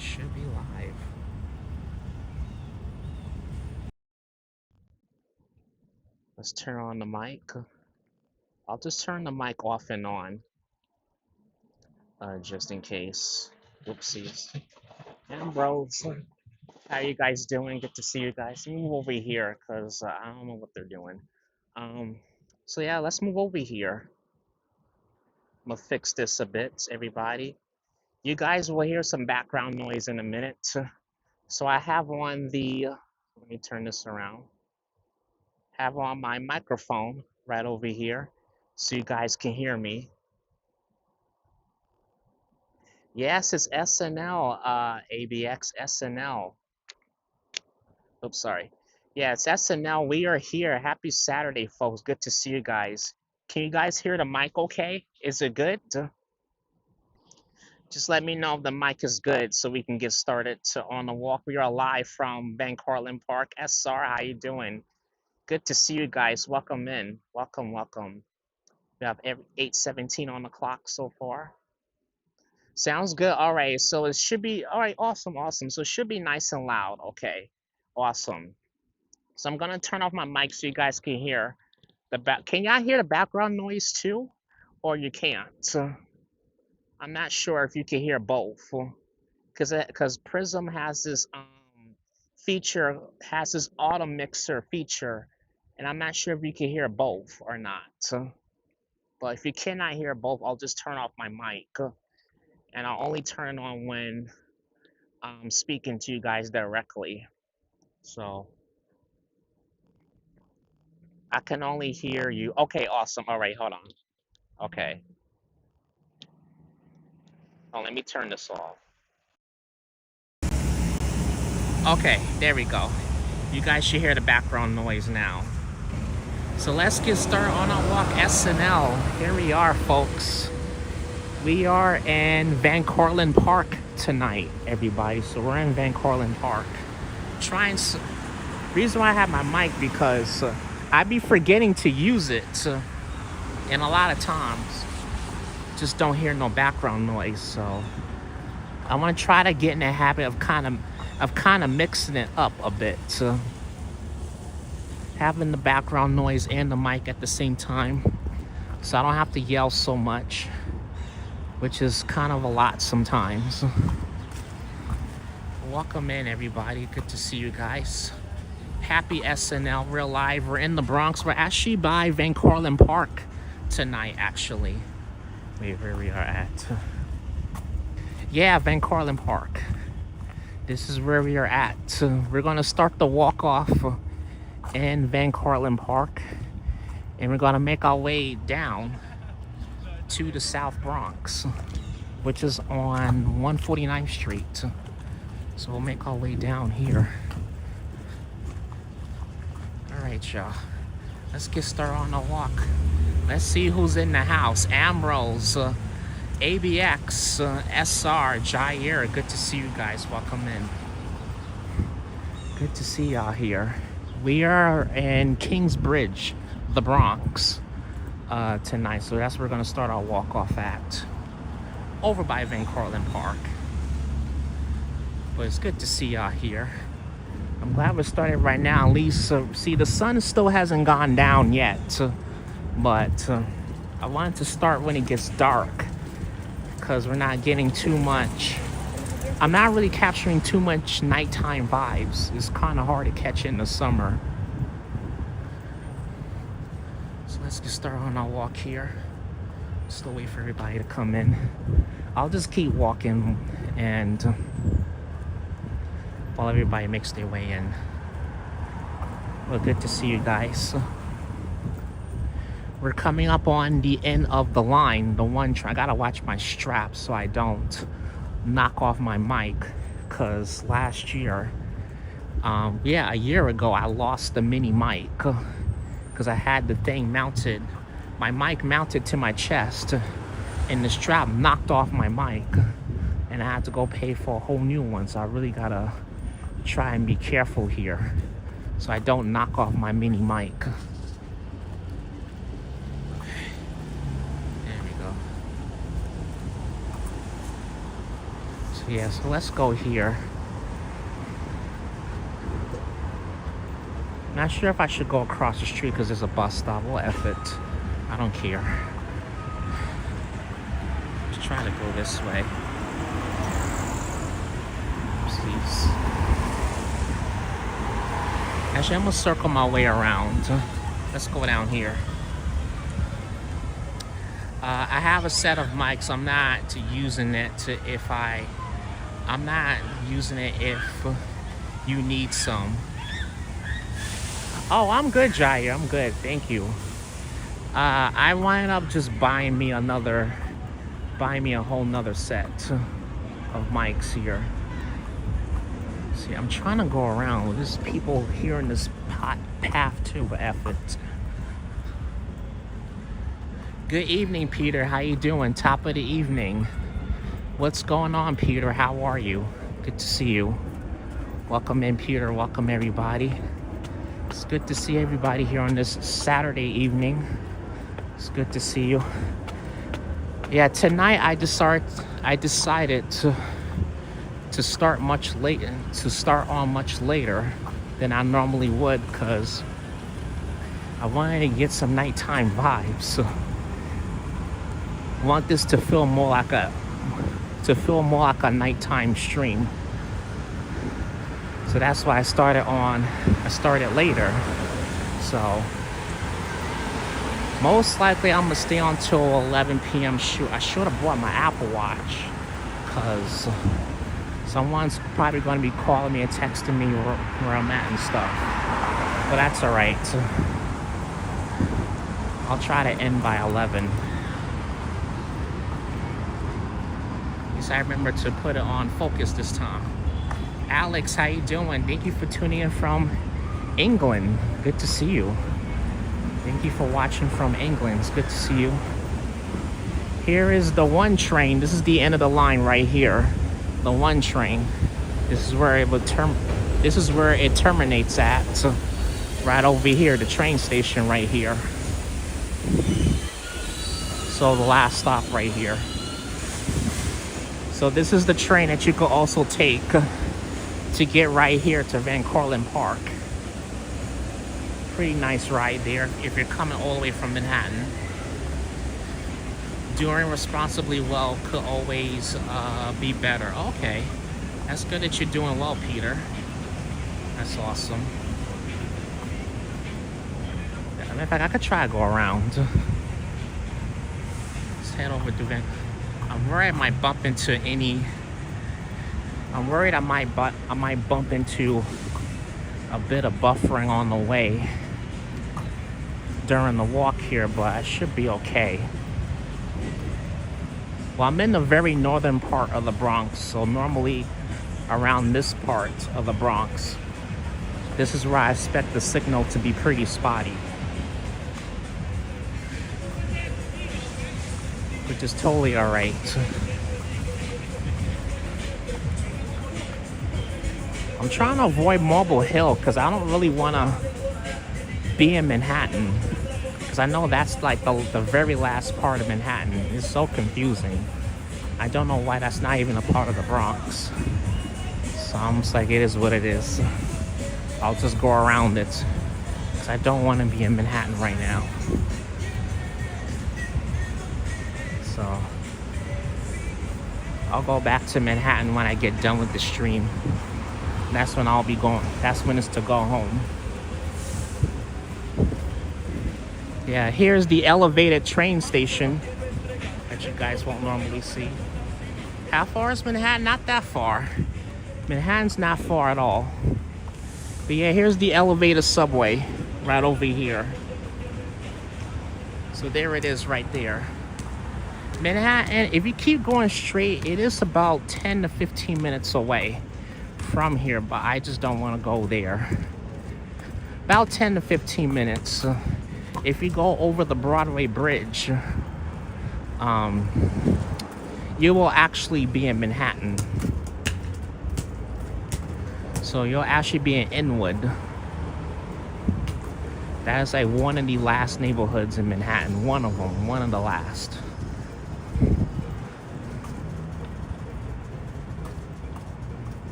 should be live. Let's turn on the mic. I'll just turn the mic off and on, just in case. Whoopsies. And bros, how you guys doing? Good to see you guys. Move over here, cause I don't know what they're doing. Um, so yeah, let's move over here. I'm gonna fix this a bit, everybody. You guys will hear some background noise in a minute. So I have on the, let me turn this around. Have on my microphone right over here so you guys can hear me. Yes, it's SNL, ABX SNL. Oops, sorry. Yeah, it's SNL. We are here. Happy Saturday, folks. Good to see you guys. Can you guys hear the mic okay? Is it good? Just let me know if the mic is good so we can get started on the walk. We are live from Van Cortlandt Park. SR, how you doing? Good to see you guys. Welcome in. Welcome, welcome. We have 8:17 on the clock so far. Sounds good. All right. So it should be, all right. Awesome, awesome. So it should be nice and loud. Okay. Awesome. So I'm going to turn off my mic so you guys can hear the back. Can y'all hear the background noise too? Or you can't? I'm not sure if you can hear both. Because Prism has this feature, has this auto mixer feature, and I'm not sure if you can hear both or not. But if you cannot hear both, I'll just turn off my mic, and I'll only turn it on when I'm speaking to you guys directly. So I can only hear you. Okay, awesome. All right, hold on. Okay. Oh, let me turn this off. Okay, there we go. You guys should hear the background noise now. So let's get started on our walk SNL. Here we are, folks. We are in Van Cortlandt Park tonight, everybody. So we're in Van Cortlandt Park. Reason why I have my mic because I be forgetting to use it, and a lot of times just don't hear no background noise. So I want to try to get in the habit of kind of mixing it up a bit. Having the background noise and the mic at the same time, so I don't have to yell so much, which is kind of a lot sometimes. Welcome in, everybody. Good to see you guys. Happy SNL. We're live. We're in the Bronx. We're actually by Van Cortlandt Park tonight, actually. Wait, where we are at. Yeah, Van Cortlandt Park. This is where we are at. We're going to start the walk off in Van Cortlandt Park, and we're going to make our way down to the South Bronx, which is on 149th Street. So we'll make our way down here. All right, y'all. Let's get started on the walk. Let's see who's in the house. Ambrose, ABX, SR, Jair. Good to see you guys. Welcome in. Good to see y'all here. We are in Kingsbridge, the Bronx, tonight. So that's where we're going to start our walk off at. Over by Van Cortlandt Park. But it's good to see y'all here. I'm glad we're starting right now. At least, see, the sun still hasn't gone down yet. But I wanted to start when it gets dark, because we're not getting too much. I'm not really capturing too much nighttime vibes. It's kind of hard to catch in the summer. So let's get started on our walk here. Still wait for everybody to come in. I'll just keep walking and while everybody makes their way in. Well, good to see you guys. We're coming up on the end of the line. I gotta watch my straps so I don't knock off my mic, because last year, a year ago, I lost the mini mic because I had the thing mounted, my mic mounted to my chest, and the strap knocked off my mic, and I had to go pay for a whole new one. So I really gotta try and be careful here so I don't knock off my mini mic. Yeah, so let's go here. Not sure if I should go across the street because there's a bus stop. We'll F it. I don't care. Just trying to go this way. Oopsies. Actually, I'm gonna circle my way around. Let's go down here. I have a set of mics. I'm not using it I'm not using it if you need some. Oh, I'm good, Jair. I'm good. Thank you. I wind up just buying me a whole nother set of mics here. See, I'm trying to go around. There's people here in this path too, but F it. Good evening, Peter. How you doing? Top of the evening. What's going on, Peter? How are you? Good to see you. Welcome in, Peter. Welcome, everybody. It's good to see everybody here on this Saturday evening. It's good to see you. Yeah, tonight I decided to start much on much later than I normally would because I wanted to get some nighttime vibes. So I want this to feel more like a nighttime stream. So that's why I started later. So most likely I'm gonna stay on till 11 p.m. Shoot, I should have brought my Apple Watch because someone's probably gonna be calling me and texting me where I'm at and stuff. But that's all right. I'll try to end by 11. At least I remember to put it on focus this time. Alex, how you doing? Thank you for tuning in from England. Good to see you. Thank you for watching from England. It's good to see you. Here is the 1 train. This is the end of the line right here. The 1 train. This is where it terminates at. So right over here, the train station right here. So the last stop right here. So this is the train that you could also take to get right here to Van Cortlandt Park. Pretty nice ride there if you're coming all the way from Manhattan. Doing responsibly well could always be better. Okay, that's good that you're doing well, Peter. That's awesome. In fact, I could try to go around. Let's head over to Van. I'm worried I might bump into I might bump into a bit of buffering on the way during the walk here, but I should be okay. Well, I'm in the very northern part of the Bronx, so normally around this part of the Bronx, this is where I expect the signal to be pretty spotty. Which is totally all right. I'm trying to avoid Marble Hill because I don't really want to be in Manhattan. Because I know that's like the very last part of Manhattan. It's so confusing. I don't know why that's not even a part of the Bronx. So I'm just like, it is what it is. I'll just go around it. Because I don't want to be in Manhattan right now. So I'll go back to Manhattan when I get done with the stream. That's when I'll be going. That's when it's to go home. Yeah, here's the elevated train station that you guys won't normally see. How far is Manhattan? Not that far. Manhattan's not far at all. But yeah, here's the elevated subway right over here. So there it is right there. Manhattan, if you keep going straight, it is about 10 to 15 minutes away from here, but I just don't want to go there. About 10 to 15 minutes. If you go over the Broadway Bridge, you will actually be in Manhattan. So you'll actually be in Inwood. That is like one of the last neighborhoods in Manhattan. One of them, one of the last.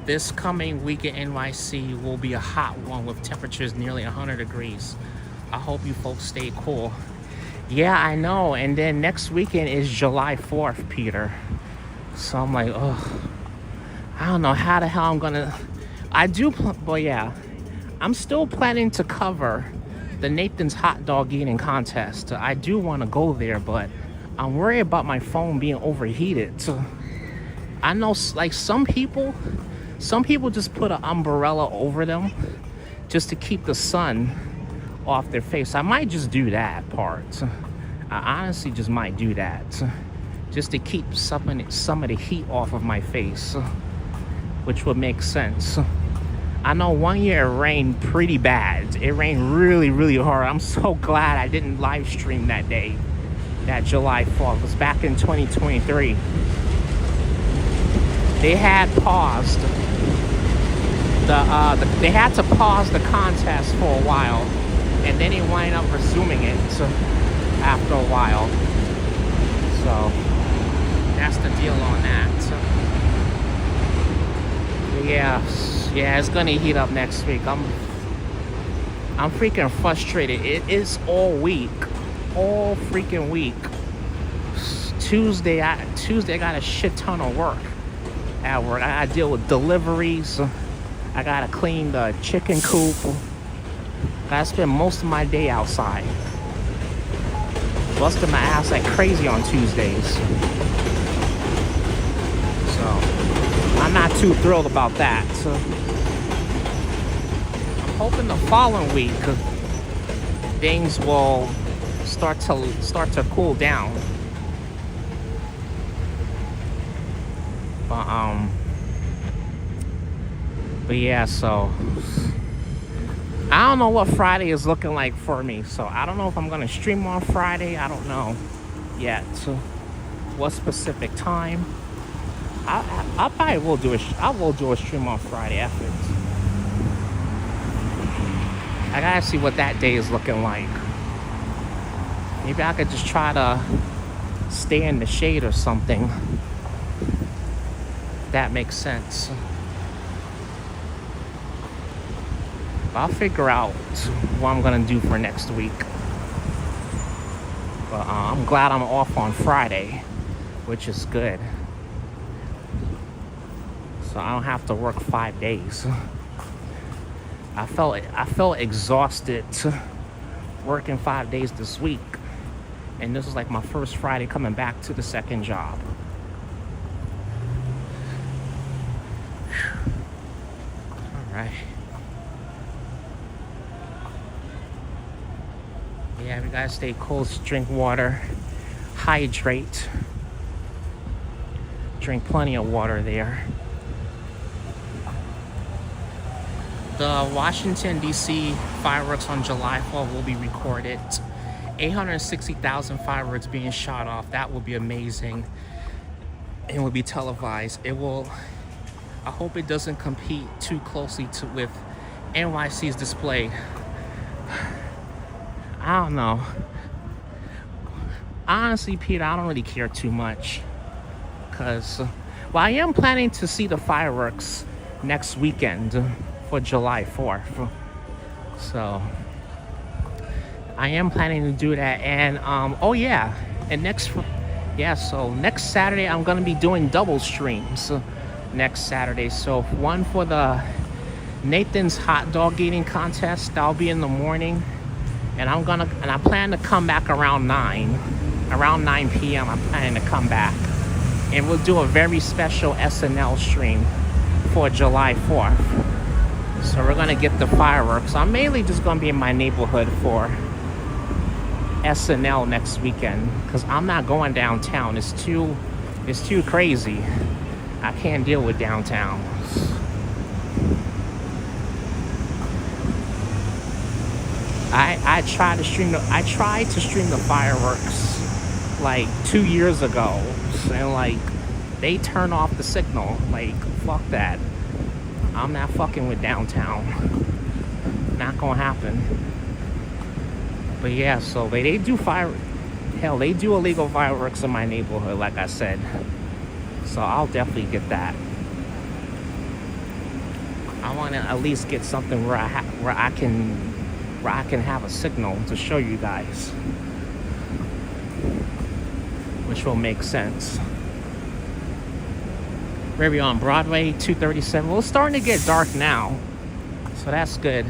This coming week in NYC will be a hot one with temperatures nearly 100 degrees. I hope you folks stay cool. Yeah, I know. And then next weekend is July 4th, Peter. So I'm like, oh, I don't know how the hell I'm gonna. But yeah, I'm still planning to cover the Nathan's hot dog eating contest. I do want to go there, but I'm worried about my phone being overheated. So I know, like, some people just put an umbrella over them just to keep the sun off their face. I might just do that part. I honestly just might do that just to keep some of the heat off of my face, which would make sense. I know one year it rained pretty bad. It rained really, really hard. I'm so glad I didn't live stream that day, that July 4th. It was back in 2023. They had paused they had to pause the contest for a while, and then they wind up resuming it after a while. So that's the deal on that. Yeah, it's gonna heat up next week. I'm freaking frustrated. It is all freaking week. Tuesday I got a shit ton of work at work. I gotta deal with deliveries. I gotta clean the chicken coop. Gotta spend most of my day outside, busting my ass like crazy on Tuesdays. So I'm not too thrilled about that. So I'm hoping the following week things will start to cool down. But yeah, so I don't know what Friday is looking like for me. So I don't know if I'm gonna stream on Friday. I don't know yet. So what specific time? I probably will do a stream on Friday afterwards. I gotta see what that day is looking like. Maybe I could just try to stay in the shade or something. That makes sense. I'll figure out what I'm gonna do for next week. But I'm glad I'm off on Friday, which is good. So I don't have to work 5 days. I felt exhausted working 5 days this week, and this is like my first Friday coming back to the second job. All right. Yeah, we gotta stay cool, drink water, hydrate, drink plenty of water there. The Washington, D.C. fireworks on July 4th will be recorded. 860,000 fireworks being shot off. That will be amazing. It will be televised. I hope it doesn't compete too closely with NYC's display. I don't know. Honestly, Peter, I don't really care too much. Well, I am planning to see the fireworks next weekend for July 4th. So I am planning to do that. And so next Saturday I'm gonna be doing double streams next Saturday. So one for the Nathan's hot dog eating contest, that'll be in the morning, and I plan to come back around 9 p.m. I'm planning to come back, and we'll do a very special SNL stream for July 4th. So we're gonna get the fireworks. I'm mainly just gonna be in my neighborhood for SNL next weekend, because I'm not going downtown. It's too crazy. I can't deal with downtown. I tried to stream the fireworks like 2 years ago, and like they turn off the signal. Like, fuck that. I'm not fucking with downtown. Not gonna happen. But yeah, so they do they do illegal fireworks in my neighborhood, like I said. So I'll definitely get that. I want to at least get something where where I can have a signal to show you guys, which will make sense. Maybe on Broadway, 237. Well, it's starting to get dark now, so that's good.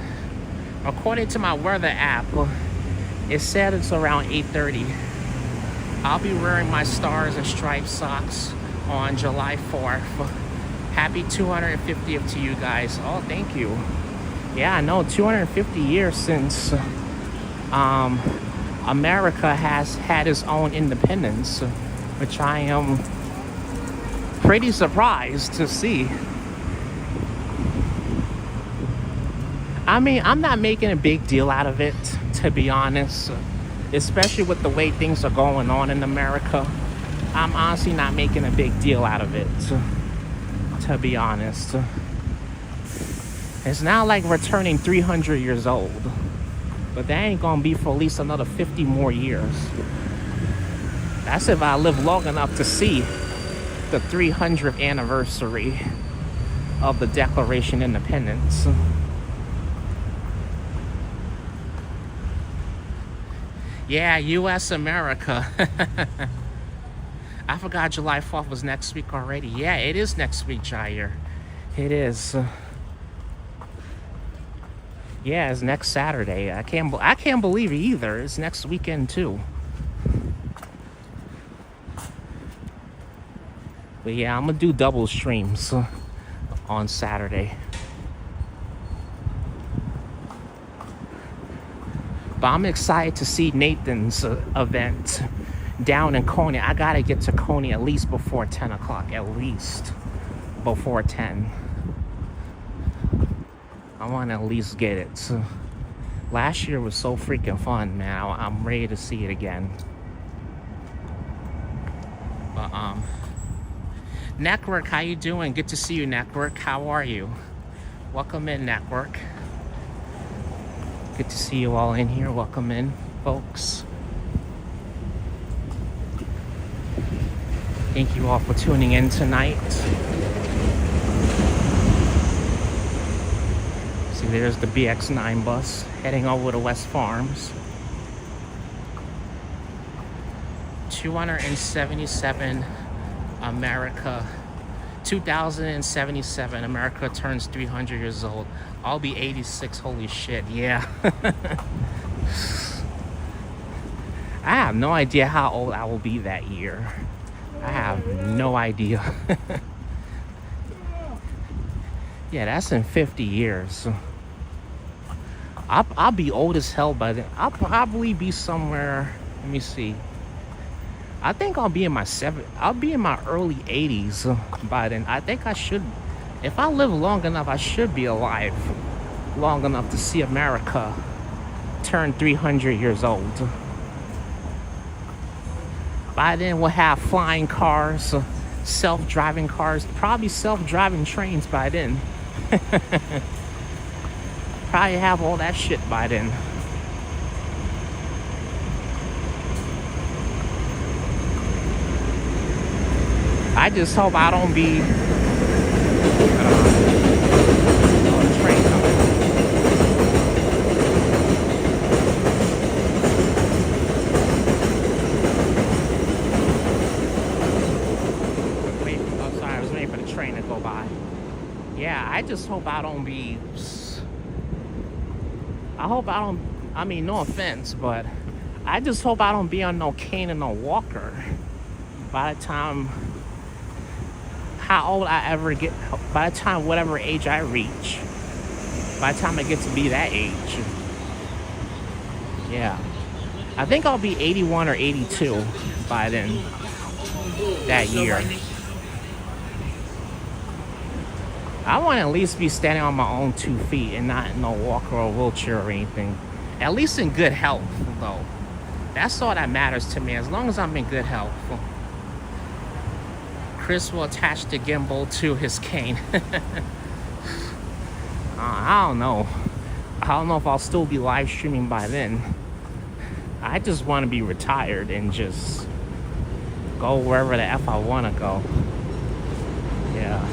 According to my weather app, it said it's around 8:30. I'll be wearing my Stars and Stripes socks on July 4th. Happy 250th to you guys. Oh, thank you. Yeah, I know, 250 years since America has had its own independence, which I am pretty surprised to see. I mean, I'm not making a big deal out of it, to be honest, especially with the way things are going on in America. I'm honestly not making a big deal out of it, to be honest. It's not like we're turning 300 years old, but that ain't gonna be for at least another 50 more years. That's if I live long enough to see the 300th anniversary of the Declaration of Independence. Yeah, U.S. America. I forgot July 4th was next week already. Yeah, it is next week, Jair. It is. Yeah, it's next Saturday. I can't believe it either. It's next weekend too. But yeah, I'm gonna do double streams on Saturday. But I'm excited to see Nathan's event down in Coney. I gotta get to Coney at least before 10 o'clock. At least before 10. I want to at least get it. So, last year was so freaking fun, man. I'm ready to see it again. But Network, how you doing? Good to see you, Network. How are you? Welcome in, Network. Good to see you all in here. Welcome in, folks. Thank you all for tuning in tonight. See, there's the BX9 bus heading over to West Farms. 277 America. 2077 America turns 300 years old. I'll be 86. Holy shit, yeah. I have no idea how old I will be that year. I have no idea. Yeah, that's in 50 years. I'll be old as hell by then. I'll probably be somewhere, let me see. I think I'll be in my early 80s by then. I think I should, if I live long enough, I should be alive long enough to see America turn 300 years old. By then we'll have flying cars, self-driving cars, probably self-driving trains by then. Probably have all that shit by then. I just hope I don't be train coming. I was waiting for the train to go by. Yeah, I just hope I don't be. I hope I don't. I mean, no offense, but I just hope I don't be on no cane and no walker by the time. How old I ever get, by the time whatever age I reach, by the time I get to be that age. Yeah, I think I'll be 81 or 82 by then, that year. I want to at least be standing on my own 2 feet and not in a walker or a wheelchair or anything. At least in good health, though. That's all that matters to me, as long as I'm in good health. Chris will attach the gimbal to his cane. I don't know. I don't know if I'll still be live streaming by then. I just want to be retired and just go wherever the F I want to go. Yeah.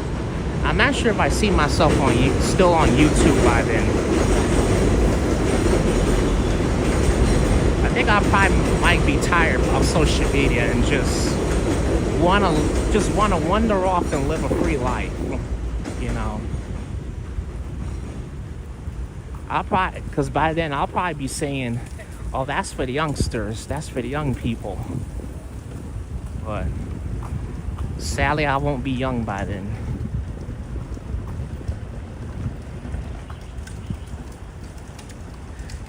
I'm not sure if I see myself on still on YouTube by then. I think I probably might be tired of social media and just wanna wander off and live a free life. You know, I'll probably, because by then I'll probably be saying, "Oh, that's for the youngsters. That's for the young people." But sadly, I won't be young by then.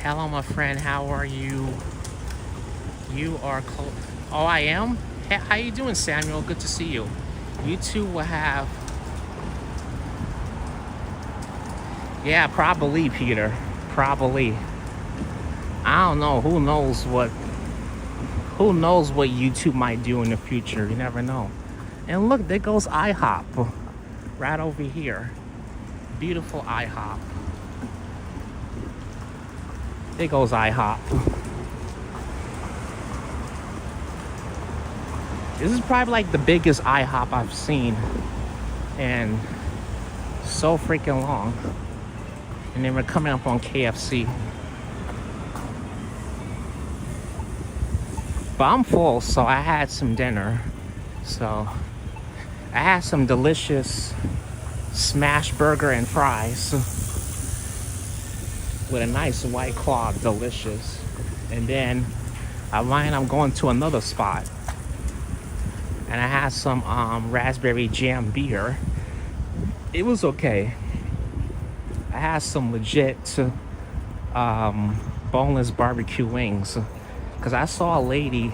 Hello, my friend. How are you? You are close. Oh, I am? Hey, how you doing, Samuel? Good to see you. You two will have... Yeah, probably, Peter. Probably. I don't know. Who knows what YouTube might do in the future. You never know. And look, there goes IHOP. Right over here. Beautiful IHOP. There goes IHOP. This is probably like the biggest IHOP I've seen. And so freaking long. And then we're coming up on KFC. But I'm full, so I had some dinner. So I had some delicious smash burger and fries with a nice White Claw, delicious. And then I wind up going to another spot, and I had some raspberry jam beer. It was okay. I had some legit boneless barbecue wings, because I saw a lady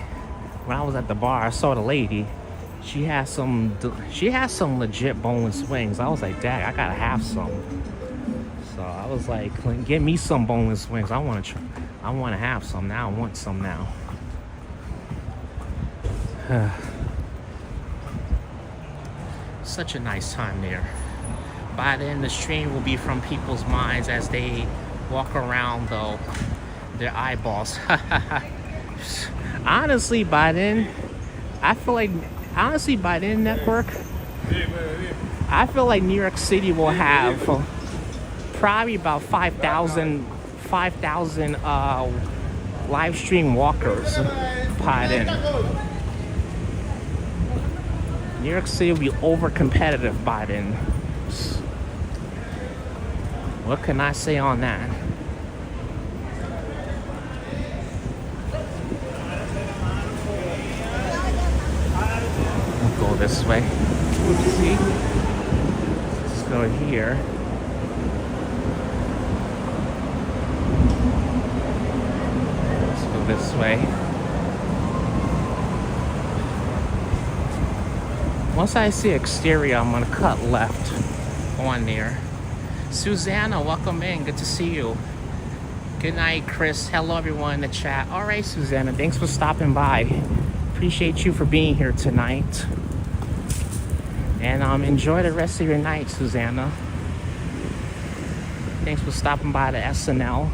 when I was at the bar. I saw the lady. She had some legit boneless wings. I was like, dang, I gotta have some. So I was like, get me some boneless wings. I want to have some now. I want some now. Such a nice time there. By then, the stream will be from people's minds as they walk around, though, their eyeballs. Honestly, by then, network, I feel like New York City will have probably about 5,000 live stream walkers by then. New York City will be over competitive by then. What can I say on that? We'll go this way. See? Let's go here. This way. Once I see exterior, I'm gonna cut left on there. Susanna, welcome in. Good to see you. Good night, Chris. Hello, everyone in the chat. All right, Susanna, thanks for stopping by. Appreciate you for being here tonight. And enjoy the rest of your night, Susanna. Thanks for stopping by the SNL.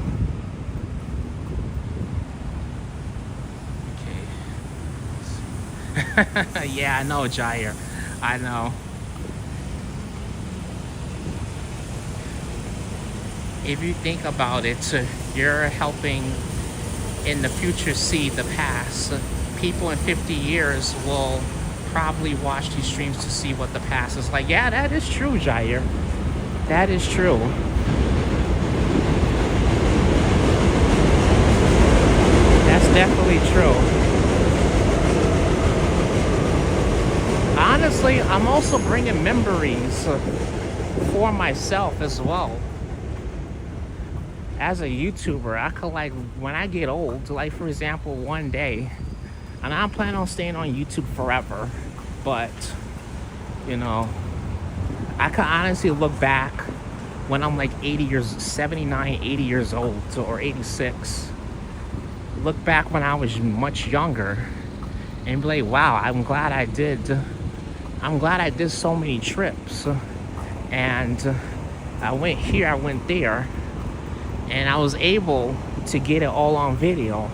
Yeah, I know, Jair. I know. If you think about it, you're helping in the future see the past. People in 50 years will probably watch these streams to see what the past is like. Yeah, that is true, Jair. That is true. That's definitely true. Honestly, I'm also bringing memories for myself as well. As a YouTuber, I could, like, when I get old, like for example, one day, and I'm planning on staying on YouTube forever, but, you know, I could honestly look back when I'm like 79, 80 years old, or 86. Look back when I was much younger and be like, wow, I'm glad I did so many trips, and I went here, I went there, and I was able to get it all on video.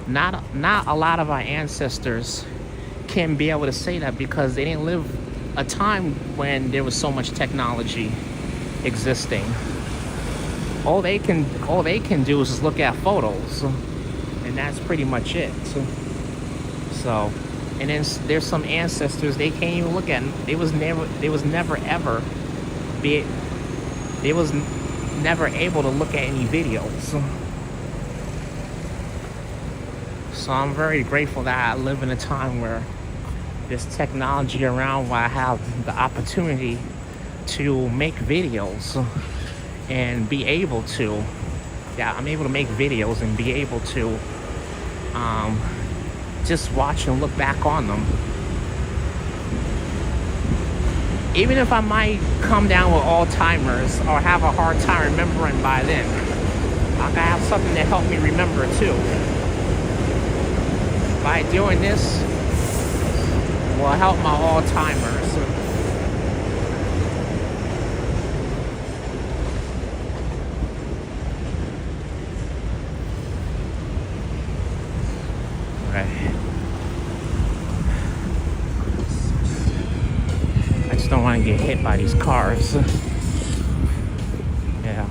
Not a lot of our ancestors can be able to say that because they didn't live a time when there was so much technology existing. All they can do is just look at photos, and that's pretty much it. So, and then there's some ancestors they can't even look at. They was never ever be they was never able to look at any videos. So I'm very grateful that I live in a time where there's technology around, where I have the opportunity to make videos and be able to, I'm able to make videos and be able to just watch and look back on them. Even if I might come down with Alzheimer's or have a hard time remembering by then, I can have something to help me remember too. By doing this will help my Alzheimer's. I just don't want to get hit by these cars. Yeah.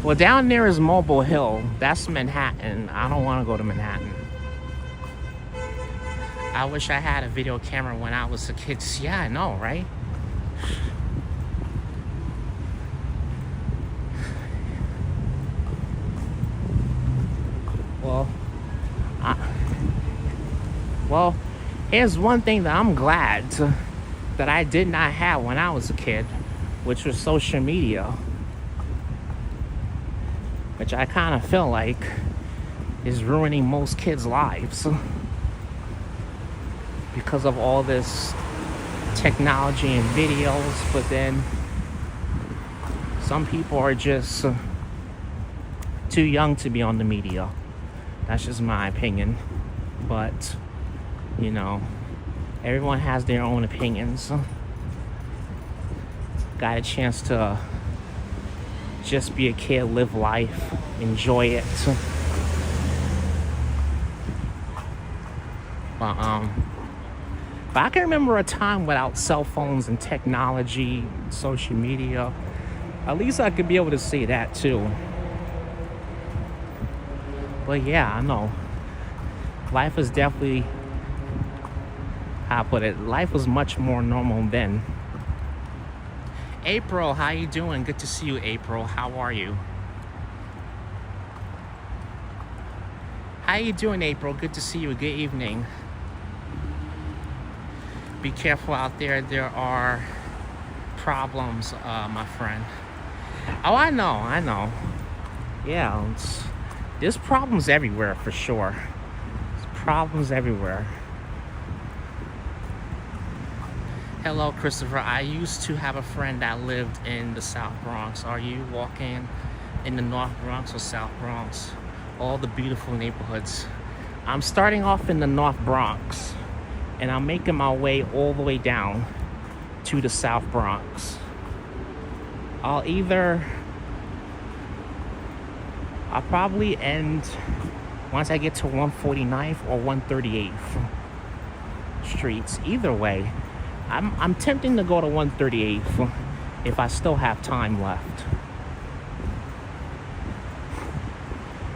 Well, down there is Mobile Hill. That's Manhattan. I don't want to go to Manhattan. I wish I had a video camera when I was a kid. Yeah, I know, right? Well, here's one thing that I'm glad that I did not have when I was a kid, which was social media, which I kind of feel like is ruining most kids' lives because of all this technology and videos. But then some people are just too young to be on the media. That's just my opinion. But you know, everyone has their own opinions. Got a chance to just be a kid, live life, enjoy it. But I can remember a time without cell phones and technology, social media. At least I could be able to say that too. But yeah, I know. Life is definitely, how I put it, life was much more normal then. April, how you doing? Good to see you, April. How are you? How you doing, April? Good to see you. Good evening. Be careful out there. There are problems, my friend. Oh, I know. Yeah, there's problems everywhere for sure. There's problems everywhere. Hello, Christopher. I used to have a friend that lived in the South Bronx. Are you walking in the North Bronx or South Bronx? All the beautiful neighborhoods. I'm starting off in the North Bronx, and I'm making my way all the way down to the South Bronx. I'll probably end once I get to 149th or 138th streets. Either way, I'm tempting to go to 138th if I still have time left.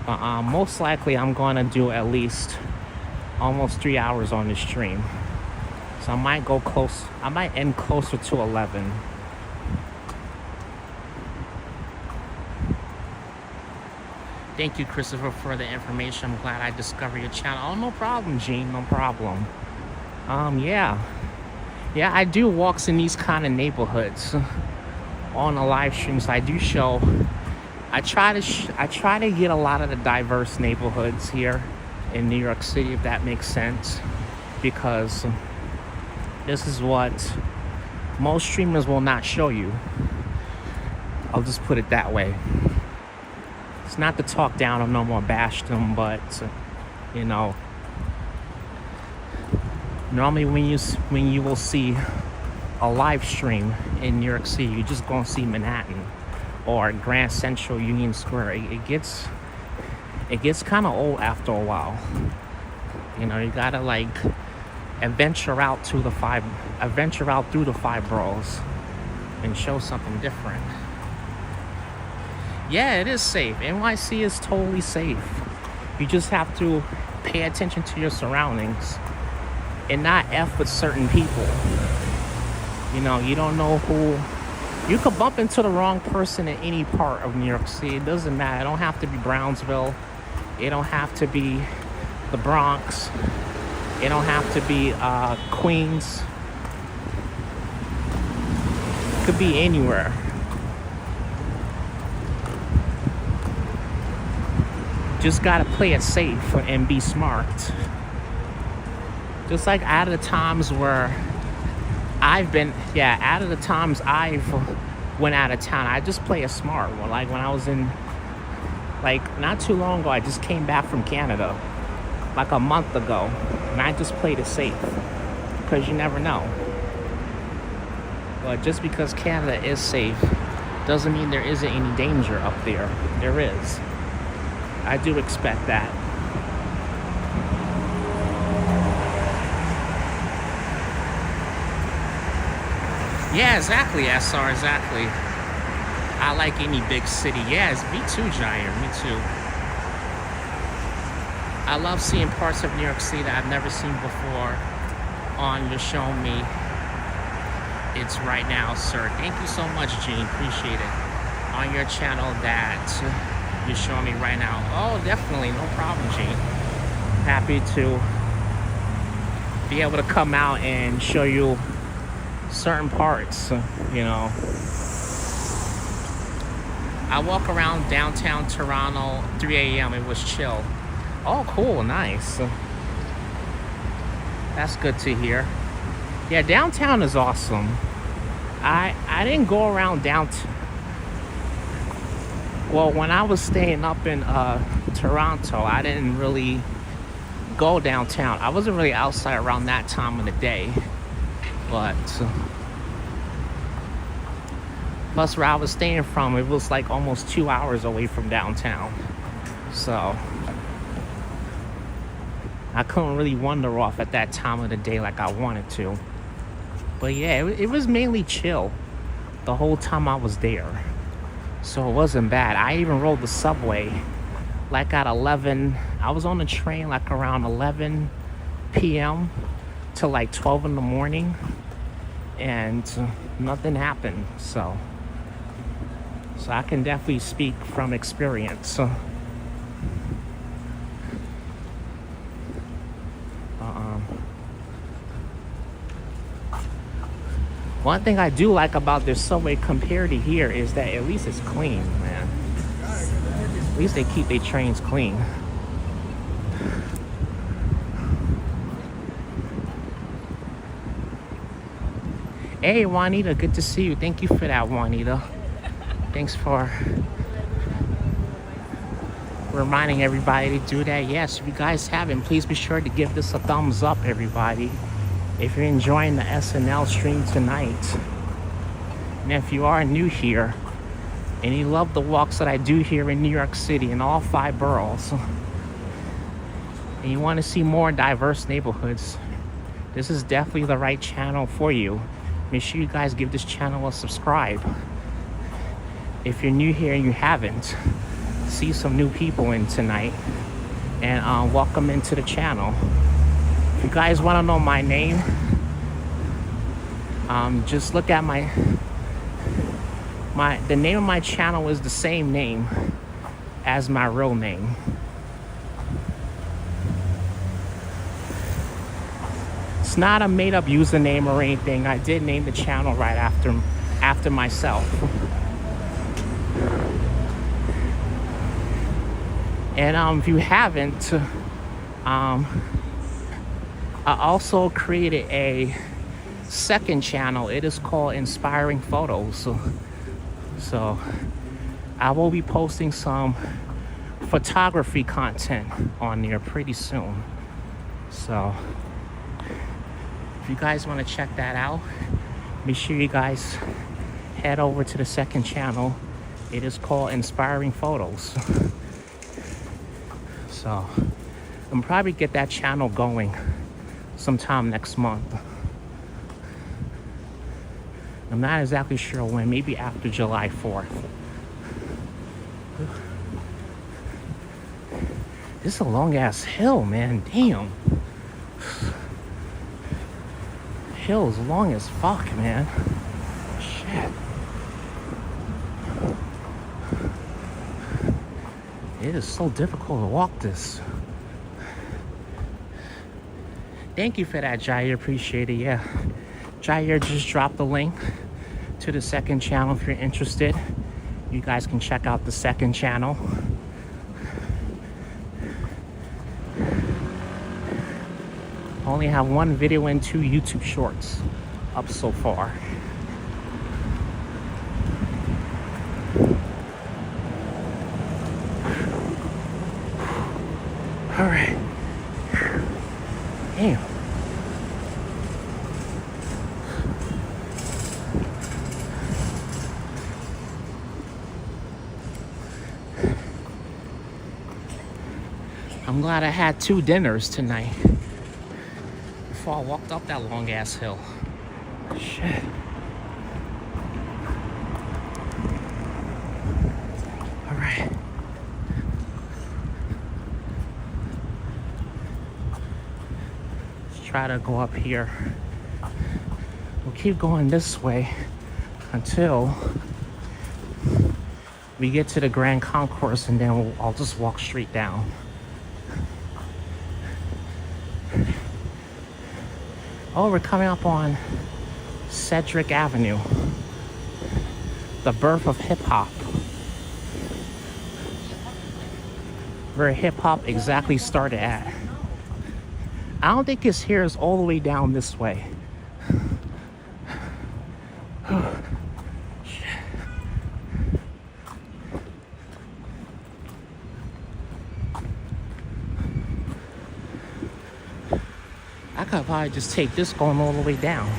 Most likely I'm gonna do at least almost 3 hours on this stream. So I might end closer to 11. Thank you, Christopher, for the information. I'm glad I discovered your channel. Oh, no problem, Gene, no problem. Yeah, I do walks in these kind of neighborhoods on the live streams. I do show. I try to get a lot of the diverse neighborhoods here in New York City, if that makes sense, because this is what most streamers will not show you. I'll just put it that way. It's not to talk down or no more bash them, but you know, normally when you will see a live stream in New York City, you're just gonna see Manhattan or Grand Central, Union Square. It gets kind of old after a while. You know, you gotta like and venture out through the five boroughs and show something different. Yeah, it is safe. NYC is totally safe. You just have to pay attention to your surroundings and not F with certain people. You know, you don't know who. You could bump into the wrong person in any part of New York City. It doesn't matter. It don't have to be Brownsville. It don't have to be the Bronx. It don't have to be Queens. It could be anywhere. Just gotta play it safe and be smart. Just like out of the times where I've went out of town, I just play it smart. Well, like when I was in, like not too long ago, I just came back from Canada, like a month ago, and I just played it safe, because you never know. But just because Canada is safe doesn't mean there isn't any danger up there. There is. I do expect that. Yeah, exactly, SR, exactly. I like any big city. Yes, me too, Jair, me too. I love seeing parts of New York City that I've never seen before on You're Showing Me. It's right now, sir. Thank you so much, Gene. Appreciate it. On your channel that you're showing me right now. Oh, definitely. No problem, Gene. Happy to be able to come out and show you certain parts, you know. I walk around downtown Toronto, 3 a.m. It was chill. Oh, cool. Nice. That's good to hear. Yeah, downtown is awesome. I didn't go around downtown. Well, when I was staying up in Toronto, I didn't really go downtown. I wasn't really outside around that time of the day. But plus where I was staying from, it was like almost 2 hours away from downtown. So I couldn't really wander off at that time of the day like I wanted to. But yeah, it was mainly chill the whole time I was there. So it wasn't bad. I even rode the subway like at 11. I was on the train like around 11 p.m. to like 12 in the morning. And nothing happened. So I can definitely speak from experience. One thing I do like about this subway compared to here is that at least it's clean, man. At least they keep their trains clean. Hey, Juanita, good to see you. Thank you for that, Juanita. Thanks for reminding everybody to do that. Yes, if you guys haven't, please be sure to give this a thumbs up, everybody. If you're enjoying the SNL stream tonight, and if you are new here and you love the walks that I do here in New York City in all 5 boroughs, and you want to see more diverse neighborhoods, this is definitely the right channel for you. Make sure you guys give this channel a subscribe. If you're new here and you haven't, see some new people in tonight and welcome into the channel. If you guys want to know my name, just look at the name of my channel is the same name as my real name. It's not a made-up username or anything. I did name the channel right after myself. And if you haven't, I also created a second channel. It is called Inspiring Photos. So I will be posting some photography content on there pretty soon. So if you guys want to check that out, make sure you guys head over to the second channel. It is called Inspiring Photos. So I'm probably get that channel going sometime next month. I'm not exactly sure when, maybe after July 4th. This is a long ass hill, man. Damn. Hill is long as fuck, man. Shit. It is so difficult to walk this. Thank you for that, Jair. Appreciate it. Yeah. Jair just dropped the link to the second channel if you're interested. You guys can check out the second channel. Only have one video and 2 YouTube shorts up so far. All right. Damn. I'm glad I had 2 dinners tonight before I walked up that long ass hill. Shit. All right. Let's try to go up here. We'll keep going this way until we get to the Grand Concourse, and then I'll just walk straight down. Oh, we're coming up on Cedric Avenue, the birth of hip hop. Where hip hop exactly started at. I don't think his hair is all the way down this way. I could probably just take this going all the way down.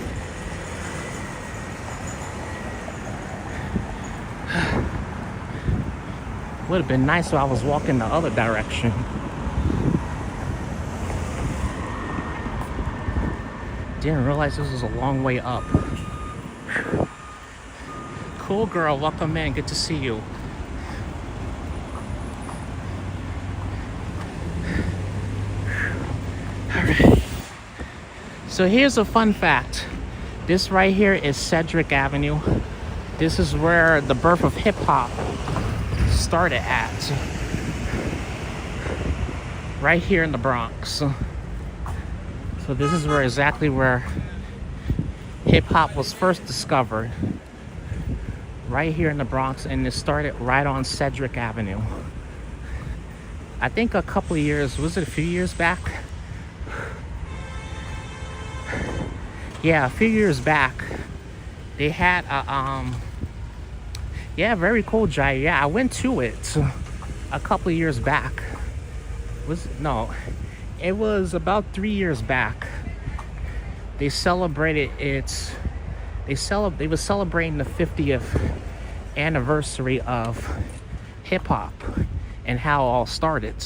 Would have been nice if I was walking the other direction. Didn't realize this was a long way up. Cool girl, welcome in, good to see you. Alright. So here's a fun fact. This right here is Cedric Avenue. This is where the birth of hip hop started at. Right here in the Bronx. So this is where exactly where hip hop was first discovered. Right here in the Bronx, and it started right on Cedric Avenue. I think a couple of years, was it a few years back? Yeah, a few years back, they had a, yeah, very cool, Jai. Yeah, I went to it a couple of years back. It was about 3 years back. They celebrated its, they were celebrating the 50th anniversary of hip hop and how it all started.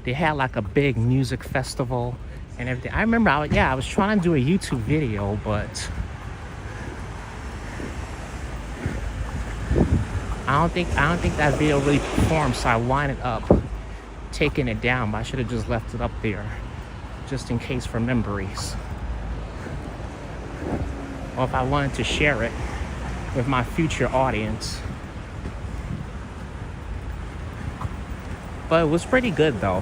They had like a big music festival and everything. I remember, I was trying to do a YouTube video, but I don't think that video really performed, so I winded up taking it down, but I should have just left it up there just in case for memories, or if I wanted to share it with my future audience. But it was pretty good though.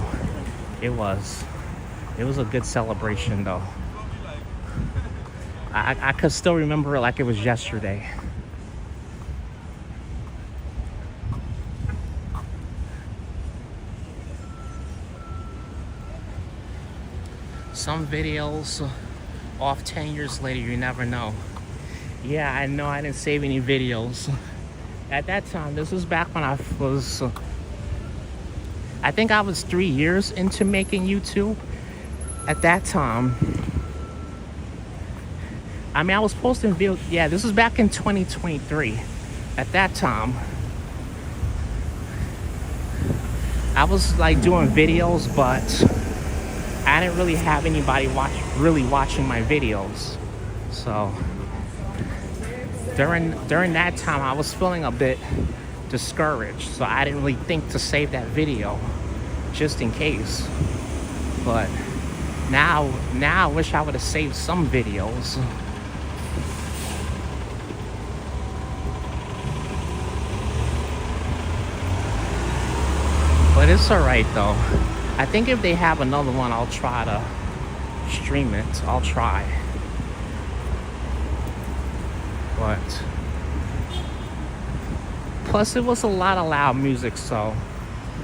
It was a good celebration though. I could still remember it like it was yesterday. Some videos off 10 years later, you never know. Yeah, I know I didn't save any videos. At that time, this was back when I was, I think I was 3 years into making YouTube. At that time, I mean, I was posting videos, yeah, this was back in 2023. At that time, I was like doing videos, but I I didn't really have anybody really watching my videos. So during that time, I was feeling a bit discouraged. So I didn't really think to save that video just in case. But now I wish I would have saved some videos. But it's alright though. I think if they have another one, I'll try to stream it. I'll try. But plus it was a lot of loud music, so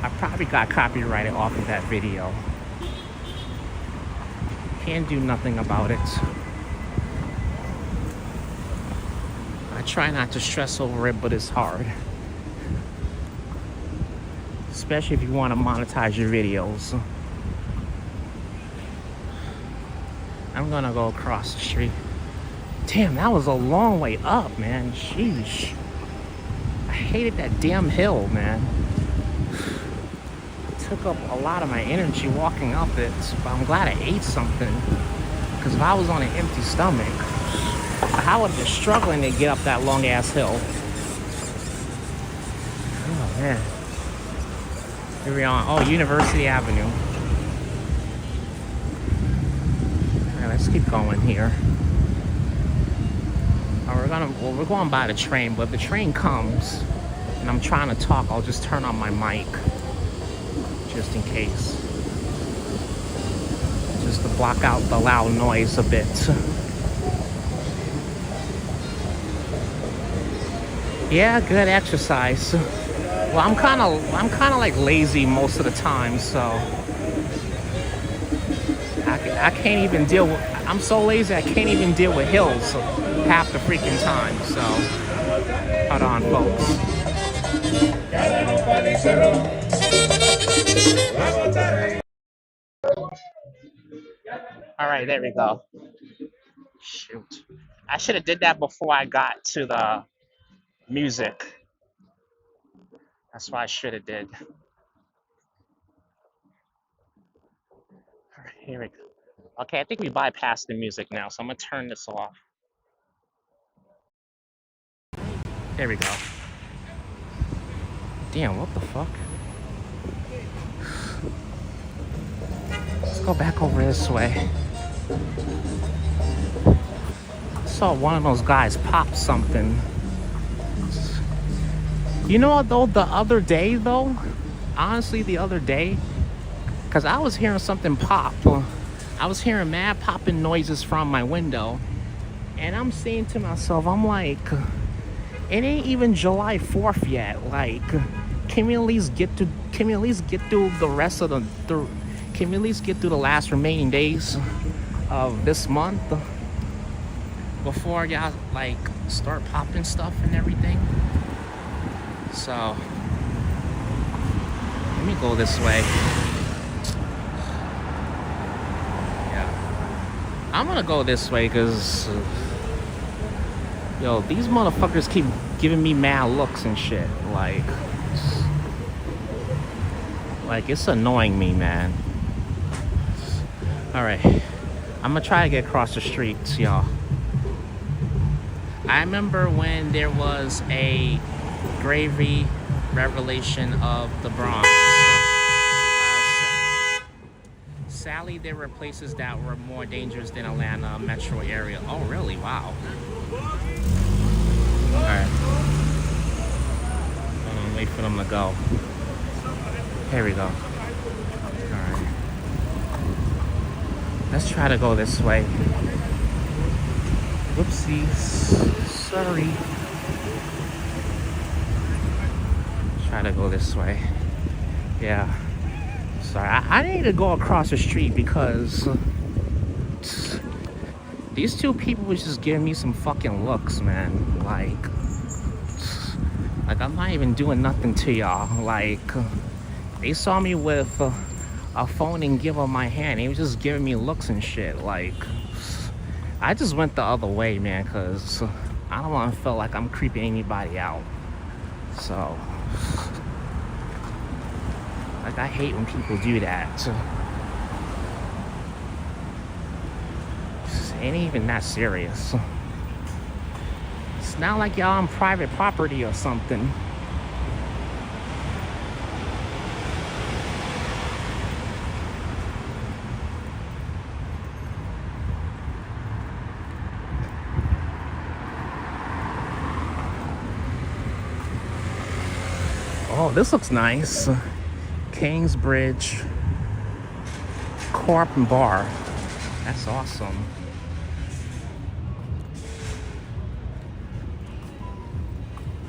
I probably got copyrighted off of that video. Can't do nothing about it. I try not to stress over it, but it's hard. Especially if you want to monetize your videos. I'm gonna go across the street. Damn, that was a long way up, man. Sheesh. I hated that damn hill, man. It took up a lot of my energy walking up it, but I'm glad I ate something. Because if I was on an empty stomach, I would have been struggling to get up that long ass hill. Oh, man. Here we are. Oh, University Avenue. Alright, let's keep going here. Oh, we're going by the train, but if the train comes and I'm trying to talk, I'll just turn on my mic. Just in case. Just to block out the loud noise a bit. Yeah, good exercise. Well, I'm kind of like lazy most of the time, so I can't even deal with. I'm so lazy I can't even deal with hills half the freaking time. So hold on, folks. All right, there we go. Shoot, I should have did that before I got to the music. That's what I should have did. All right, here we go. Okay, I think we bypassed the music now, so I'm gonna turn this off. There we go. Damn, what the fuck? Let's go back over this way. I saw one of those guys pop something. You know what though, the other day though, honestly the other day, because I was hearing something pop. I was hearing mad popping noises from my window, and I'm saying to myself, I'm like, it ain't even July 4th yet. Like, can we at least get through the rest of can we at least get through the last remaining days of this month before y'all like start popping stuff and everything? So let me go this way. I'm gonna go this way because, yo, these motherfuckers keep giving me mad looks and shit. Like it's annoying me, man. All right, I'm gonna try to get across the streets, y'all. I remember when there was a gravy revelation of the Bronx. Sadly, there were places that were more dangerous than Atlanta metro area. Oh, really? Wow. All right. Wait for them to go. Here we go. All right. Let's try to go this way. Whoopsies. Sorry. Try to go this way. Yeah. Sorry, I need to go across the street because these two people was just giving me some fucking looks, man. Like I'm not even doing nothing to y'all. Like, they saw me with a phone and give them my hand. They was just giving me looks and shit. Like, I just went the other way, man, because I don't want to feel like I'm creeping anybody out. So, like, I hate when people do that. Ain't even that serious. It's not like y'all on private property or something. Oh, this looks nice. Kingsbridge Corp and Bar. That's awesome.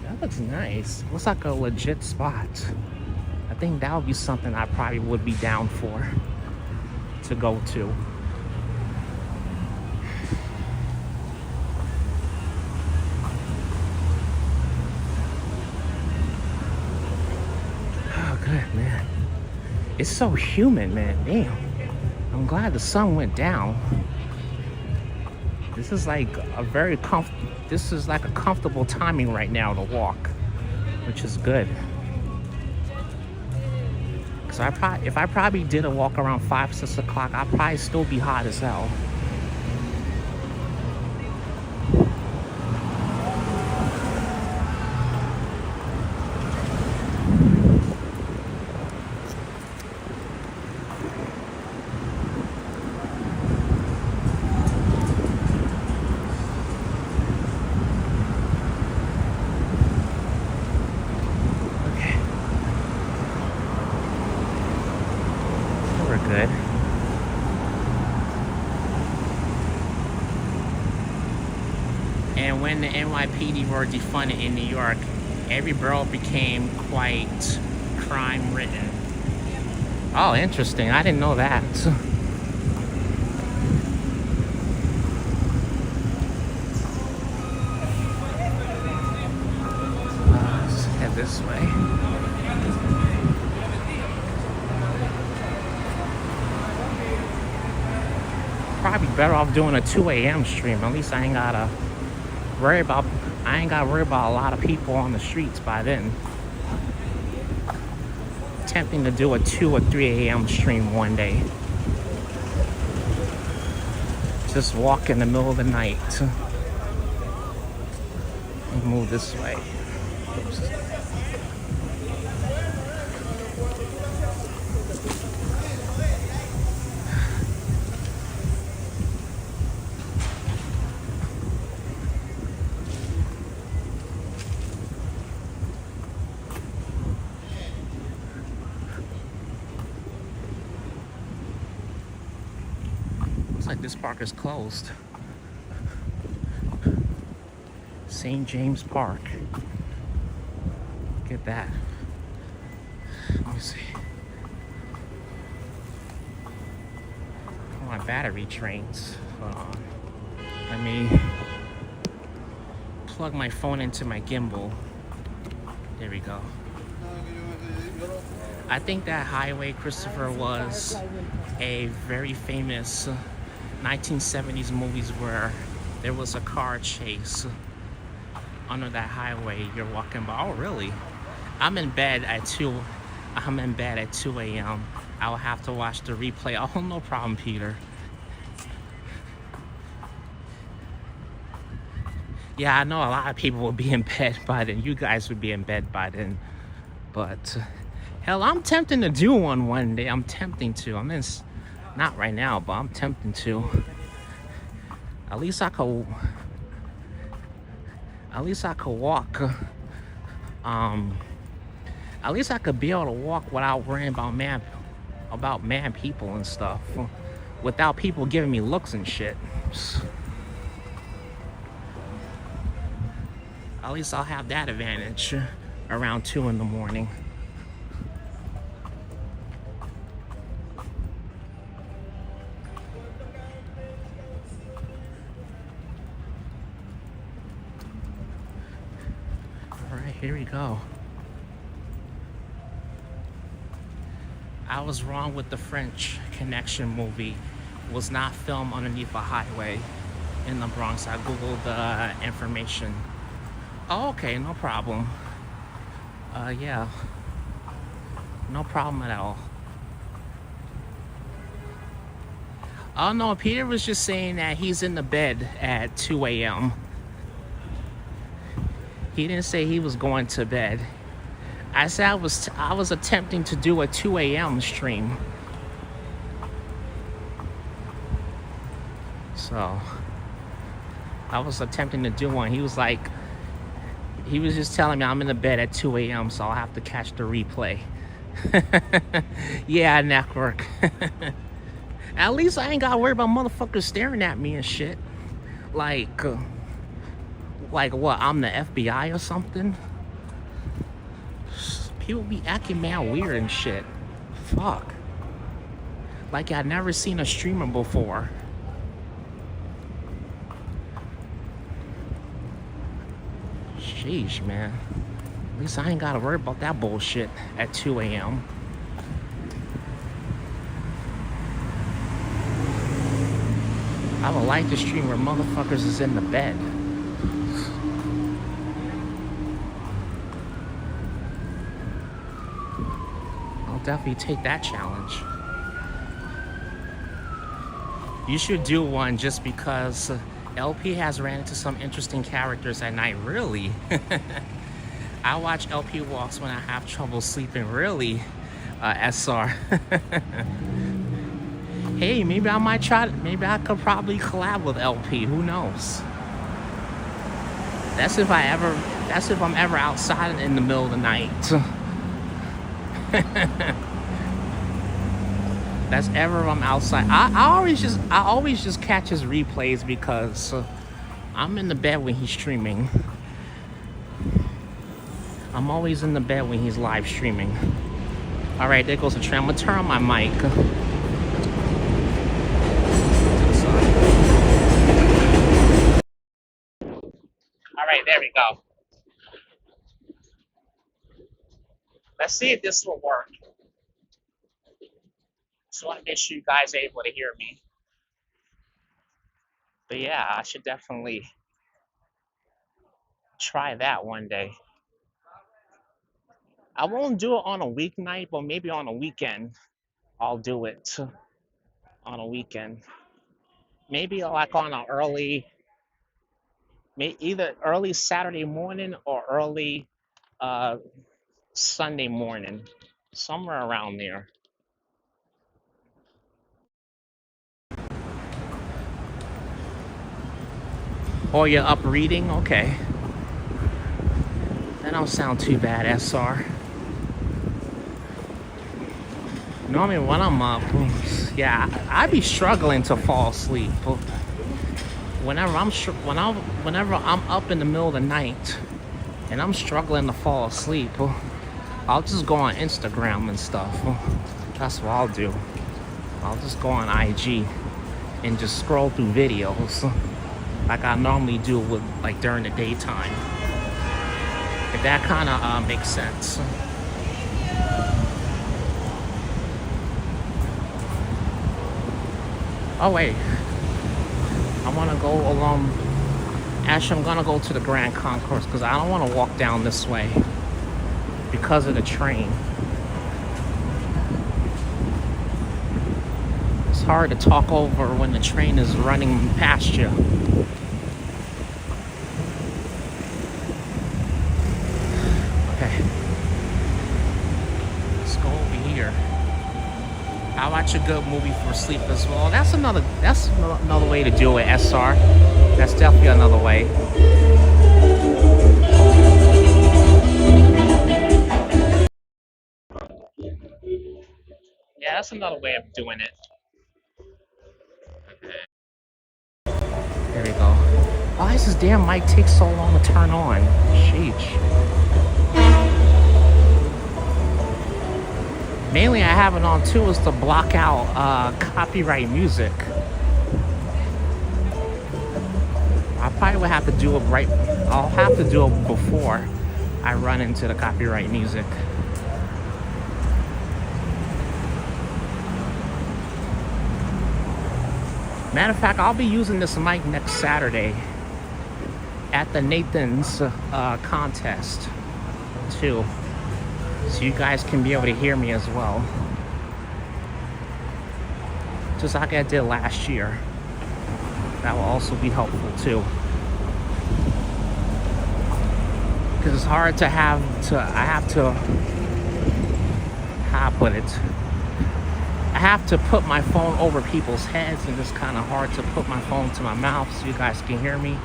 That looks nice. Looks like a legit spot. I think that would be something I probably would be down for to go to. Oh, good, man. It's so humid, man. Damn. I'm glad the sun went down. This is like a comfortable timing right now to walk, which is good. Cause if I probably did a walk around 5, 6 o'clock, I'd probably still be hot as hell. Good. And when the NYPD were defunded in New York, every borough became quite crime-ridden. Oh, interesting. I didn't know that. Let's head this way. Probably better off doing a 2 a.m. stream. At least I ain't gotta worry about a lot of people on the streets by then. Tempting to do a 2 or 3 a.m. stream one day. Just walk in the middle of the night. And move this way. Oops. Looks like this park is closed. St. James Park. Look at that. Let me see. Oh, my battery drains. Hold on. Let me plug my phone into my gimbal. There we go. I think that highway, Christopher, was a very famous 1970s movies where there was a car chase under that highway you're walking by. Oh, really? I'm in bed at 2 a.m. I'll have to watch the replay. Oh, no problem, Peter. Yeah, I know a lot of people will be in bed by then. You guys would be in bed by then. But hell, I'm tempting to do one day. I'm tempting to. Not right now, but I'm tempting to. At least I could walk. At least I could be able to walk without worrying about man people and stuff. Without people giving me looks and shit. At least I'll have that advantage around 2 in the morning. Here we go. I was wrong with the French Connection movie. It was not filmed underneath a highway in the Bronx. I googled the information. Oh, okay, no problem. Yeah. No problem at all. Oh no, Peter was just saying that he's in the bed at 2 a.m. He didn't say he was going to bed. I said I was attempting to do a 2 a.m. stream. So I was attempting to do one. He was just telling me I'm in the bed at 2 a.m. so I'll have to catch the replay. Yeah, network. At least I ain't gotta worry about motherfuckers staring at me and shit. Like what? I'm the FBI or something? People be acting mad weird and shit. Fuck. Like I'd never seen a streamer before. Sheesh, man. At least I ain't gotta worry about that bullshit at 2 a.m. I would like to stream where motherfuckers is in the bed. I'll definitely take that challenge. You should do one just because LP has ran into some interesting characters at night. Really? I watch LP walks when I have trouble sleeping. Really? SR. Hey, maybe I might try. Maybe I could probably collab with LP. Who knows? That's if I'm ever outside in the middle of the night. That's ever if I'm outside. I always just catch his replays because I'm in the bed when he's streaming. I'm always in the bed when he's live streaming. All right, there goes the train. I'm gonna turn on my mic. All right, there we go. Let's see if this will work. Just want to make sure you guys are able to hear me. But yeah, I should definitely try that one day. I won't do it on a weeknight, but maybe on a weekend I'll do it on a weekend. Maybe like on an either early Saturday morning or early Sunday morning, somewhere around there. Oh, you're up reading? Okay. That don't sound too bad, SR. Normally when I'm up, yeah, I be struggling to fall asleep. Whenever I'm up in the middle of the night and I'm struggling to fall asleep, I'll just go on Instagram and stuff. That's what I'll do. I'll just go on IG and just scroll through videos like I normally do with like during the daytime. If that kind of makes sense. Oh wait, I want to go along. Actually, I'm gonna go to the Grand Concourse because I don't want to walk down this way because of the train. It's hard to talk over when the train is running past you. Okay, let's go over here. I watch a good movie for sleep as well. That's another way to do it, SR. That's definitely another way. Yeah, that's another way of doing it. There we go. Why does this damn mic take so long to turn on? Sheesh. Mainly I have it on too is to block out copyright music. I probably would have to do it I'll have to do it before I run into the copyright music. Matter of fact, I'll be using this mic next Saturday at the Nathan's contest too. So you guys can be able to hear me as well. just like I did last year. That will also be helpful too. Because it's hard to how I put it. I have to put my phone over people's heads, and it's kind of hard to put my phone to my mouth so you guys can hear me.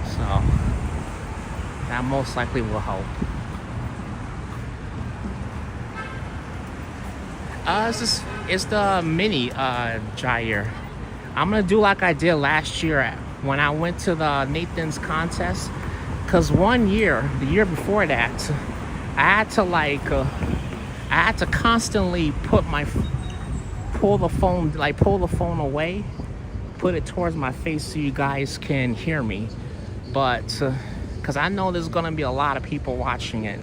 So that most likely will help. It's the mini Jair. I'm gonna do like I did last year when I went to the Nathan's contest. Cause one year, the year before that, I had to constantly pull the phone away, put it towards my face so you guys can hear me. But cause I know there's gonna be a lot of people watching it,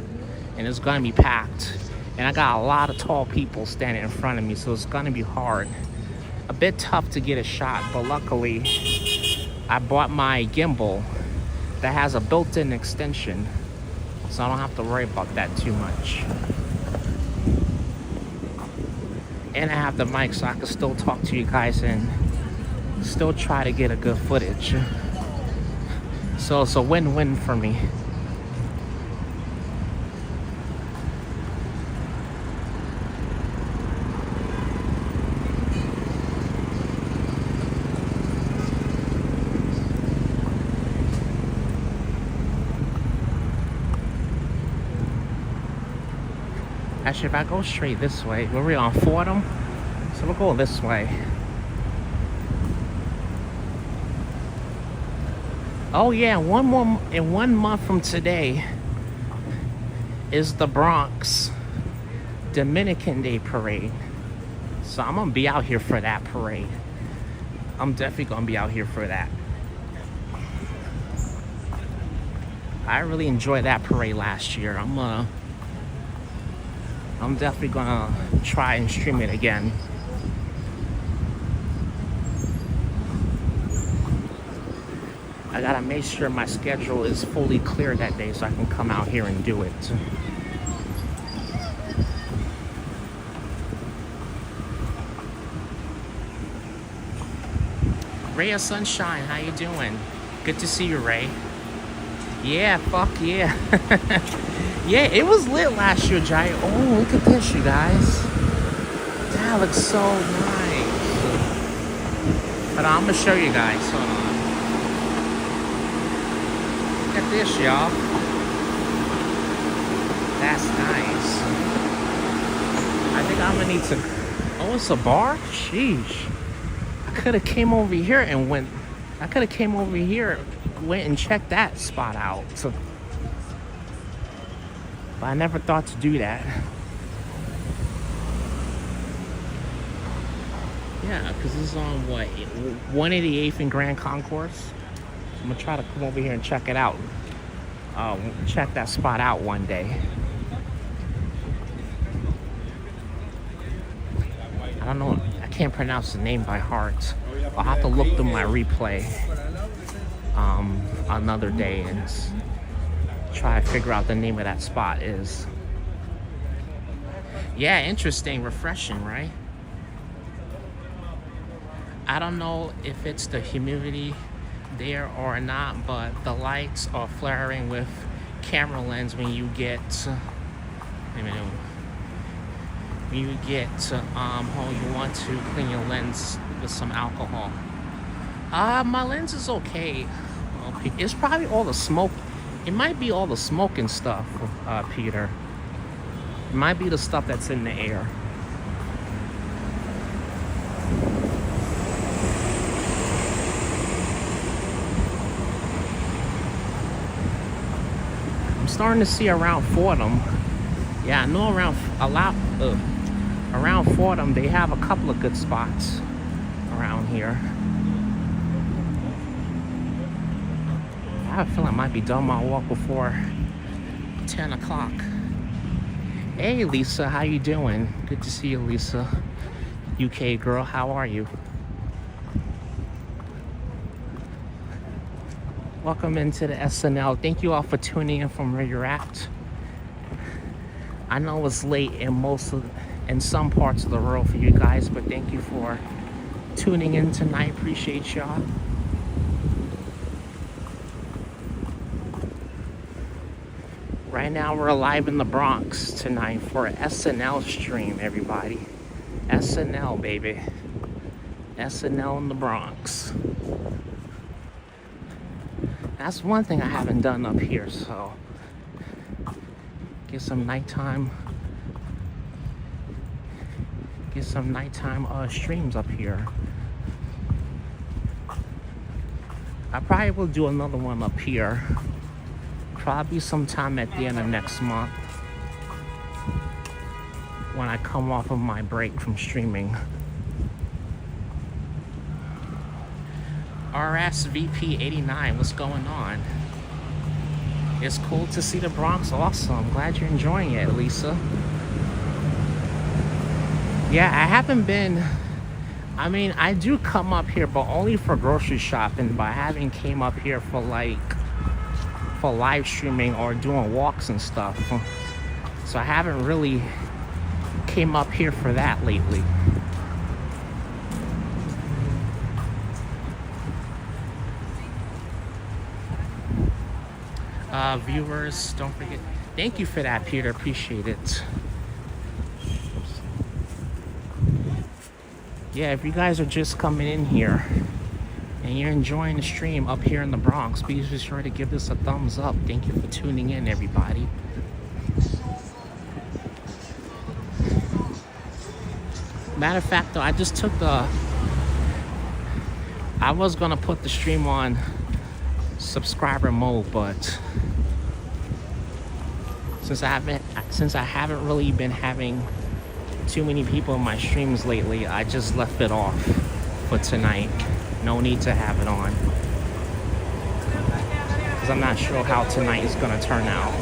and it's gonna be packed. And I got a lot of tall people standing in front of me, so it's gonna be hard. A bit tough to get a shot, but luckily I bought my gimbal that has a built-in extension, so I don't have to worry about that too much. And I have the mic, so I can still talk to you guys and still try to get a good footage. So it's a win-win for me. Actually, if I go straight this way, we're on Fordham, so we'll go this way. Oh yeah, in 1 month from today is the Bronx Dominican Day Parade. So I'm gonna be out here for that parade. I'm definitely gonna be out here for that. I really enjoyed that parade last year. I'm definitely gonna try and stream it again. I gotta make sure my schedule is fully clear that day so I can come out here and do it. Ray of Sunshine, how you doing? Good to see you, Ray. Yeah, fuck yeah. Yeah, it was lit last year, Jai. Oh, look at this, you guys. That looks so nice. But I'm gonna show you guys. Hold on. Look at this, y'all. That's nice. I think I'm gonna need to. Oh, it's a bar? Sheesh. I could have came over here and went and checked that spot out. So. But I never thought to do that. Yeah, because this is on what, 188th and Grand Concourse. I'm gonna try to come over here and check it out. Check that spot out one day. I don't know. I can't pronounce the name by heart. I'll have to look through my replay another day and try to figure out the name of that spot is. Yeah, interesting, refreshing, right? I don't know if it's the humidity there or not, but the lights are flaring with camera lens when you get home, you want to clean your lens with some alcohol. My lens is okay. It's probably all the smoke. It might be all the smoke and stuff, Peter. It might be the stuff that's in the air. I'm starting to see around Fordham. Yeah, I know around Fordham they have a couple of good spots around here. I feel I might be done my walk before 10 o'clock. Hey Lisa, how you doing? Good to see you, Lisa. UK girl, how are you? Welcome into the SNL. Thank you all for tuning in from where you're at. I know it's late in some parts of the world for you guys, but thank you for tuning in tonight. Appreciate y'all. Right now we're live in the Bronx tonight for an SNL stream, everybody. SNL, baby. SNL in the Bronx. That's one thing I haven't done up here, so get some nighttime streams up here. I probably will do another one up here. Probably sometime at the end of next month when I come off of my break from streaming. RSVP89, what's going on? It's cool to see the Bronx also. I'm glad you're enjoying it, Lisa. Yeah, I haven't been, I mean, I do come up here, but only for grocery shopping, but I haven't came up here for live streaming or doing walks and stuff. So I haven't really came up here for that lately. Viewers, don't forget, thank you for that, Peter, appreciate it. Yeah, if you guys are just coming in here and you're enjoying the stream up here in the Bronx, please be sure to give this a thumbs up. Thank you for tuning in, everybody. Matter of fact, though, I just took I was gonna put the stream on subscriber mode, but since I haven't really been having too many people in my streams lately, I just left it off for tonight. No need to have it on, because I'm not sure how tonight is gonna turn out.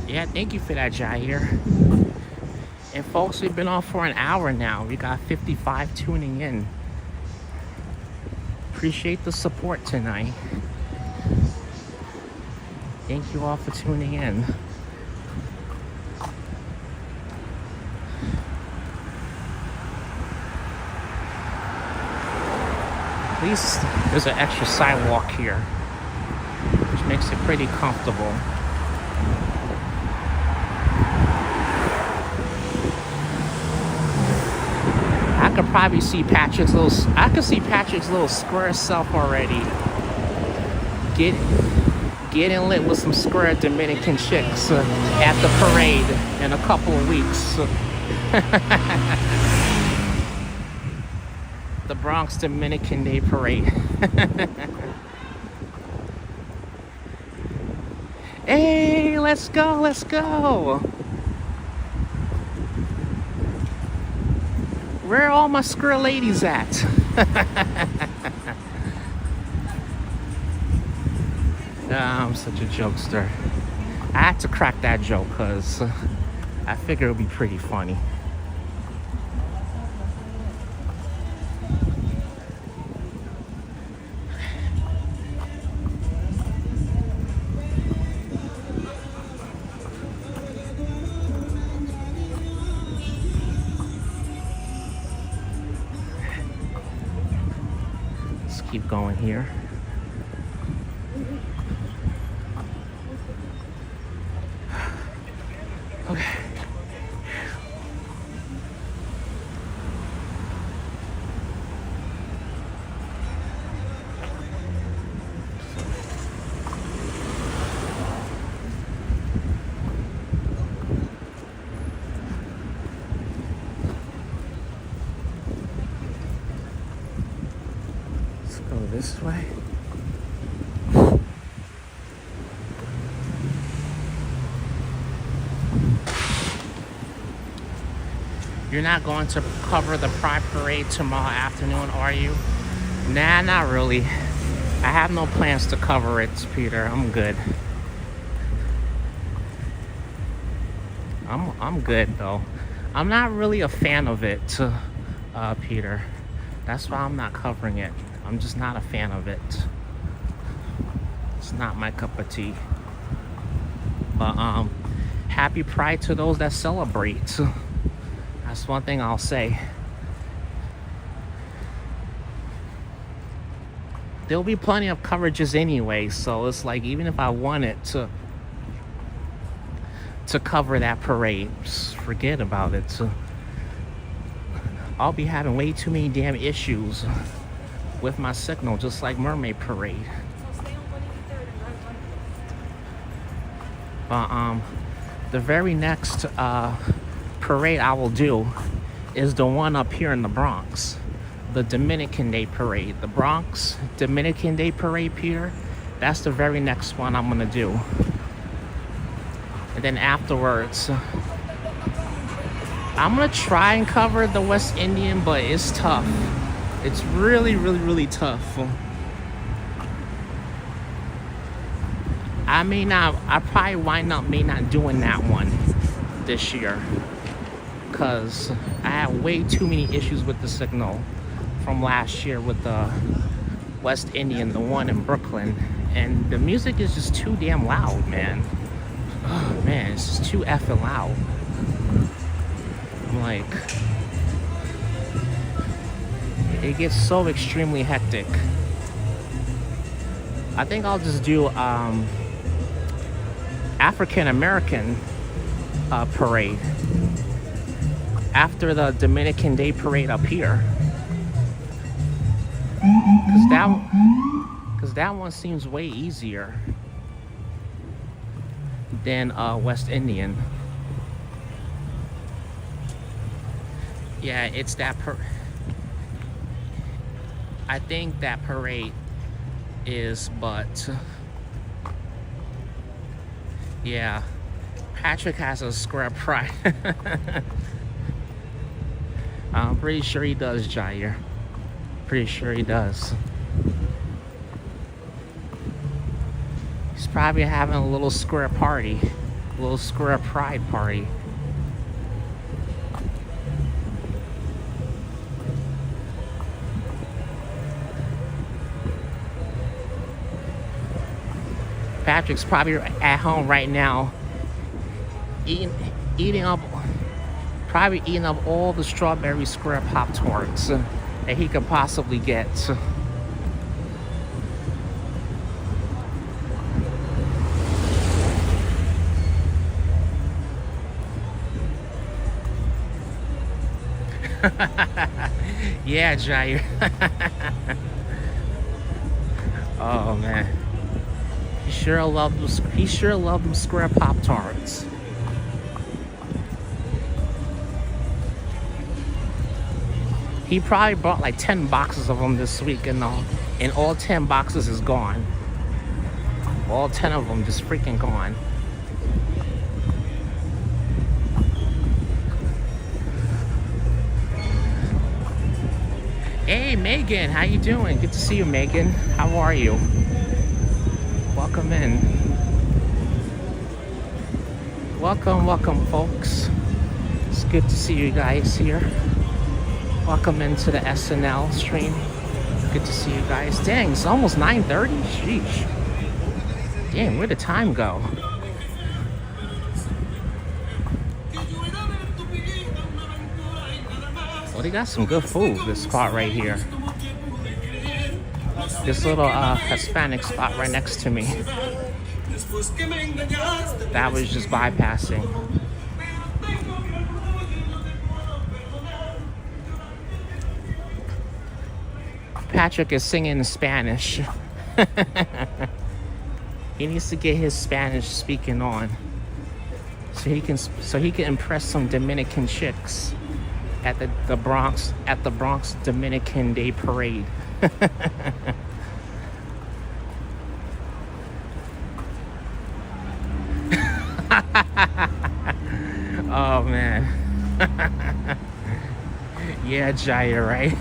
Yeah, thank you for that, Jair. And folks, we've been on for an hour now. We got 55 tuning in. Appreciate the support tonight. Thank you all for tuning in. At least there's an extra sidewalk here, which makes it pretty comfortable. I could probably see Patrick's little square self already. Getting lit with some square Dominican chicks at the parade in a couple of weeks. The Bronx Dominican Day Parade. Hey, let's go, let's go. Where are all my square ladies at? I'm such a jokester. I had to crack that joke because I figured it would be pretty funny. Let's keep going here. Okay. Let's go this way. You're not going to cover the Pride Parade tomorrow afternoon, are you? Nah, not really. I have no plans to cover it, Peter. I'm good. I'm good though. I'm not really a fan of it, Peter. That's why I'm not covering it. I'm just not a fan of it. It's not my cup of tea. But happy Pride to those that celebrate. That's one thing I'll say. There'll be plenty of coverages anyway, so it's like even if I wanted to cover that parade, just forget about it. So I'll be having way too many damn issues with my signal, just like Mermaid Parade. But the very next parade I will do is the one up here in the Bronx, the Dominican Day Parade. The Bronx Dominican Day Parade, Peter, that's the very next one I'm gonna do. And then afterwards, I'm gonna try and cover the West Indian, but it's tough. It's really, really, really tough. I probably wind up not doing that one this year, because I had way too many issues with the signal from last year with the West Indian, the one in Brooklyn, and the music is just too damn loud, man. Oh man, it's just too effing loud. I'm like, it gets so extremely hectic. I think I'll just do African American parade after the Dominican Day Parade up here, because that one seems way easier than West Indian. Yeah, it's that I think that parade is, but yeah, Patrick has a square pride. I'm pretty sure he does, Jair. Pretty sure he does. He's probably having a little square party, a little square pride party. Patrick's probably at home right now, eating up all the strawberry square Pop-Tarts that he could possibly get. Yeah, Jair. Oh man. He sure loved them square Pop-Tarts. He probably bought like 10 boxes of them this week, and all 10 boxes is gone. All 10 of them just freaking gone. Hey Megan, how you doing? Good to see you, Megan. How are you? Welcome in. Welcome folks. It's good to see you guys here. Welcome into the SNL stream. Good to see you guys. Dang, it's almost 9:30. Sheesh. Damn, where'd the time go? Well, they got some good food, this spot right here. This little Hispanic spot right next to me. That was just bypassing. Patrick is singing in Spanish. He needs to get his Spanish speaking on, so he can impress some Dominican chicks at the Bronx Dominican Day Parade. Oh man. Yeah, Jair, right?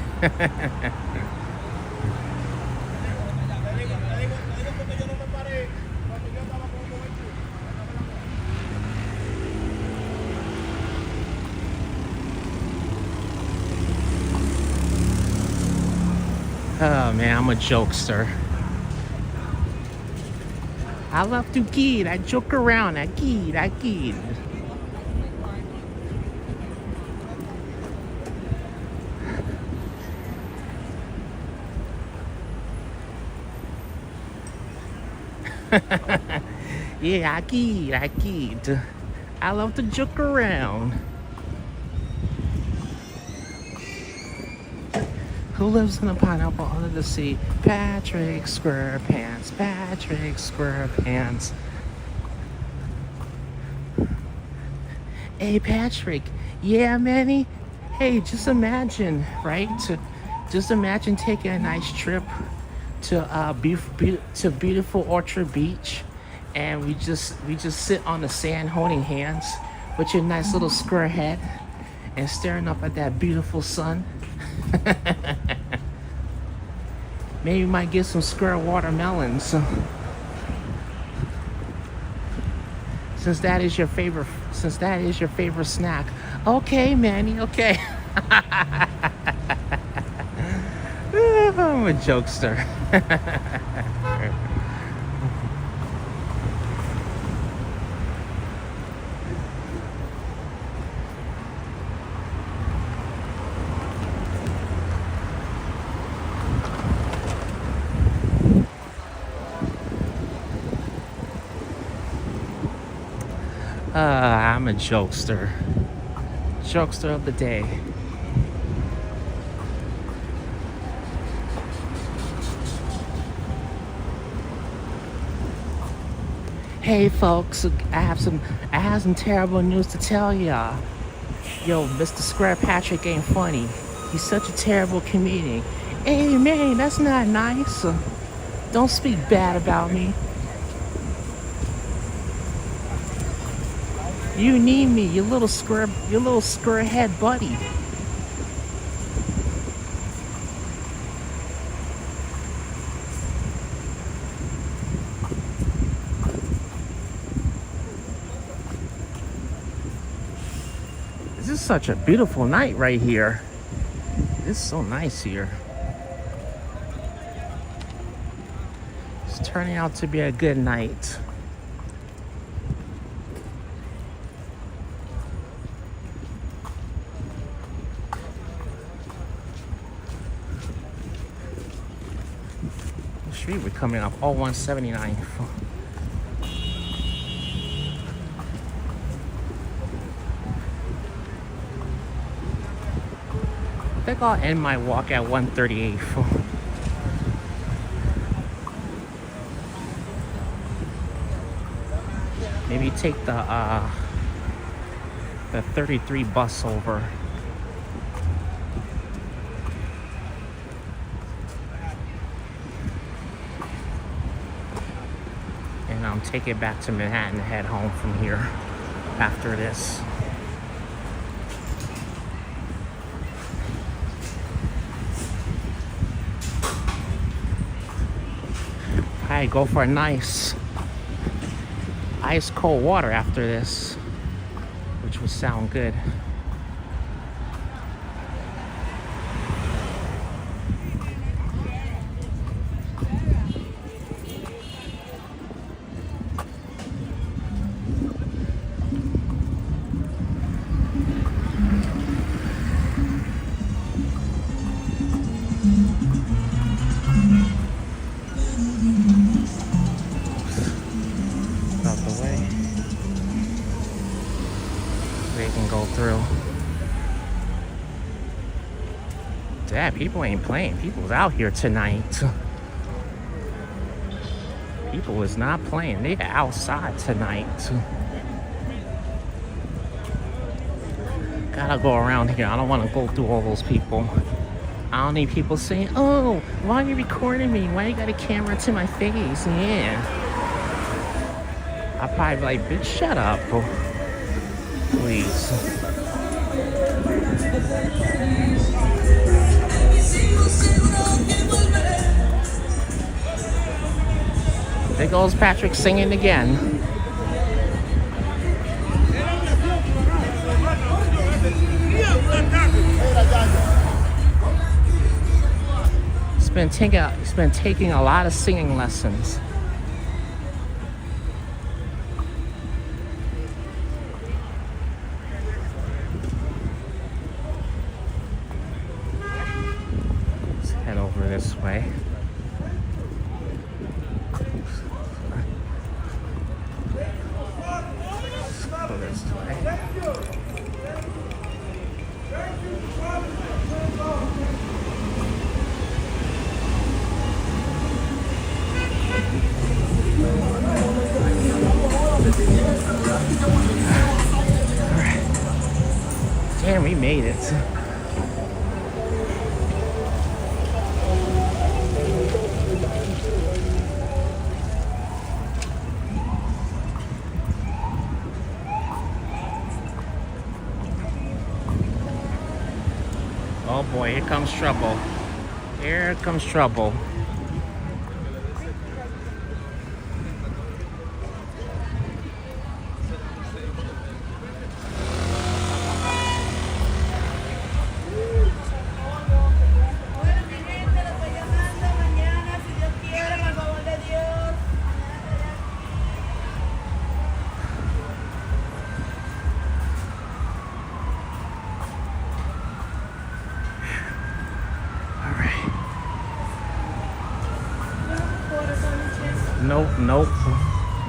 Oh man, I'm a jokester. I love to kid. I joke around. I kid. I kid. Yeah, I kid. I kid. I love to joke around. Who lives in a pineapple under the sea? Patrick Squarepants. Patrick Squarepants. Hey, Patrick. Yeah, Manny. Hey, just imagine, right? Just imagine taking a nice trip to beautiful Orchard Beach, and we just sit on the sand holding hands with your nice little square head and staring up at that beautiful sun. Maybe we might get some square watermelons. Since that is your favorite snack. Okay, Manny, okay. I'm a jokester. I'm a jokester. Jokester of the day. Hey folks, I have some terrible news to tell y'all. Yo, Mr. Square Patrick ain't funny. He's such a terrible comedian. Hey man, that's not nice. Don't speak bad about me. You need me, your little square head buddy. This is such a beautiful night right here. It's so nice here. It's turning out to be a good night. The street we're coming up, all 179. I think I'll end my walk at 138. Maybe take the 33 bus over. And take it back to Manhattan and head home from here after this. I go for a nice ice cold water after this, which would sound good. Dad, people ain't playing. People's out here tonight. People is not playing. They're outside tonight. Gotta go around here. I don't want to go through all those people. I don't need people saying, "Oh, why are you recording me? Why you got a camera to my face?" Yeah. I'll probably be like, "Bitch, shut up. Please." There goes Patrick singing again. He's been taking a lot of singing lessons. Let's head over this way. Let's go this way. Damn, we made it. Oh boy, here comes trouble. Here comes trouble.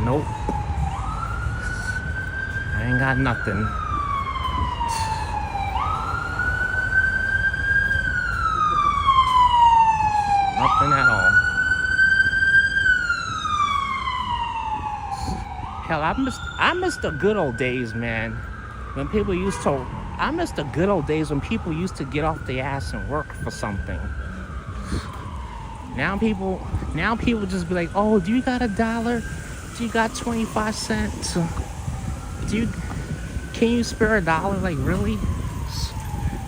Nope. I ain't got nothing. Nothing at all. Hell, I miss the good old days, man. When people used to, I miss the good old days when people used to get off their ass and work for something. Now people just be like, oh, do you got $1? Do you got 25 cents? Can you spare $1? Like, really?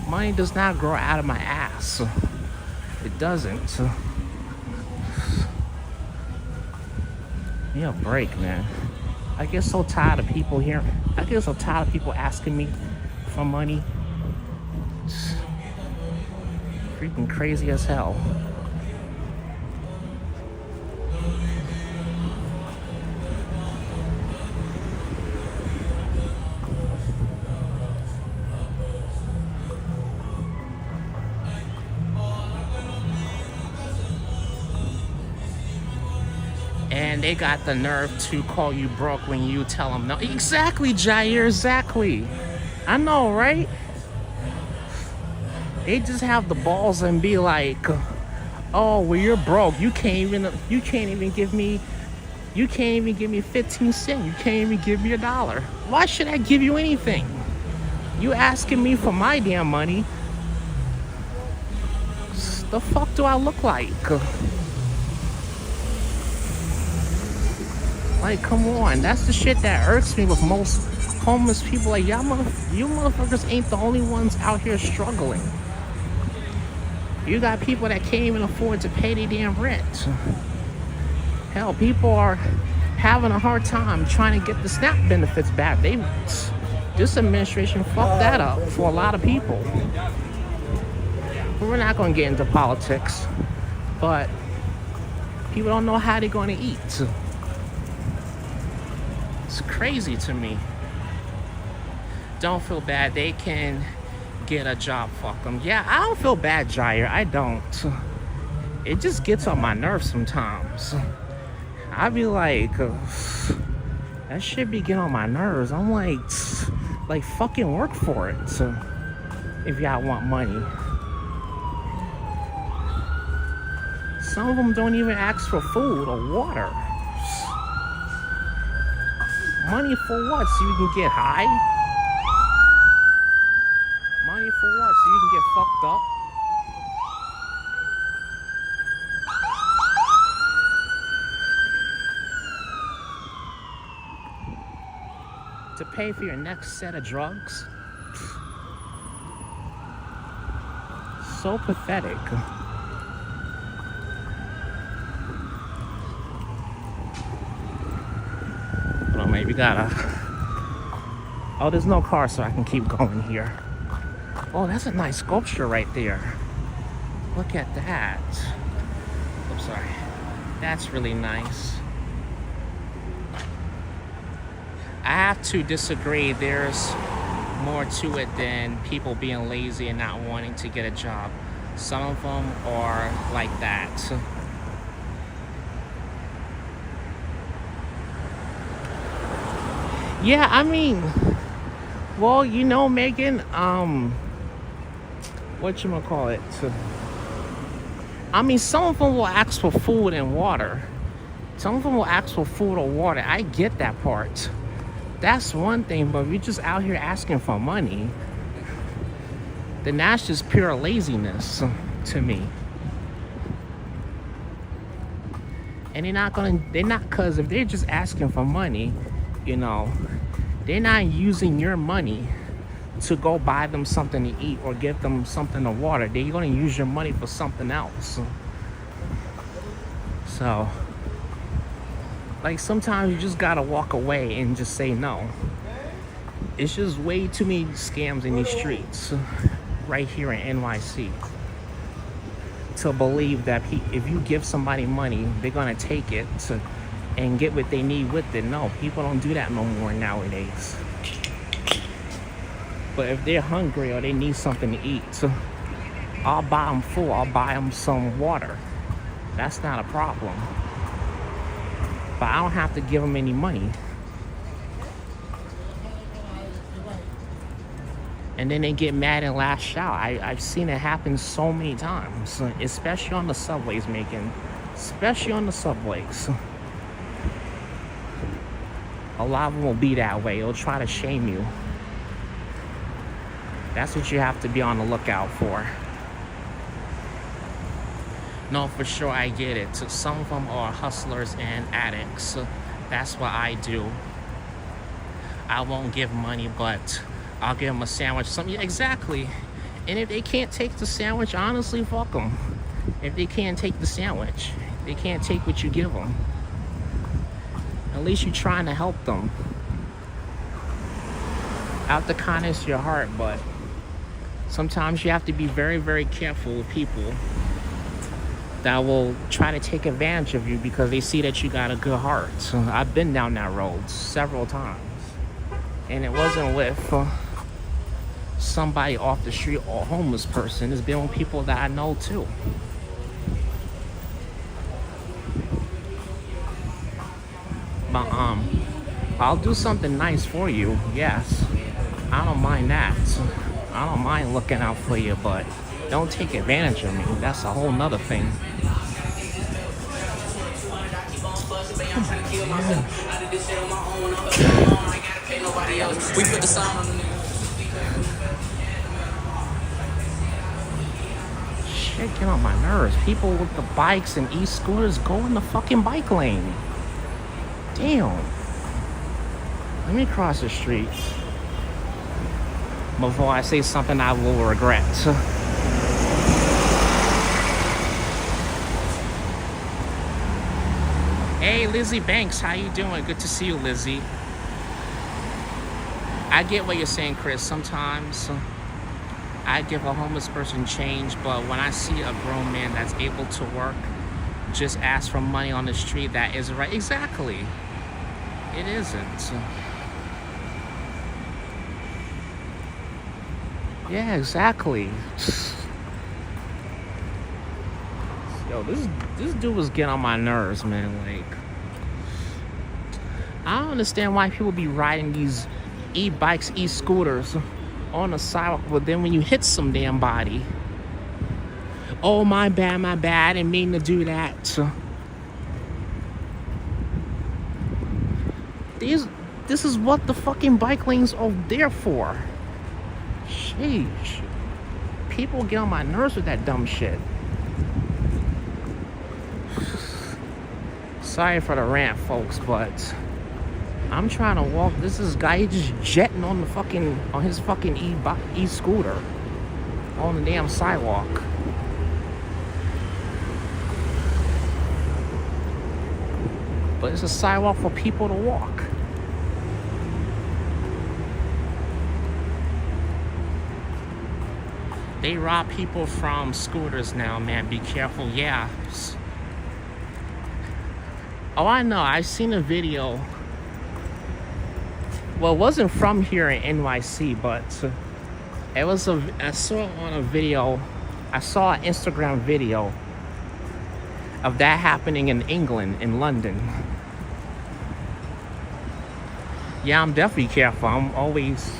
Money does not grow out of my ass. It doesn't. Give me a break, man. I get so tired of people here. I get so tired of people asking me for money. It's freaking crazy as hell. And they got the nerve to call you broke when you tell them no. Exactly, Jair, exactly. I know, right? They just have the balls and be like, oh, well, you're broke. You can't even give me 15 cents. You can't even give me $1. Why should I give you anything? You asking me for my damn money. The fuck do I look like? Like, come on. That's the shit that irks me with most homeless people. Like, you motherfuckers ain't the only ones out here struggling. You got people that can't even afford to pay their damn rent. Hell, people are having a hard time trying to get the SNAP benefits back. This administration fucked that up for a lot of people. We're not going to get into politics, but people don't know how they're going to eat. It's crazy to me. Don't feel bad. They can get a job. Fuck them. Yeah, I don't feel bad, Jair. I don't. It just gets on my nerves sometimes. I be like, that shit be getting on my nerves. I'm like fucking work for it. So if y'all want money. Some of them don't even ask for food or water. Money for what? So you can get high? Money for what? So you can get fucked up? To pay for your next set of drugs? So pathetic. Maybe gotta. Oh, there's no car, so I can keep going here. Oh, that's a nice sculpture right there. Look at that. I'm sorry. That's really nice. I have to disagree. There's more to it than people being lazy and not wanting to get a job. Some of them are like that. Yeah, I mean, well, you know, Megan, whatchamacallit? I mean, some of them will ask for food and water. Some of them will ask for food or water. I get that part. That's one thing, but if you're just out here asking for money, then that's just pure laziness to me. And cause if they're just asking for money, you know, they're not using your money to go buy them something to eat or give them something to water. They're gonna use your money for something else. So, like, sometimes you just gotta walk away and just say no. It's just way too many scams in these streets right here in NYC to believe that if you give somebody money, they're gonna take it and get what they need with it. No, people don't do that no more nowadays. But if they're hungry or they need something to eat, I'll buy them food. I'll buy them some water. That's not a problem. But I don't have to give them any money. And then they get mad and lash out. I've seen it happen so many times, especially on the subways, Megan. Especially on the subways. A lot of them will be that way. They'll try to shame you. That's what you have to be on the lookout for. No, for sure, I get it. So some of them are hustlers and addicts. That's what I do. I won't give money, but I'll give them a sandwich. Yeah, exactly. And if they can't take the sandwich, honestly, fuck them. If they can't take the sandwich, they can't take what you give them. At least you're trying to help them out the kindness of your heart. But sometimes you have to be very, very careful with people that will try to take advantage of you because they see that you got a good heart. So I've been down that road several times. And it wasn't with somebody off the street or a homeless person. It's been with people that I know too. But I'll do something nice for you, yes. I don't mind that. I don't mind looking out for you, but don't take advantage of me. That's a whole nother thing. We put the sound on the shit, get on my nerves. People with the bikes and e-scooters go in the fucking bike lane. Damn. Let me cross the street before I say something I will regret. Hey, Lizzie Banks, how you doing? Good to see you, Lizzie. I get what you're saying, Chris. Sometimes I give a homeless person change, but when I see a grown man that's able to work, just ask for money on the street, that isn't right. Exactly. It isn't. Yeah, exactly. Yo, this dude was getting on my nerves, man. Like, I don't understand why people be riding these e-bikes, e-scooters on the sidewalk, but then when you hit some damn body, oh, my bad, I didn't mean to do that. This is what the fucking bike lanes are there for. Sheesh. People get on my nerves with that dumb shit. Sorry for the rant, folks, but I'm trying to walk. This is guy just jetting on his fucking e-scooter on the damn sidewalk. But it's a sidewalk for people to walk. They rob people from scooters now, man. Be careful. Yeah. Oh, I know. I've seen a video. Well, it wasn't from here in NYC, but it was I saw it on a video. I saw an Instagram video of that happening in England, in London. Yeah, I'm definitely careful. I'm always,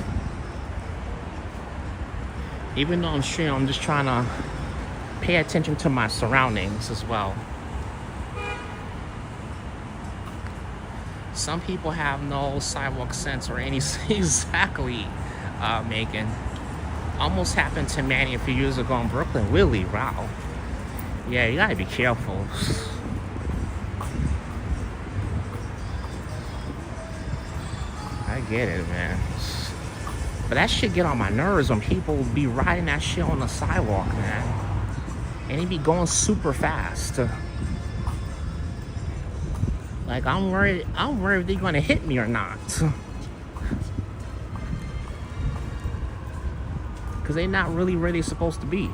even though I'm sure, I'm just trying to pay attention to my surroundings as well. Some people have no sidewalk sense or any exactly, Megan. Almost happened to Manny a few years ago in Brooklyn. Really, wow. Yeah, you gotta be careful. I get it, man. But that shit get on my nerves when people be riding that shit on the sidewalk, man. And he be going super fast. Like, I'm worried if they're gonna hit me or not. Cause they're not really where they're supposed to be.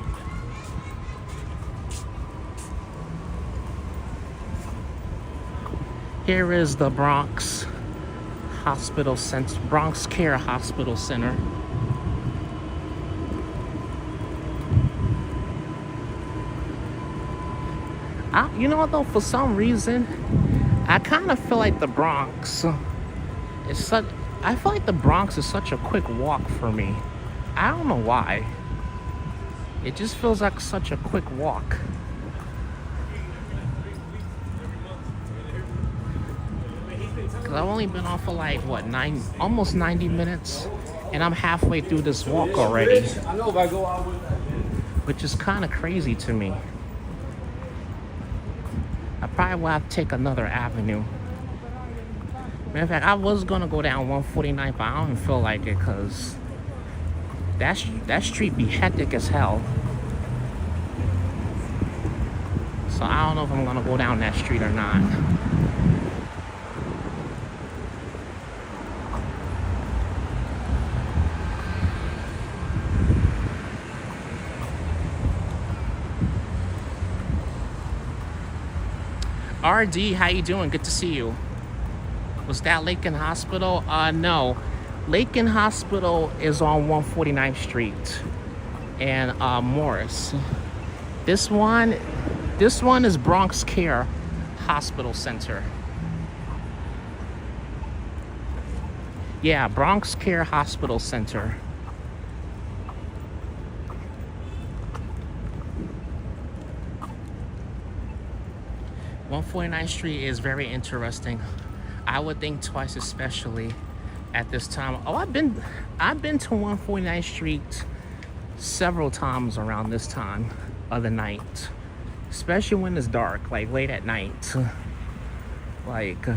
Here is the Bronx Hospital Center, Bronx Care Hospital Center. You know what though, for some reason, I kind of feel like the Bronx is such, I feel like the Bronx is such a quick walk for me. I don't know why. It just feels like such a quick walk. Cause I've only been off for like what, almost 90 minutes, and I'm halfway through this walk already, which is kind of crazy to me. I probably will have to take another avenue. Matter of fact, I was gonna go down 149, but I don't feel like it because that street be hectic as hell. So I don't know if I'm gonna go down that street or not. RD, how you doing? Good to see you. Was that Lakin Hospital? No. Lakin Hospital is on 149th Street and Morris. This one is Bronx Care Hospital Center. Yeah, Bronx Care Hospital Center. One 149th Street is very interesting. I would think twice, especially at this time. Oh, I've been to 149th Street several times around this time of the night, especially when it's dark, like late at night. Like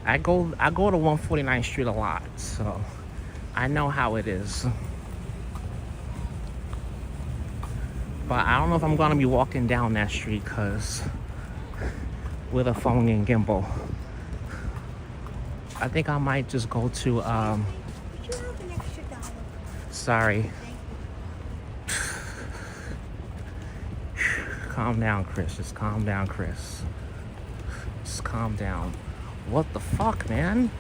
I go to 149th Street a lot, so I know how it is. But I don't know if I'm gonna be walking down that street because with a phone and gimbal. I think I might just go to Did you have an extra $1? sorry. Calm down, Chris. Just calm down, Chris. Just calm down. What the fuck, man?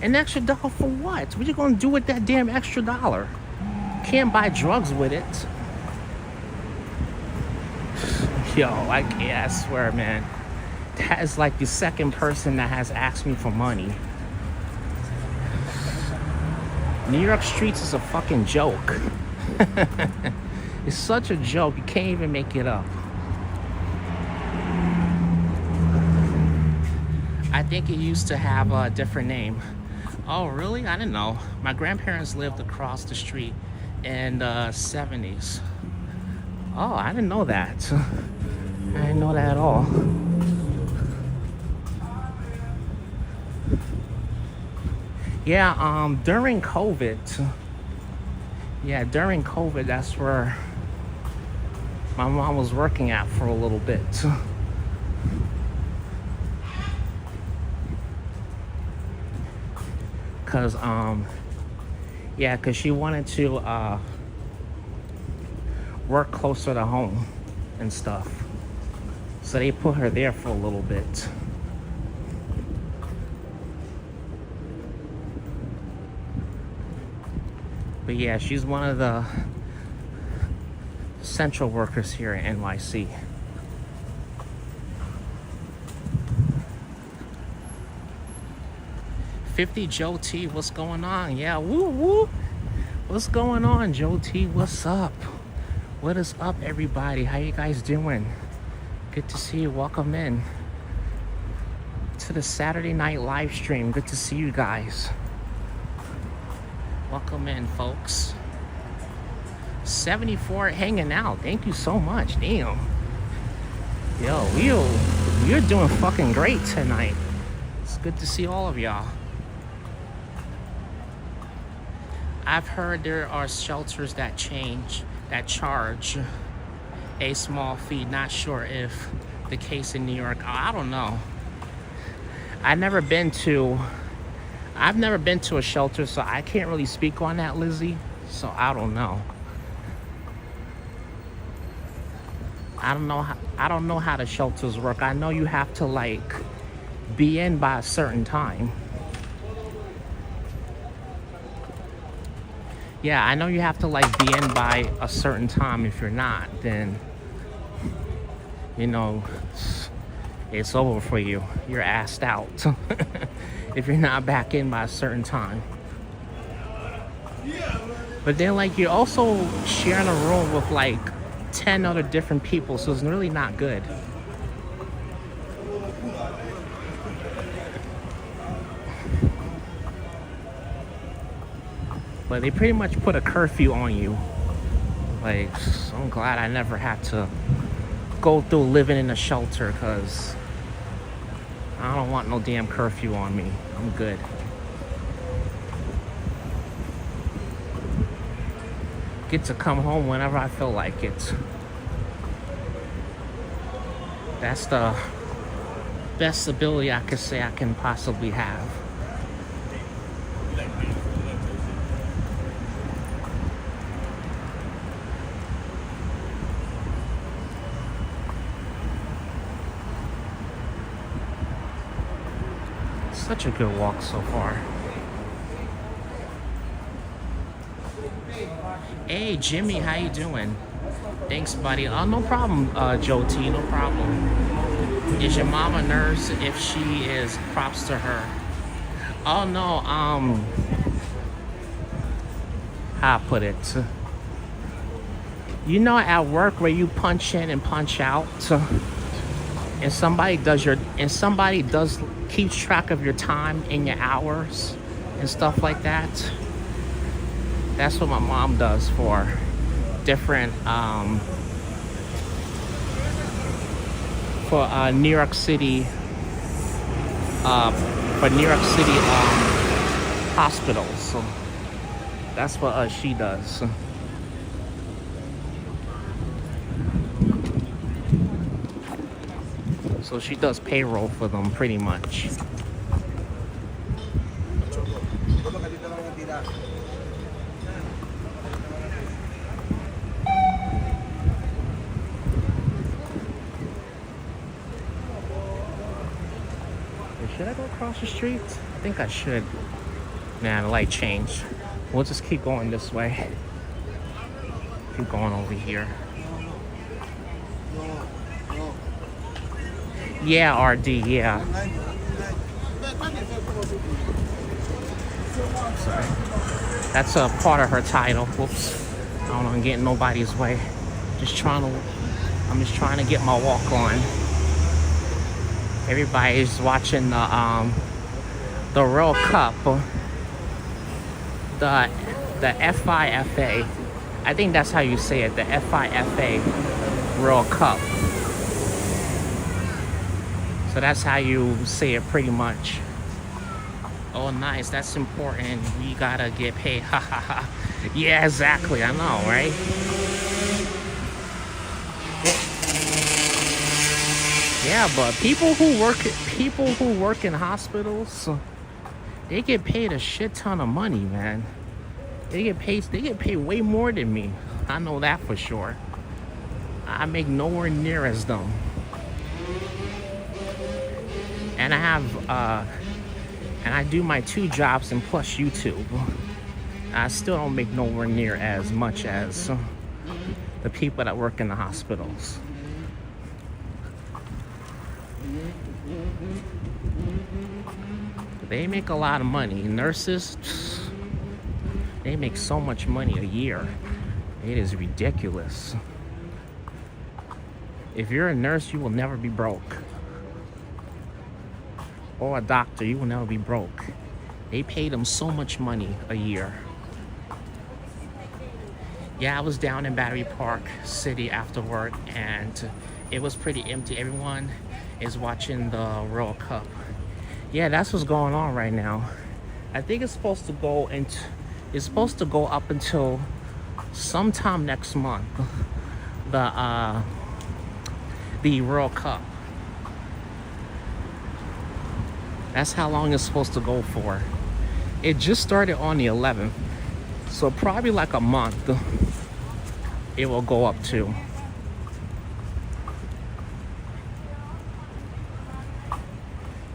An extra $1 for what? What you gonna do with that damn extra $1? Can't buy drugs with it. Yo, I can't, I swear, man. That is like the second person that has asked me for money. New York streets is a fucking joke. It's such a joke, you can't even make it up. I think it used to have a different name. Oh, really? I didn't know. My grandparents lived across the street in the 70s. Oh, I didn't know that. I didn't know that at all. Yeah, during COVID, that's where my mom was working at for a little bit. Cause she wanted to work closer to home and stuff. So they put her there for a little bit. But yeah, she's one of the central workers here at NYC. $50 Joe T, what's going on? Yeah, woo woo. What's going on, Joe T? What's up? What is up, everybody? How you guys doing? Good to see you. Welcome in to the Saturday night live stream. Good to see you guys. Welcome in, folks. 74 hanging out. Thank you so much. Damn. Yo, you're doing fucking great tonight. It's good to see all of y'all. I've heard there are shelters that charge a small fee. Not sure if the case in New York. I don't know. I've never been to a shelter, so I can't really speak on that, Lizzie. So I don't know. I don't know how the shelters work. I know you have to like be in by a certain time. Yeah, I know you have to like be in by a certain time. If you're not, then you know it's over for you. You're assed out if you're not back in by a certain time. But then like you're also sharing a room with like 10 other different people, so it's really not good. But they pretty much put a curfew on you. Like, so I'm glad I never had to go through living in a shelter, because I don't want no damn curfew on me. I'm good. Get to come home whenever I feel like it. That's the best ability I could say I can possibly have. Such a good walk so far. Hey Jimmy, how you doing? Thanks, buddy. Oh, no problem, Joe T. No problem. Is your mom a nurse? If she is, props to her. Oh no. How I put it? You know, at work where you punch in and punch out, and somebody keeps track of your time and your hours and stuff like that. That's what my mom does for different New York City hospitals. So that's what she does. So she does payroll for them pretty much. Should I go across the street? I think I should. Nah, the light changed. We'll just keep going this way. Keep going over here. Yeah, RD, yeah. Sorry. That's a part of her title. Whoops. I don't know, I'm getting nobody's way. I'm just trying to get my walk on. Everybody's watching the World Cup. The FIFA. I think that's how you say it, the FIFA World Cup. So that's how you say it pretty much. Oh, nice. That's important. We gotta get paid. Ha ha ha. Yeah, exactly. I know, right? Yeah, but people who work in hospitals, they get paid a shit ton of money, man. They get paid way more than me. I know that for sure. I make nowhere near as them. And I have, and I do my 2 jobs and plus YouTube. I still don't make nowhere near as much as the people that work in the hospitals. They make a lot of money. Nurses, they make so much money a year. It is ridiculous. If you're a nurse, you will never be broke. Or a doctor, you will never be broke. They pay them so much money a year. Yeah, I was down in Battery Park City after work, and it was pretty empty. Everyone is watching the World Cup. Yeah, that's what's going on right now. I think it's supposed to go up until sometime next month. The World Cup. That's how long it's supposed to go for. It just started on the 11th, so probably like a month it will go up to.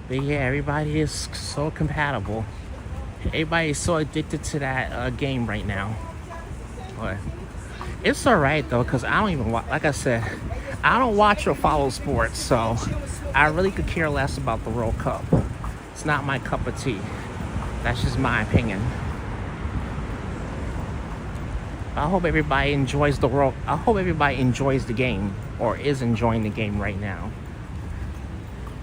But yeah, everybody is so compatible. Everybody is so addicted to that game right now. But it's all right though, because I don't even watch. Like I said, I don't watch or follow sports, so I really could care less about the World Cup. It's not my cup of tea. That's just my opinion. I hope everybody enjoys the world. I hope everybody enjoys the game or is enjoying the game right now.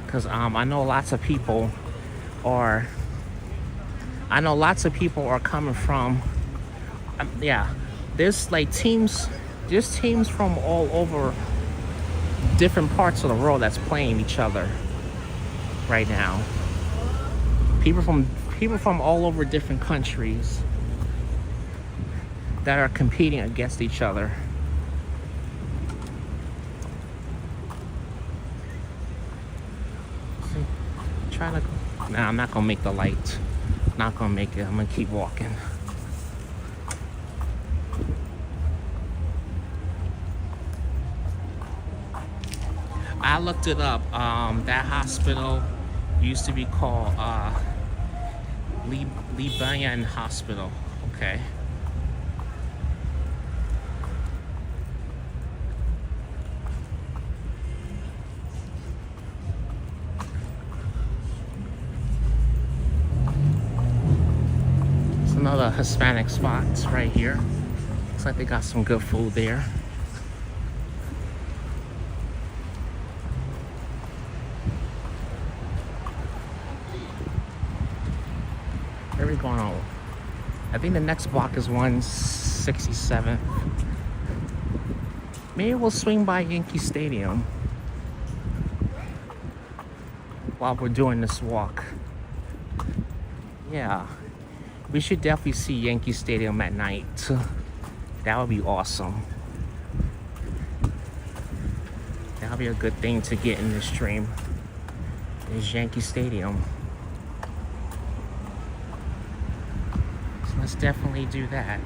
Because I know lots of people are coming from, there's teams from all over different parts of the world that's playing each other right now. People from all over different countries that are competing against each other. Nah, I'm not gonna make the light. Not gonna make it. I'm gonna keep walking. I looked it up. That hospital used to be called Lebanon Hospital. Okay. It's another Hispanic spot right here. Looks like they got some good food there. Where are we going on? I think the next block is 167. Maybe we'll swing by Yankee Stadium while we're doing this walk. Yeah, we should definitely see Yankee Stadium at night. That would be awesome. That would be a good thing to get in this stream. Is Yankee Stadium. So let's definitely do that.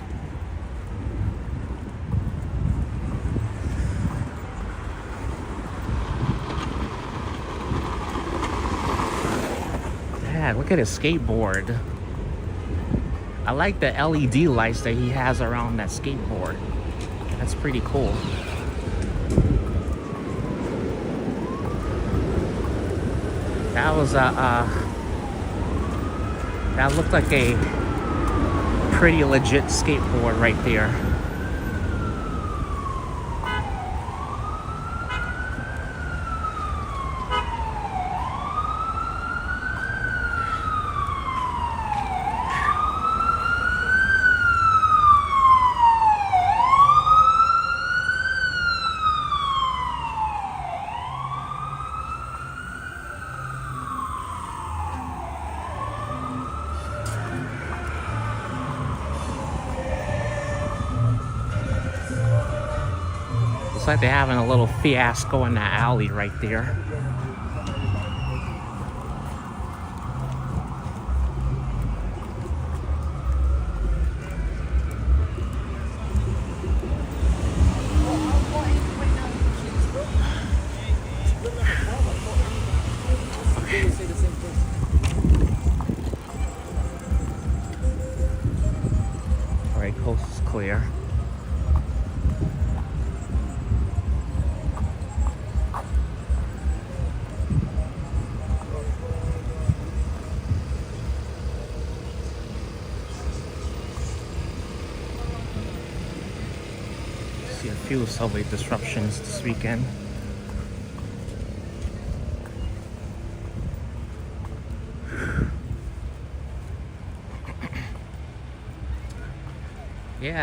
Yeah, look at his skateboard. I like the LED lights that he has around that skateboard. That's pretty cool. That was that looked like a pretty legit skateboard right there. Looks like they're having a little fiasco in that alley right there. clear. See a few subway disruptions this weekend.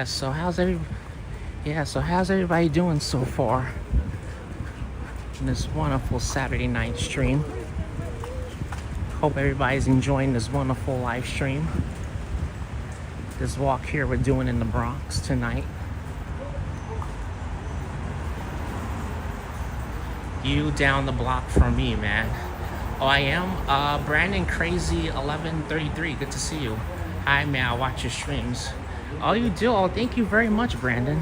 So how's everybody doing so far in this wonderful Saturday night stream? Hope everybody's enjoying this wonderful live stream. This walk here we're doing in the Bronx tonight. You down the block from me, man. Oh, I am? Brandon Crazy 1133. Good to see you. Hi, man. I watch your streams. Oh, you do? Oh, thank you very much, Brandon.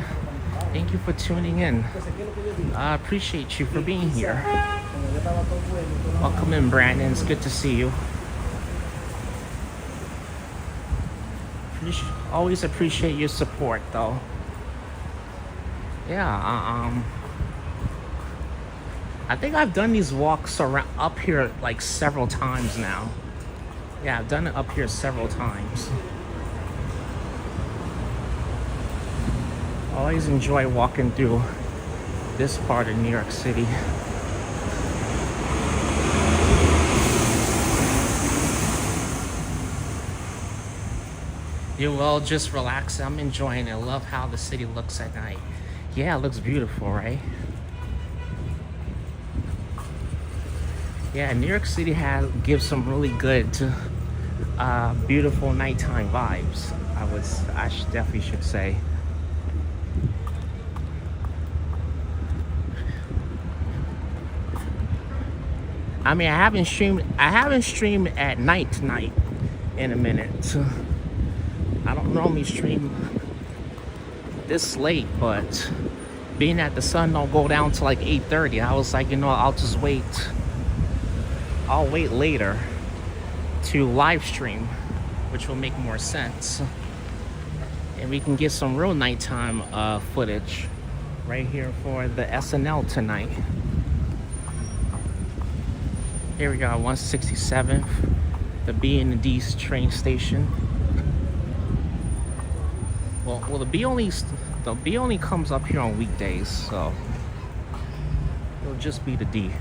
Thank you for tuning in. I appreciate you for being here. Welcome in, Brandon. It's good to see you. Always appreciate your support, though. Yeah, I think I've done these walks around up here like several times now. Yeah, I've done it up here several times. I always enjoy walking through this part of New York City. You will just relax. I'm enjoying it. I love how the city looks at night. Yeah, it looks beautiful, right? Yeah, New York City gives some really good, beautiful nighttime vibes. I definitely should say. I mean, I haven't streamed at night tonight in a minute. I don't normally stream this late, but being that the sun don't go down till like 8:30, I was like, you know, I'll just wait. I'll wait later to live stream, which will make more sense. And we can get some real nighttime footage right here for the SNL tonight. Here we go, 167th, the B and the D train station. Well, the B only comes up here on weekdays, so it'll just be the D.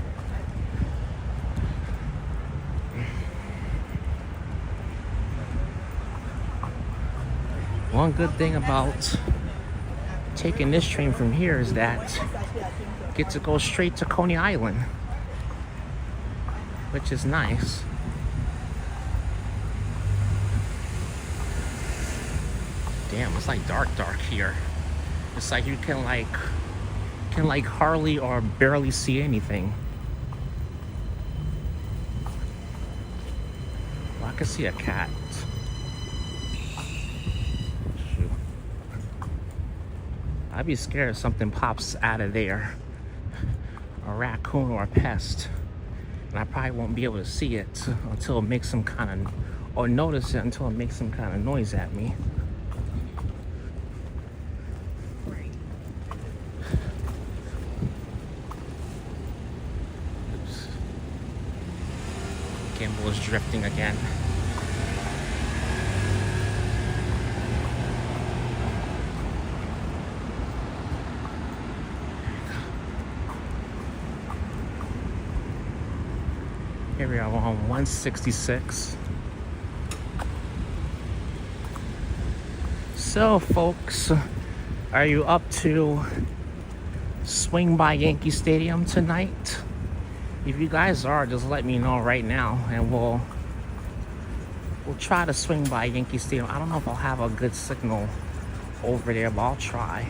One good thing about taking this train from here is that I get to go straight to Coney Island, which is nice. Damn, it's like dark here. It's like you can hardly or barely see anything. Well, I can see a cat. Shoot. I'd be scared if something pops out of there. A raccoon or a pest. And I probably won't be able to see it until it makes some kind of, or notice it until it makes some kind of noise at me. Oops. Gimbal is drifting again. Here we are on 166. So, folks, are you up to swing by Yankee Stadium tonight? If you guys are, just let me know right now, and we'll try to swing by Yankee Stadium. I don't know if I'll have a good signal over there, but I'll try.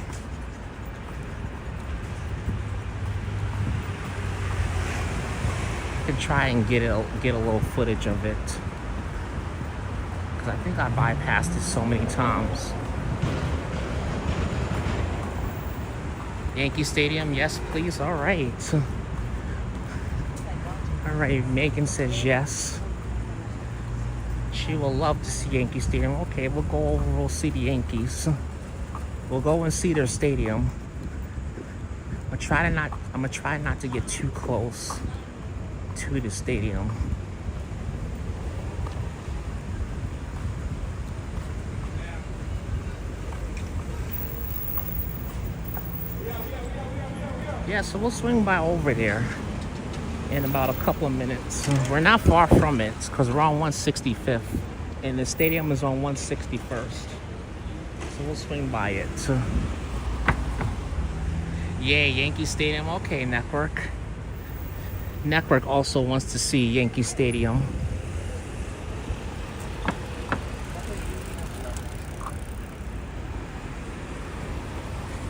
I can try and get a little footage of it, because I think I bypassed it so many times. Yankee Stadium, yes please. All right, Megan says yes, she will love to see Yankee Stadium. Okay, we'll go over, we'll see the Yankees. We'll go and see their stadium. I'm gonna try not to get too close to the stadium. Yeah, so we'll swing by over there in about a couple of minutes. We're not far from it because we're on 165th and the stadium is on 161st. So we'll swing by it. Yeah, Yankee Stadium. Okay, Network. Network also wants to see Yankee Stadium.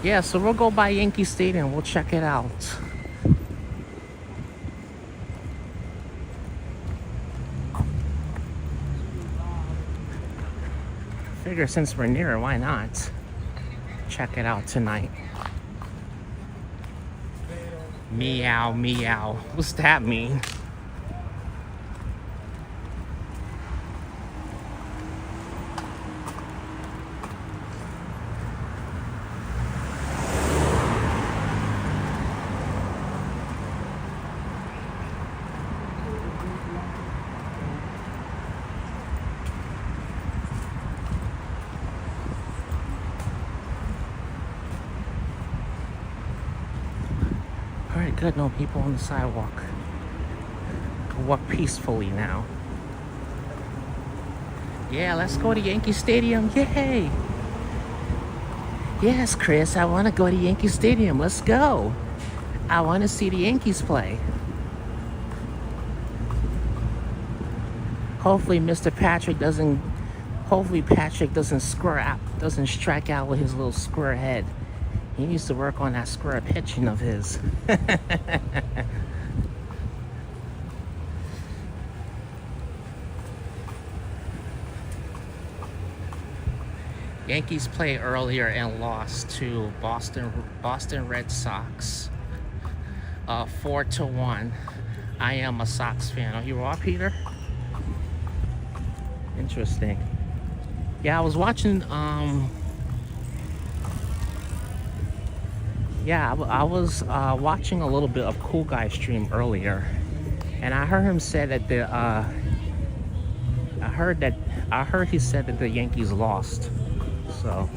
Yeah, so we'll go by Yankee Stadium. We'll check it out. Figure since we're near, why not? Check it out tonight. Meow, meow. What's that mean? Alright, good. No people on the sidewalk. Can walk peacefully now. Yeah, let's go to Yankee Stadium. Yay! Yes, Chris, I want to go to Yankee Stadium. Let's go. I want to see the Yankees play. Hopefully Patrick doesn't doesn't strike out with his little square head. He needs to work on that square pitching of his. Yankees played earlier and lost to Boston Red Sox 4-1. I am a Sox fan. Are you raw, Peter? Interesting. Yeah, I was watching I was watching a little bit of Cool Guy stream earlier, and I heard him say that I heard he said that the Yankees lost. So,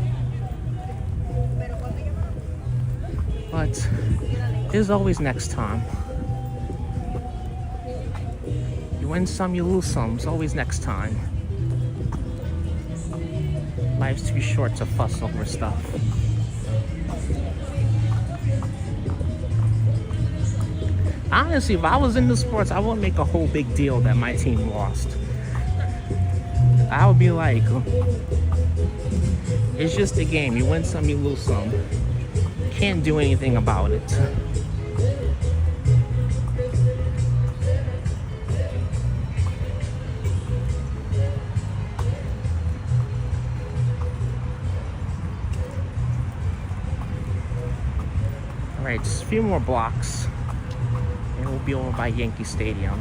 but there's always next time. You win some, you lose some. It's always next time. Life's too short to fuss over stuff. Honestly, if I was into sports, I wouldn't make a whole big deal that my team lost. I would be like, it's just a game. You win some, you lose some. Can't do anything about it. All right, just a few more blocks, and we'll be over by Yankee Stadium.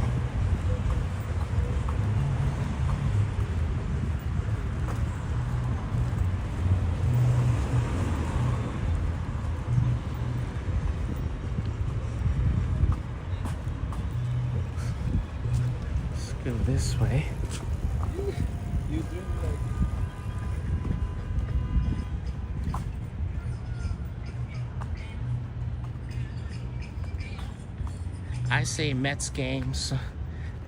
Go this way. I say Mets games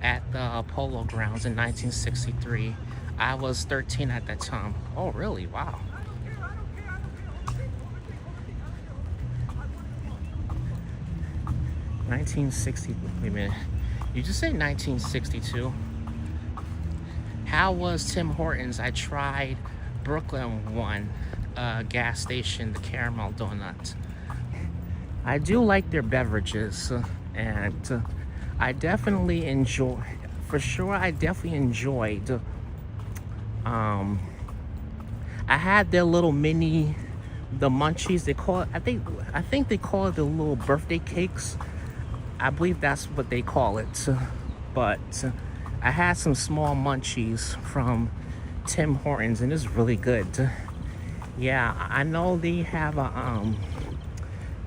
at the Polo Grounds in 1963. I was 13 at that time. Oh, really? Wow. (1960). Wait a minute. You just say 1962. How was Tim Hortons? I tried Brooklyn one gas station, the caramel donut. I do like their beverages, and I definitely enjoy. For sure, I definitely enjoyed. I had their little mini, the munchies. They call it. I think they call it the little birthday cakes. I believe that's what they call it. But I had some small munchies from Tim Hortons, and it's really good. Yeah, I know they have a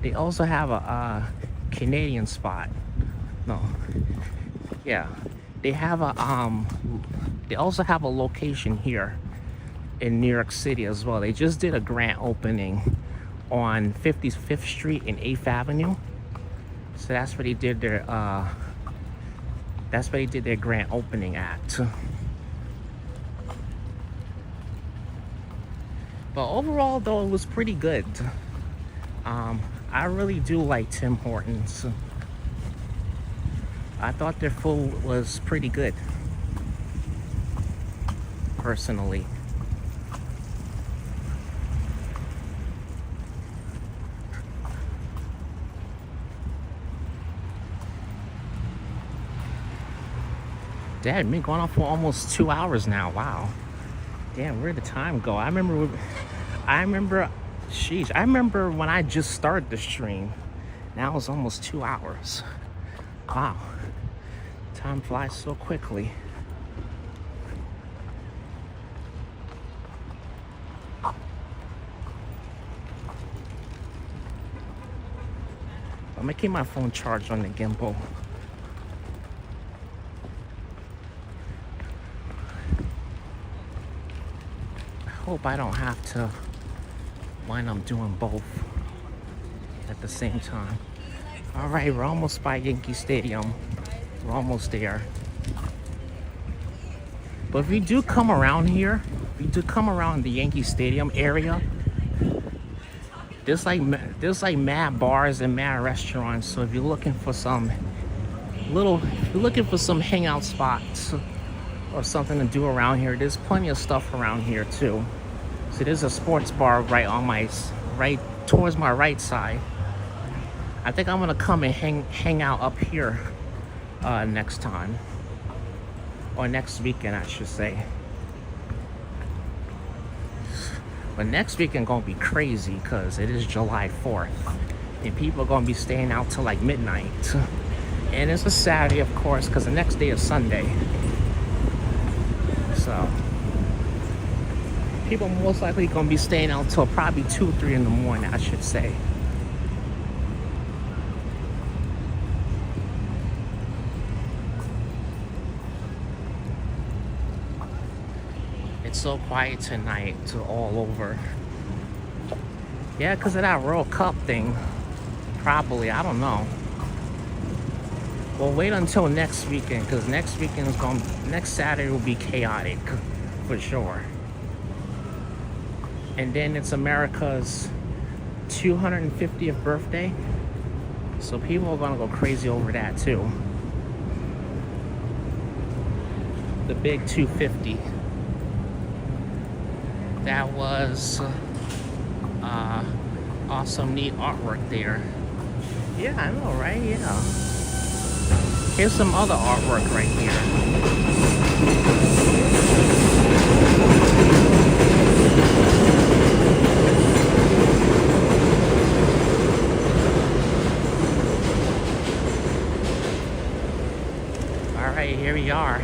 they also have a Canadian spot. No, yeah, they have a they also have a location here in New York City as well. They just did a grand opening on 55th Street and 8th Avenue. So that's where they did their grand opening at. But overall though, it was pretty good. I really do like Tim Hortons. I thought their food was pretty good, personally. Dad, been going on for almost 2 hours now. Wow. Damn, where'd the time go? Sheesh, I remember when I just started the stream. Now it's almost 2 hours. Wow. Time flies so quickly. I'm gonna keep my phone charged on the gimbal. I hope I don't have to wind up doing both at the same time. All right, we're almost by Yankee Stadium. We're almost there. But if you do come around here, if you do come around the Yankee Stadium area, there's like mad bars and mad restaurants. So if you're looking for some hangout spots or something to do around here, there's plenty of stuff around here too. So there's a sports bar right towards my right side. I think I'm gonna come and hang out up here next time, or next weekend I should say. But next weekend gonna be crazy because it is July 4th and people are gonna be staying out till like midnight. And it's a Saturday, of course, because the next day is Sunday. So people most likely gonna be staying out till probably 2, 3 in the morning, I should say. It's so quiet tonight all over. Yeah, because of that World Cup thing. Probably, I don't know. Well, wait until next weekend, because next Saturday will be chaotic, for sure. And then it's America's 250th birthday. So people are gonna go crazy over that too. The big 250. That was awesome, neat artwork there. Yeah, I know, right? Yeah. Here's some other artwork right here. All right, here we are.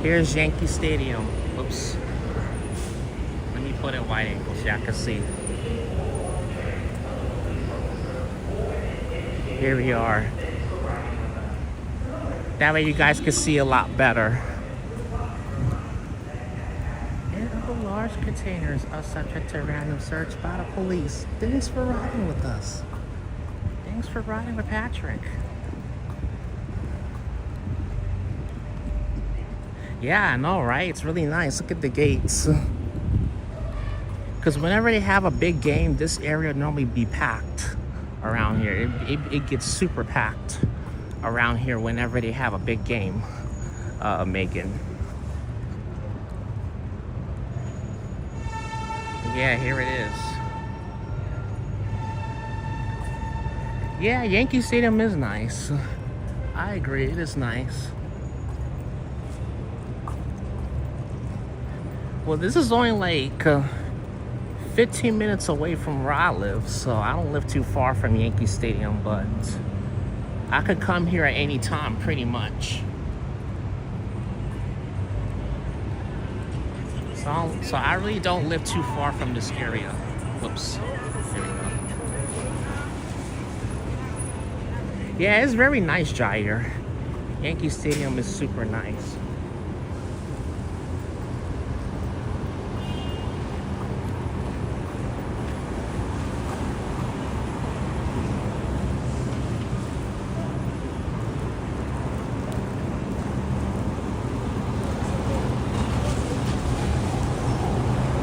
Here's Yankee Stadium. Whoops. Let me put it wide angle so y'all can see. Here we are. That way you guys can see a lot better. And other large containers are subject to random search by the police. Thanks for riding with us. Thanks for riding with Patrick. Yeah, I know, right? It's really nice. Look at the gates. Because whenever they have a big game, this area normally be packed around here. It gets super packed around here whenever they have a big game, Megan. Yeah, here it is. Yeah, Yankee Stadium is nice. I agree, it is nice. Well, this is only like 15 minutes away from where I live, so I don't live too far from Yankee Stadium, but I could come here at any time, pretty much. So I really don't live too far from this area. Whoops. There we go. Yeah, it's very nice, Jair. Yankee Stadium is super nice.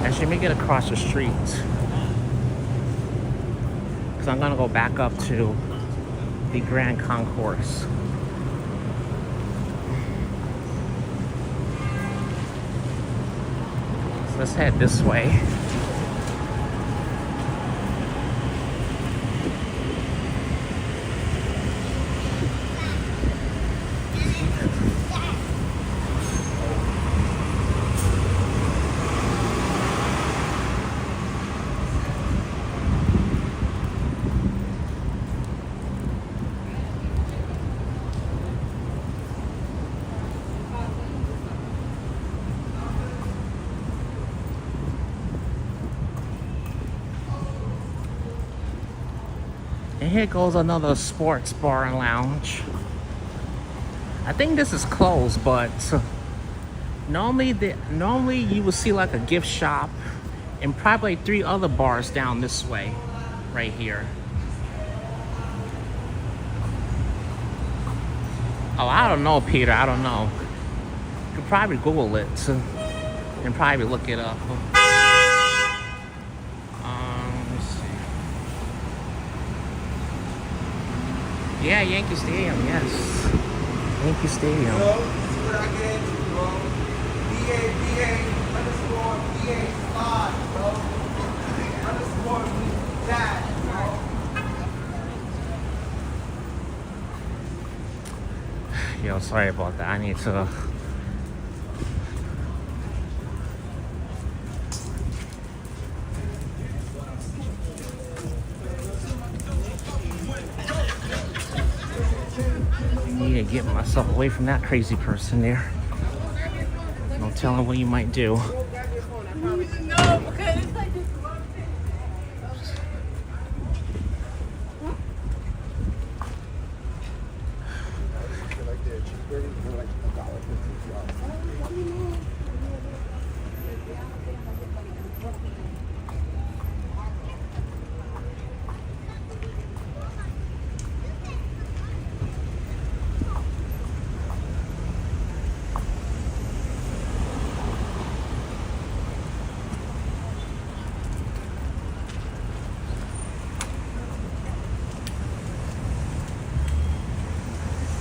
Actually, let me get across the street, because I'm gonna go back up to the Grand Concourse. So let's head this way. And here goes another sports bar and lounge. I think this is closed, but normally you would see like a gift shop and probably 3 other bars down this way, right here. Oh, I don't know, Peter. I don't know. You could probably Google it and probably look it up. Let's see. Yeah, Yankee Stadium. Yes, Yankee Stadium. Bro, this is what I get into, bro. BA_BA_5, bro. Underscore that, bro. Yo, sorry about that. I need to. I need to get myself away from that crazy person there. No telling what you might do.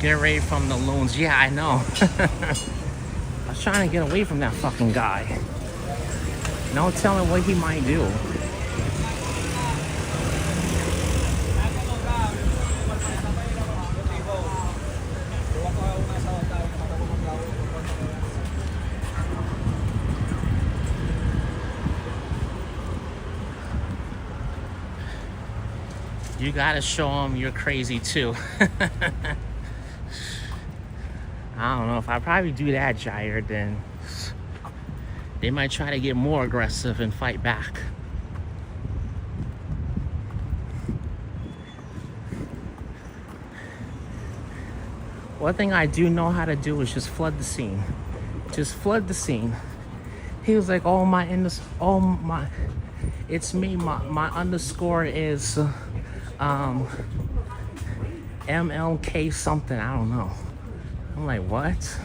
Get away from the loons. Yeah, I know. I was trying to get away from that fucking guy. No telling what he might do. You gotta show him you're crazy too. I don't know, if I probably do that, Jair, then they might try to get more aggressive and fight back. One thing I do know how to do is just flood the scene. Just flood the scene. He was like, oh my, it's me, my underscore is MLK something, I don't know. I'm like, what?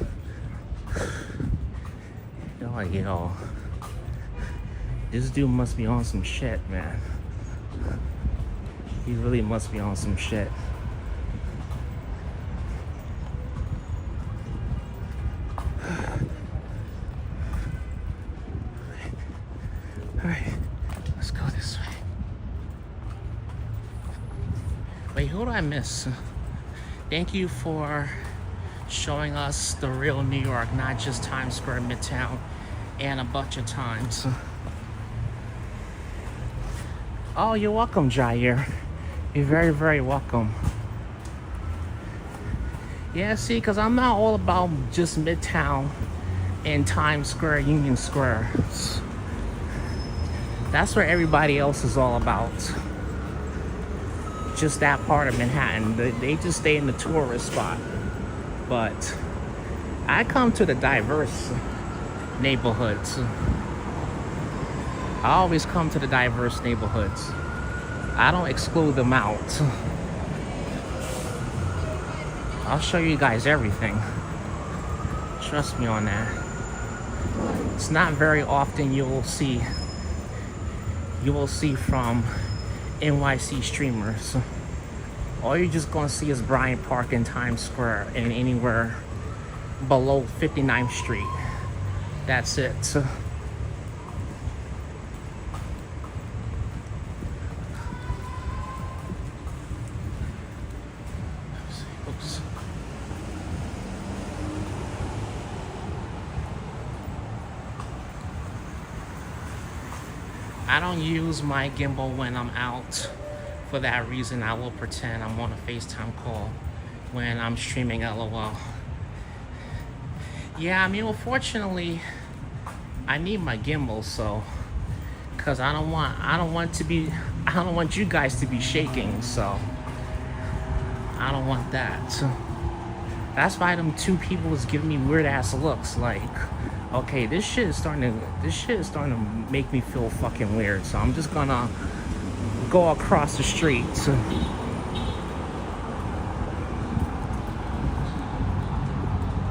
They're like, yo, this dude must be on some shit, man. He really must be on some shit. Alright, let's go this way. Wait, who do I miss? Thank you for showing us the real New York, not just Times Square, Midtown, and a bunch of times. Oh, you're welcome, Jair. You're very, very welcome. Yeah, see, because I'm not all about just Midtown in Times Square, Union Square. That's where everybody else is all about. Just that part of Manhattan. They just stay in the tourist spot. But I come to the diverse neighborhoods. I always come to the diverse neighborhoods. I don't exclude them out. I'll show you guys everything. Trust me on that. It's not very often you will see from NYC streamers. All you're just gonna see is Bryant Park and Times Square and anywhere below 59th Street. That's it. Oops. I don't use my gimbal when I'm out. For that reason, I will pretend I'm on a FaceTime call when I'm streaming LOL. Yeah, I mean, unfortunately, I need my gimbal, so because I don't want you guys to be shaking, so I don't want that. That's why them two people was giving me weird ass looks. Like, okay, this shit is starting to make me feel fucking weird. So I'm just gonna go across the street.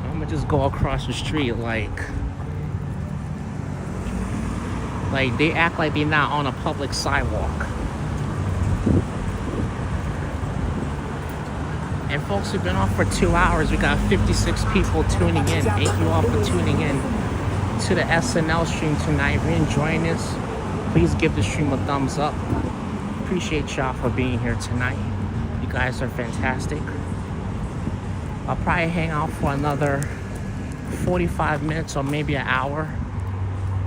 I'm gonna just go across the street like they act like they're not on a public sidewalk. And folks, we've been off for 2 hours. We got 56 people tuning in. Thank you all for tuning in to the SNL stream tonight. If you're enjoying this, please give the stream a thumbs up. Appreciate y'all for being here tonight. You guys are fantastic. I'll probably hang out for another 45 minutes or maybe an hour,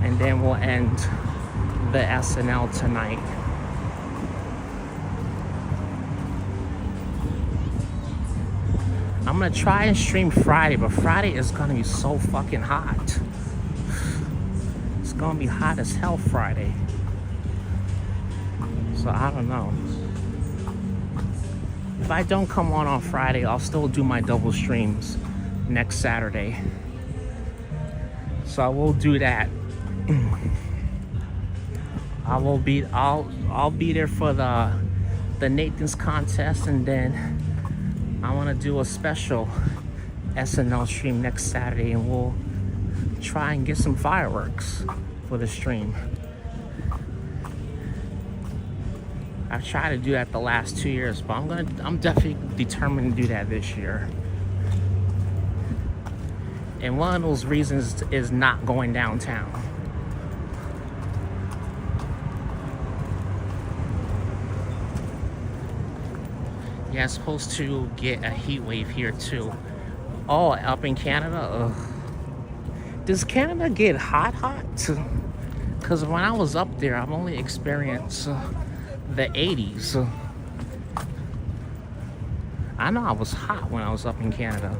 and then we'll end the SNL tonight. I'm gonna try and stream Friday, but Friday is gonna be so fucking hot. It's gonna be hot as hell Friday. So I don't know. If I don't come on Friday, I'll still do my double streams next Saturday. So I will do that. I'll be there for the Nathan's contest, and then I want to do a special SNL stream next Saturday, and we'll try and get some fireworks for the stream. I've tried to do that the last 2 years, but I'm definitely determined to do that this year. And one of those reasons is not going downtown. Yeah, it's supposed to get a heat wave here too. Oh, up in Canada? Ugh. Does Canada get hot? Because when I was up there, I've only experienced the 80s. I know I was hot when I was up in Canada.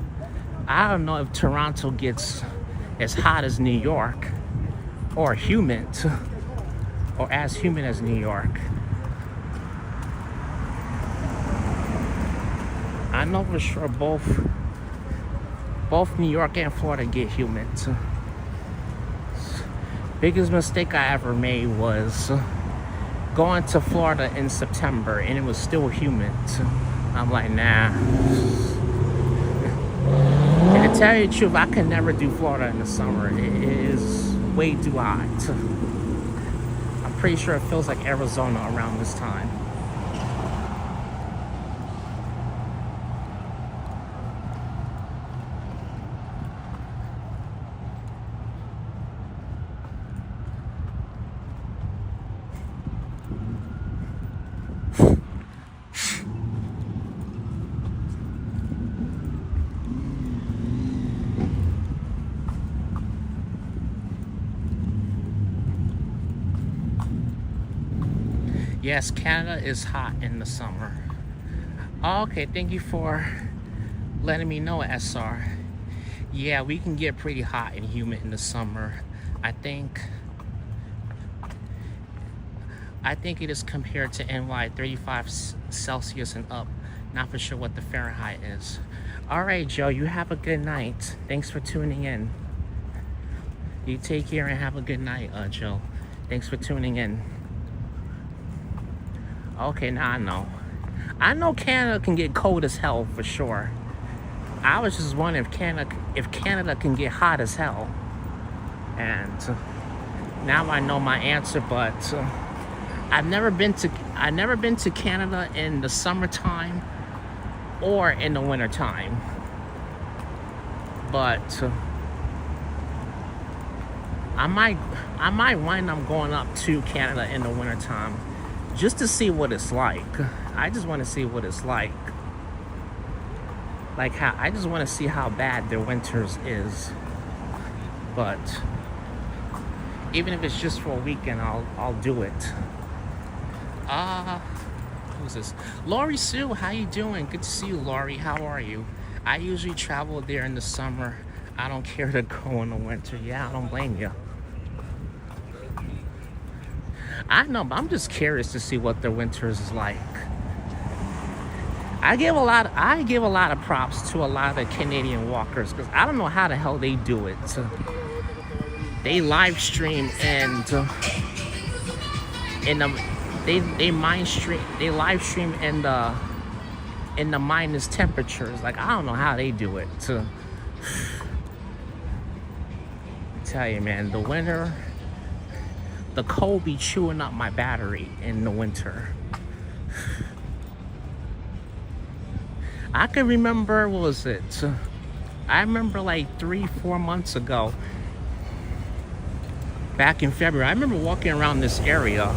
I don't know if Toronto gets as hot as New York, or humid, or as humid as New York. I know for sure both New York and Florida get humid. Biggest mistake I ever made was going to Florida in September and it was still humid. I'm like, nah. And to tell you the truth, I can never do Florida in the summer. It is way too hot. I'm pretty sure it feels like Arizona around this time. Yes, Canada is hot in the summer. Oh, okay, thank you for letting me know, SR. Yeah, we can get pretty hot and humid in the summer. I think I think it is compared to NY 35 Celsius and up. Not for sure what the Fahrenheit is. All right, Joe, you have a good night. Thanks for tuning in. You take care and have a good night, Joe. Thanks for tuning in. Okay, now I know. I know Canada can get cold as hell for sure. I was just wondering if Canada can get hot as hell. And now I know my answer, but I've never been to Canada in the summertime or in the wintertime. But I might wind up going up to Canada in the wintertime just to see what it's like. I just want to see what it's like. I just want to see how bad their winters is. But even if it's just for a weekend, I'll do it. Who's this? Laurie Sue, how you doing? Good to see you, Laurie. How are you? I usually travel there in the summer. I don't care to go in the winter. Yeah, I don't blame you. I know, but I'm just curious to see what their winters is like. I give a lot of props to a lot of the Canadian walkers because I don't know how the hell they do it. They live stream and they live stream in the minus temperatures. Like, I don't know how they do it. I tell you, man, the winter, the cold be chewing up my battery in the winter. I can remember, what was it? I remember like 3-4 months ago, back in February, I remember walking around this area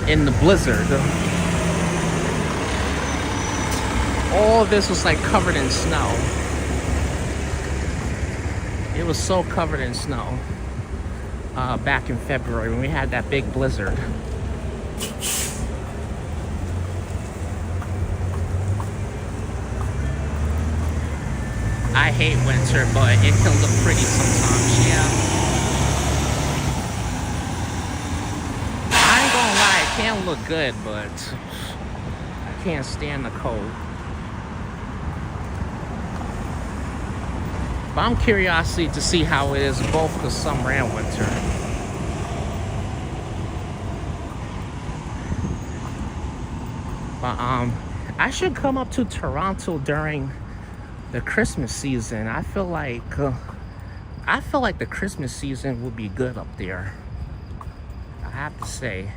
in the blizzard. All of this was like covered in snow. It was so covered in snow back in February when we had that big blizzard. I hate winter, but it can look pretty sometimes, yeah. I ain't gonna lie, it can look good, but I can't stand the cold. But I'm curious to see how it is both the summer and winter. But I should come up to Toronto during the Christmas season. I feel like the Christmas season would be good up there. I have to say,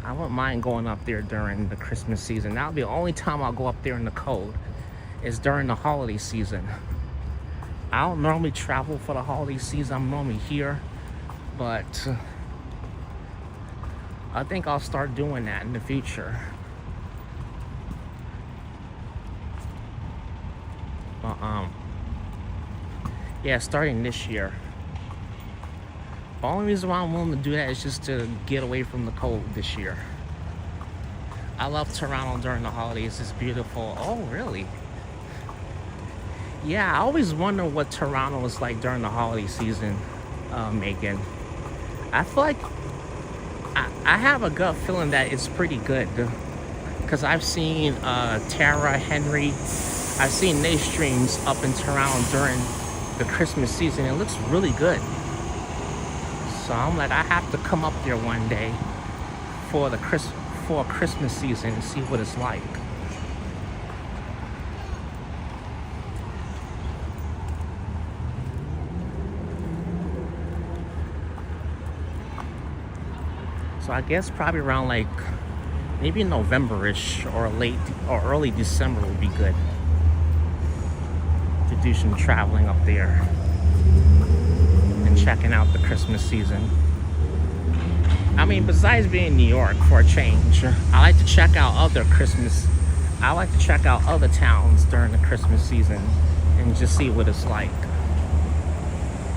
I wouldn't mind going up there during the Christmas season. That'll be the only time I'll go up there in the cold, is during the holiday season. I don't normally travel for the holiday season. I'm normally here, but I think I'll start doing that in the future. Yeah, starting this year. The only reason why I'm willing to do that is just to get away from the cold this year. I love Toronto during the holidays. It's beautiful. Oh, really? Yeah, I always wonder what Toronto is like during the holiday season, Megan. I feel like I have a gut feeling that it's pretty good. Because I've seen Tara, Henry, I've seen their streams up in Toronto during the Christmas season. It looks really good. So I'm like, I have to come up there one day for a Christmas season and see what it's like. So I guess probably around like maybe November-ish or early December would be good to do some traveling up there and checking out the Christmas season. I mean, besides being in New York for a change, I like to check out other towns during the Christmas season and just see what it's like.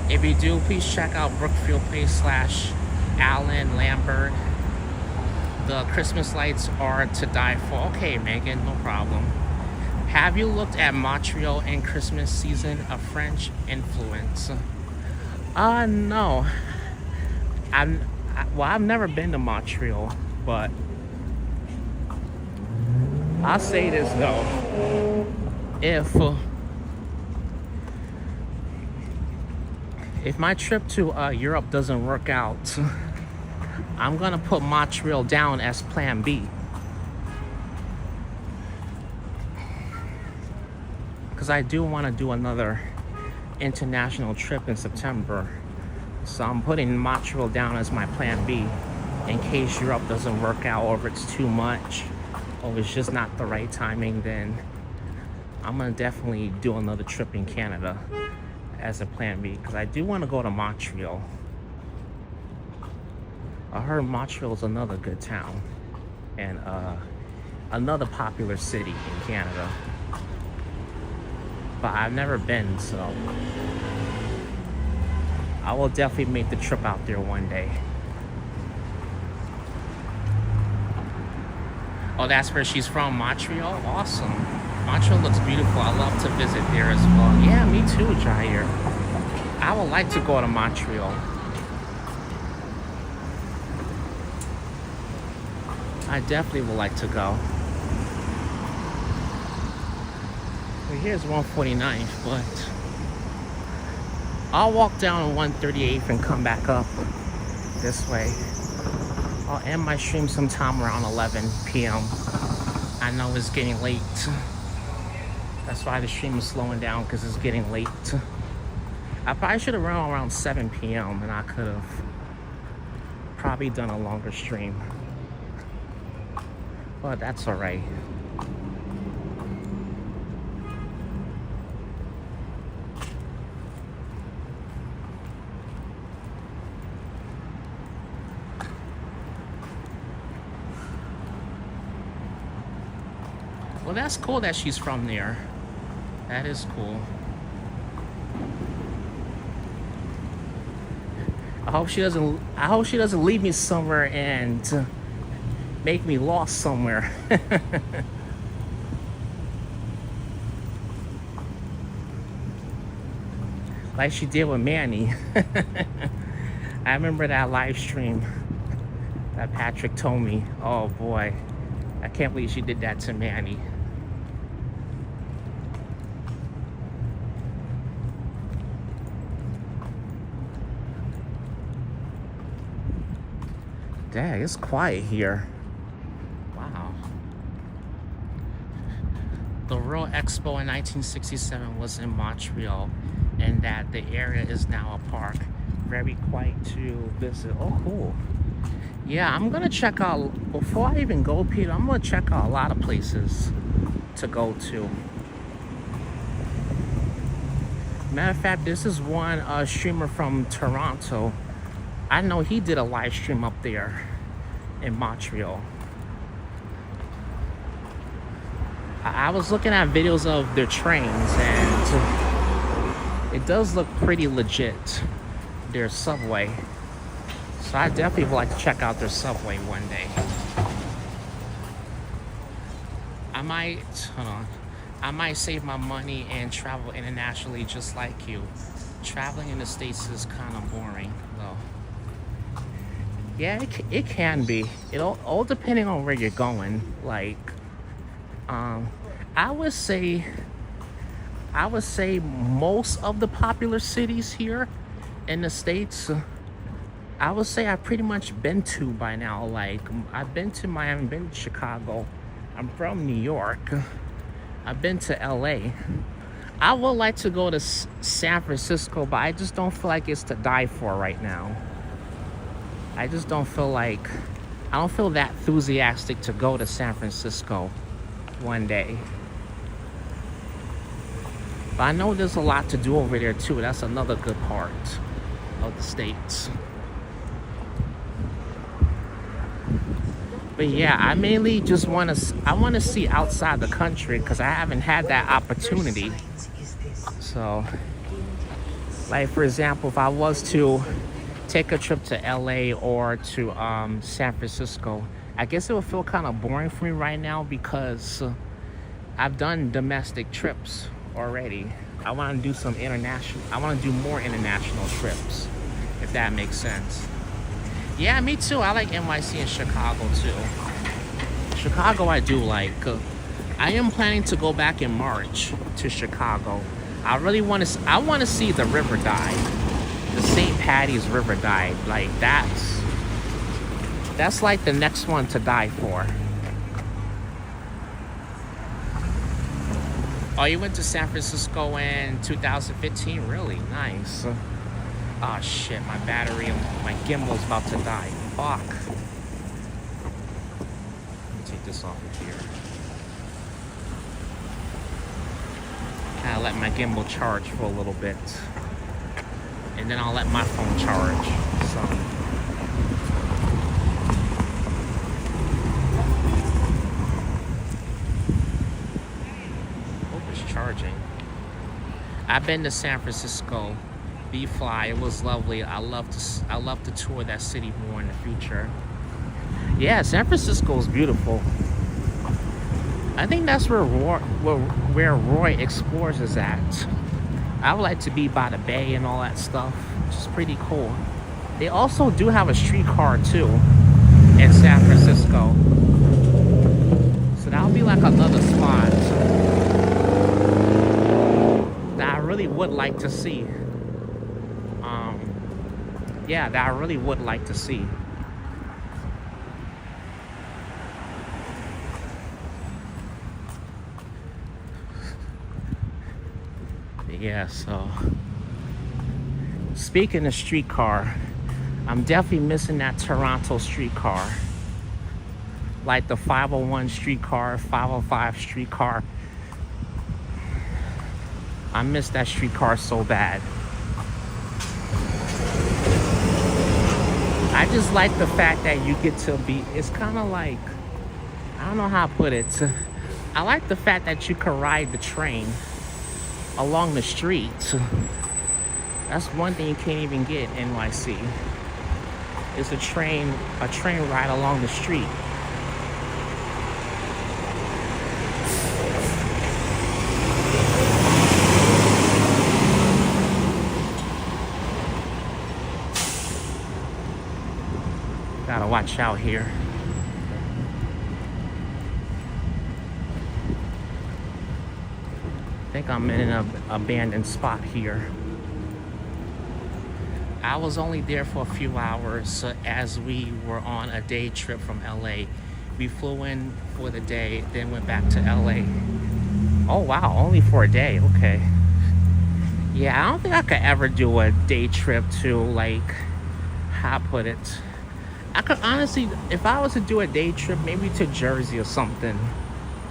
If you do, please check out Brookfield Place / Allen, Lambert. The Christmas lights are to die for. Okay, Megan, no problem. Have you looked at Montreal in Christmas season? A French influence? No. I've never been to Montreal, but I'll say this though: if my trip to Europe doesn't work out, I'm gonna put Montreal down as Plan B. Because I do want to do another international trip in September. So I'm putting Montreal down as my Plan B in case Europe doesn't work out, or if it's too much, or it's just not the right timing, then I'm gonna definitely do another trip in Canada as a Plan B, because I do want to go to Montreal. I heard Montreal is another good town and another popular city in Canada, but I've never been, so I will definitely make the trip out there one day. Oh, that's where she's from, Montreal? Awesome. Montreal looks beautiful. I love to visit there as well. Yeah, me too, Jair. I would like to go to Montreal. I definitely would like to go. Well, here's 149th, but I'll walk down 138th and come back up this way. I'll end my stream sometime around 11 p.m. I know it's getting late. That's why the stream is slowing down, because it's getting late. I probably should have run around 7 p.m. and I could have probably done a longer stream. But that's all right. Well, that's cool that she's from there. That is cool. I hope she doesn't leave me somewhere and make me lost somewhere. Like she did with Manny. I remember that live stream that Patrick told me. Oh boy, I can't believe she did that to Manny. Dang, it's quiet here. Wow. The World Expo in 1967 was in Montreal, and that the area is now a park. Very quiet to visit. Oh, cool. Yeah, I'm gonna check out, before I even go, Peter, I'm gonna check out a lot of places to go to. Matter of fact, this is one streamer from Toronto. I know he did a live stream up there in Montreal. I was looking at videos of their trains, and it does look pretty legit, their subway. So I definitely would like to check out their subway one day. I might save my money and travel internationally just like you. Traveling in the States is kind of boring, though. Yeah, it can be. It all depending on where you're going. Like, I would say most of the popular cities here in the States, I would say I've pretty much been to by now. Like, I've been to Miami, been to Chicago. I'm from New York. I've been to LA. I would like to go to San Francisco, but I just don't feel like it's to die for right now. I just don't feel I don't feel that enthusiastic to go to San Francisco one day. But I know there's a lot to do over there too. That's another good part of the States. But yeah, I mainly just want to see outside the country, because I haven't had that opportunity. So, like for example, if I was to take a trip to LA or to San Francisco, I guess it would feel kind of boring for me right now, because I've done domestic trips already. I want to do some international. I want to do more international trips, if that makes sense. Yeah, me too. I like NYC and Chicago too. Chicago, I do like. I am planning to go back in March to Chicago. I really want to. I want to see the river dive, the St. Patty's River dive. Like that's like the next one to die for. Oh, you went to San Francisco in 2015? Really? Nice. Oh shit, my battery, my gimbal's about to die. Fuck. Let me take this off of here. I'll let my gimbal charge for a little bit. And then I'll let my phone charge. So. Hope it's charging. I've been to San Francisco. B-Fly, it was lovely. I love to tour that city more in the future. Yeah, San Francisco is beautiful. I think that's where Roy Explores is at. I would like to be by the bay and all that stuff, which is pretty cool. They also do have a streetcar too in San Francisco, so that'll be like another spot that I really would like to see. Yeah, that I really would like to see. Yeah, so speaking of streetcar, I'm definitely missing that Toronto streetcar. Like the 501 streetcar, 505 streetcar. I miss that streetcar so bad. I just like the fact that you get to be, it's kind of like, I don't know how to put it. I like the fact that you can ride the train along the street. That's one thing you can't even get in NYC. It's a train ride along the street. Gotta watch out here. I think I'm in an abandoned spot here. I was only there for a few hours as we were on a day trip from LA. We flew in for the day, then went back to LA. Oh wow, only for a day, okay. Yeah, I don't think I could ever do a day trip to, like, how to put it. I could honestly, if I was to do a day trip, maybe to Jersey or something,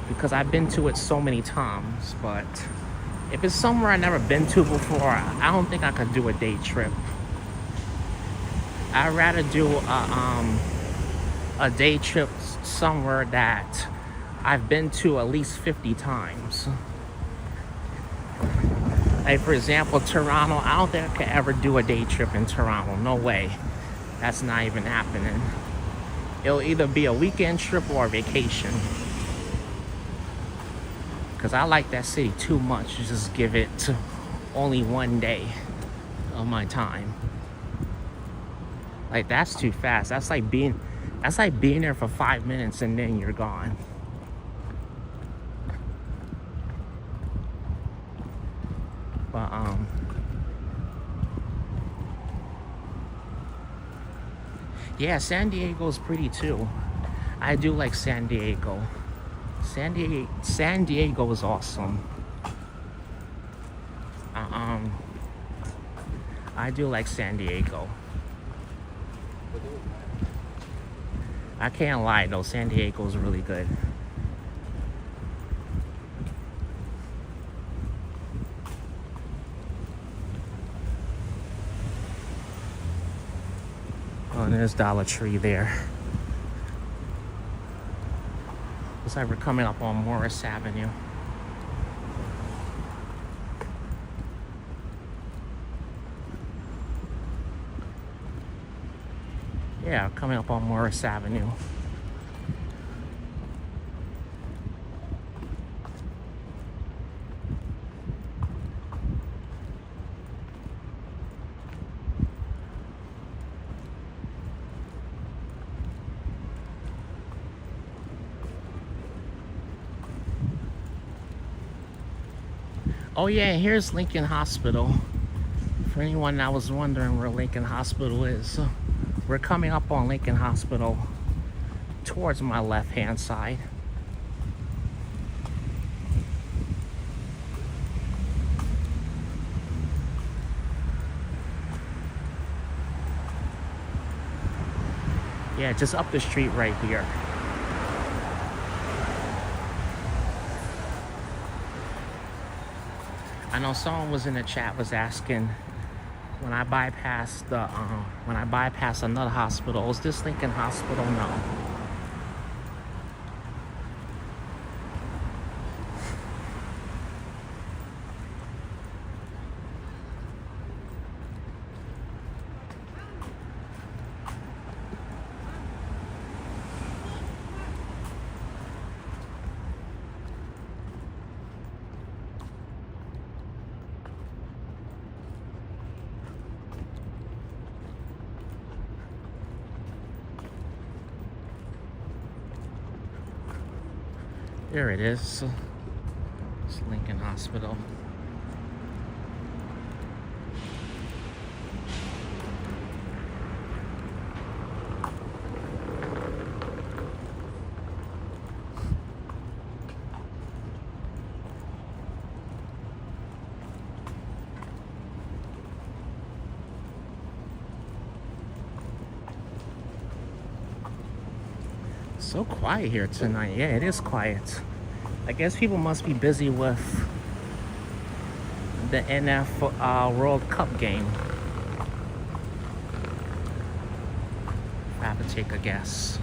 because I've been to it so many times. But if it's somewhere I've never been to before, I don't think I could do a day trip. I'd rather do a day trip somewhere that I've been to at least 50 times. Like, for example, Toronto. I don't think I could ever do a day trip in Toronto. No way. That's not even happening. It'll either be a weekend trip or a vacation. Because I like that city too much to just give it only one day of my time. Like, that's too fast. That's like being there for 5 minutes and then you're gone. But yeah, San Diego's pretty too. I do like San Diego. San Diego is awesome. I do like San Diego. I can't lie though, San Diego is really good. Oh, and there's Dollar Tree there. Looks like we're coming up on Morris Avenue. Yeah, coming up on Morris Avenue. Oh yeah, here's Lincoln Hospital. For anyone that was wondering where Lincoln Hospital is, so we're coming up on Lincoln Hospital towards my left-hand side. Yeah, just up the street right here. I know someone was in the chat was asking when I bypass another hospital, is this Lincoln Hospital? No. There it is. It's Lincoln Hospital. So quiet here tonight. Yeah, it is quiet. I guess people must be busy with the NF World Cup game. I have to take a guess.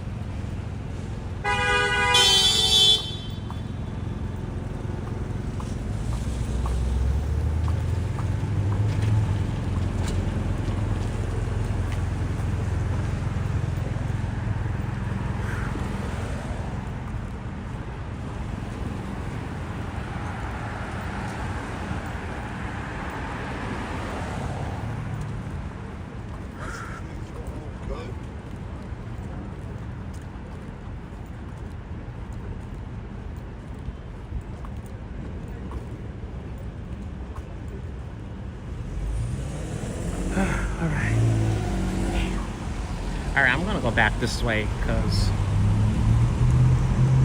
Alright, I'm gonna go back this way because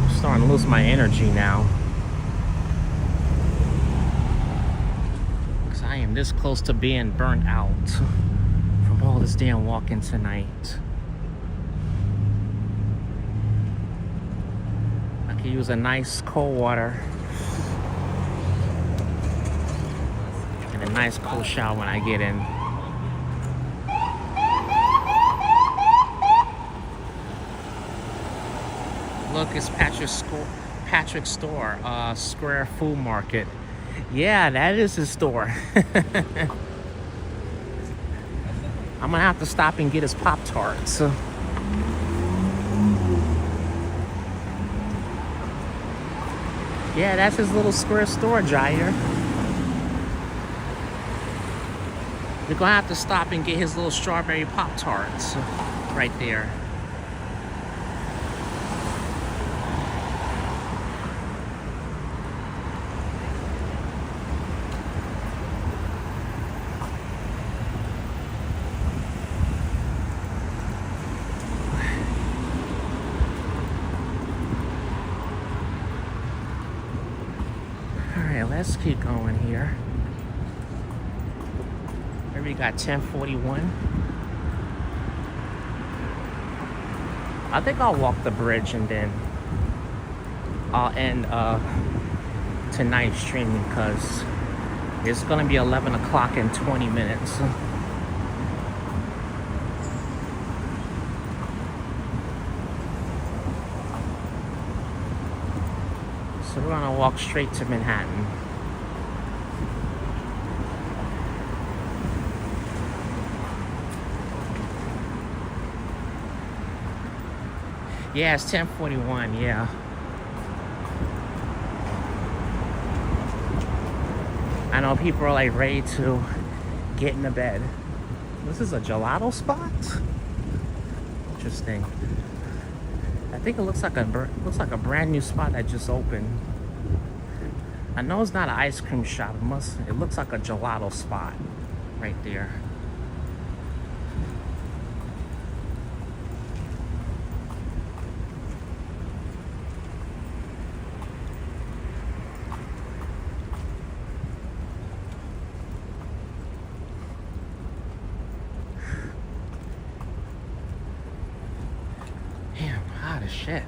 I'm starting to lose my energy now. Because I am this close to being burnt out from all this damn walking tonight. I could use a nice cold water and a nice cold shower when I get in. Look, it's Patrick's store, Square Food Market. Yeah, that is his store. I'm gonna have to stop and get his Pop-Tarts. Yeah, that's his little square store, Jair. You're gonna have to stop and get his little strawberry Pop-Tarts right there. Let's keep going here. Here we got 1041. I think I'll walk the bridge and then I'll end tonight's streaming because it's gonna be 11 o'clock in 20 minutes. So we're gonna walk straight to Manhattan. Yeah, it's 10:41, yeah. I know people are like ready to get into bed. This is a gelato spot? Interesting. I think it looks like a brand new spot that just opened. I know it's not an ice cream shop. It looks like a gelato spot right there. Damn, hot as shit.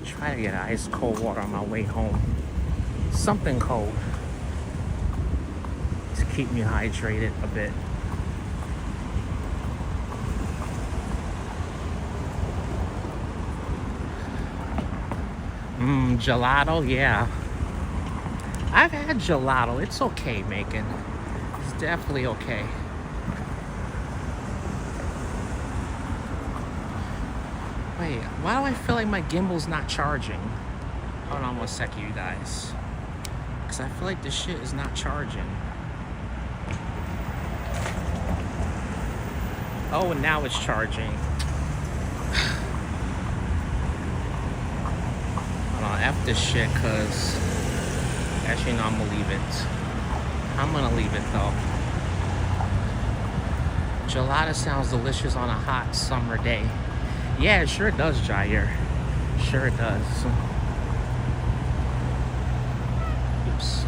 Try to get ice cold water on my way home. Something cold to keep me hydrated a bit. Gelato, yeah. I've had gelato. It's okay, Macon. It's definitely okay. Wait, why do I feel like my gimbal's not charging? Hold on one second, you guys. Because I feel like this shit is not charging. Oh, and now it's charging. Hold on, F this shit, because... Actually, no, I'm gonna leave it. I'm gonna leave it, though. Gelato sounds delicious on a hot summer day. Yeah, it sure does, Jair. Sure it does. Oops.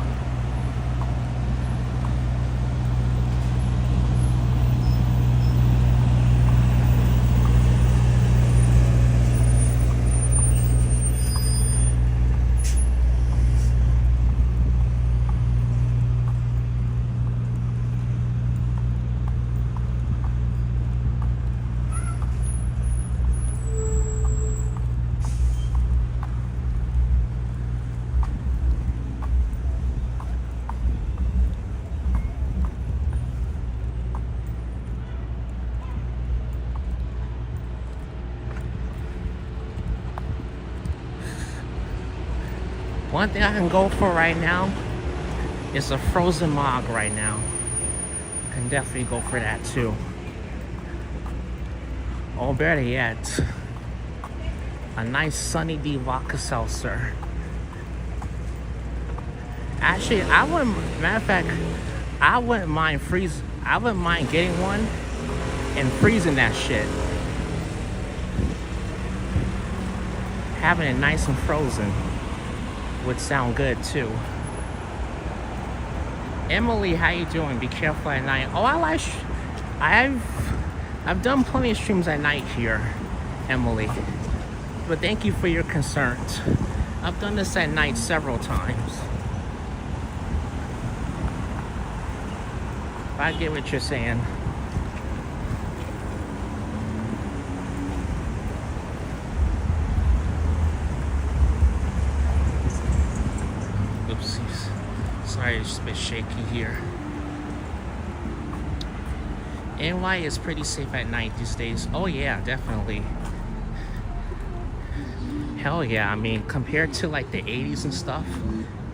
One thing I can go for right now is a frozen mog right now. I can definitely go for that too. Or better yet, a nice Sunny D vodka seltzer. Actually, matter of fact, I wouldn't mind getting one and freezing that shit. Having it nice and frozen would sound good too. Emily, how you doing? Be careful at night. Oh, I've done plenty of streams at night here, Emily. But thank you for your concerns. I've done this at night several times. I get what you're saying. Oopsies. Sorry, it's just a bit shaky here. NY is pretty safe at night these days. Oh yeah, definitely. Hell yeah, I mean, compared to like the 80s and stuff,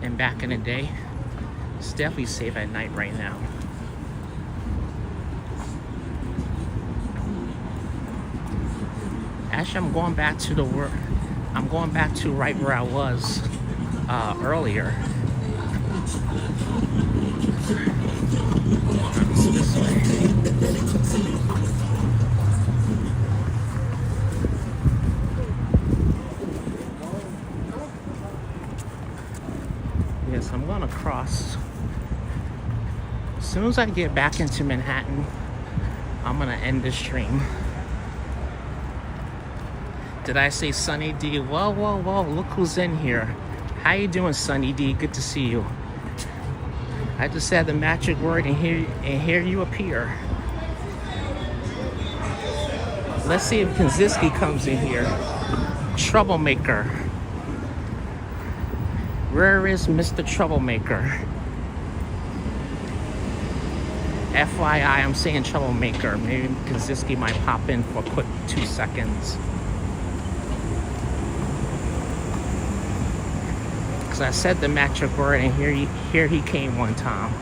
and back in the day, it's definitely safe at night right now. Actually, I'm going back to right where I was earlier. This way. Yes, I'm gonna cross. As soon as I get back into Manhattan, I'm gonna end this stream. Did I say Sunny D? Whoa, whoa, whoa, look who's in here. How you doing, Sunny D? Good to see you. I just said the magic word and here you appear. Let's see if Kaczynski comes in here. Troublemaker. Where is Mr. Troublemaker? FYI, I'm saying troublemaker. Maybe Kaczynski might pop in for a quick 2 seconds. Because I said the magic word and here he came one time.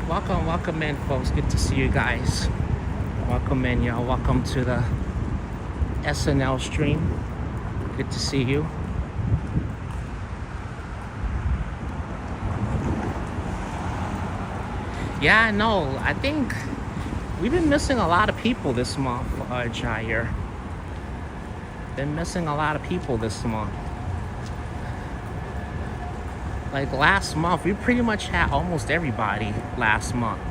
Welcome in, folks. Good to see you guys. Welcome in, y'all. Welcome to the SNL stream. Good to see you. Yeah, I know. I think we've been missing a lot of people this month, Jair. Been missing a lot of people this month. Like last month, we pretty much had almost everybody last month.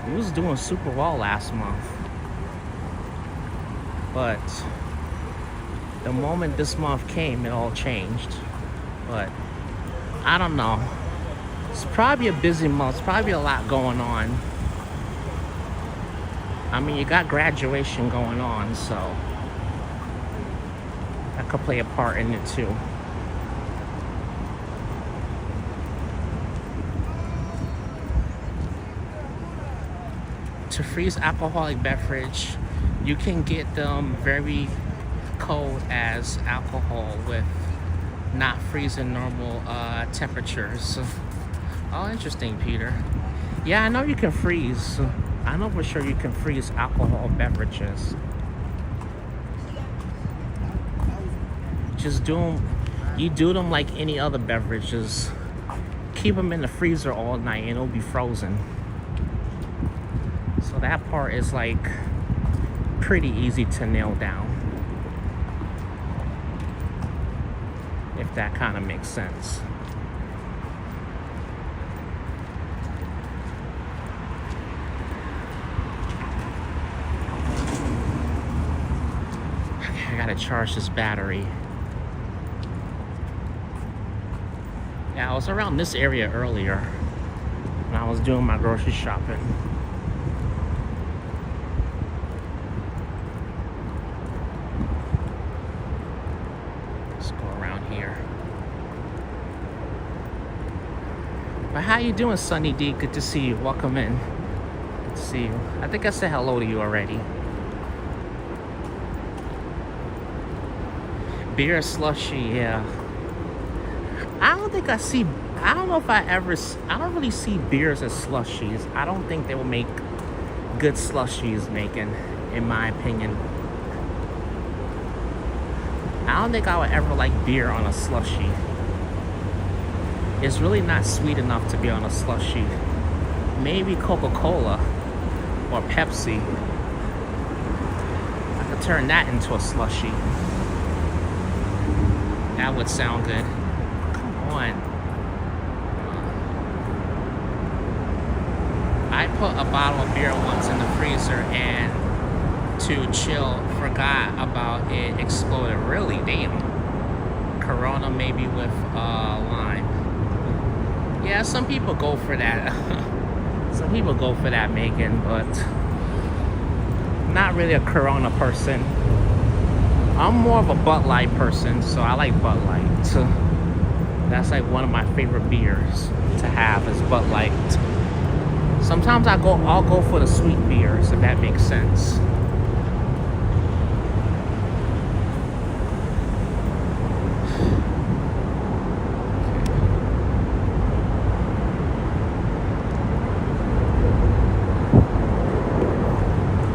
We was doing super well last month. But the moment this month came, it all changed. But I don't know. It's probably a busy month. It's probably a lot going on. I mean, you got graduation going on, so that could play a part in it too. To freeze alcoholic beverage, you can get them very cold as alcohol with not freezing normal temperatures. Oh, interesting, Peter. Yeah, I know you can freeze. I know for sure you can freeze alcohol beverages. Just you do them like any other beverages. Keep them in the freezer all night and it'll be frozen. So that part is like pretty easy to nail down. If that kind of makes sense. I gotta charge this battery. Yeah, I was around this area earlier when I was doing my grocery shopping. Let's go around here. But how you doing, Sunny D? Good to see you. Welcome in. Good to see you. I think I said hello to you already. Beer slushy, yeah. I don't know if I don't really see beers as slushies. I don't think they will make good slushies in my opinion. I don't think I would ever like beer on a slushie. It's really not sweet enough to be on a slushie. Maybe Coca-Cola or Pepsi. I could turn that into a slushie. That would sound good. Come on. I put a bottle of beer once in the freezer and to chill, forgot about it, exploded. Really? Damn. Corona maybe with lime. Yeah, some people go for that. Some people go for that, Megan, but not really a Corona person. I'm more of a Bud Light person, so I like Bud Light. So that's like one of my favorite beers to have is Bud Light. Sometimes I'll go for the sweet beers, if that makes sense.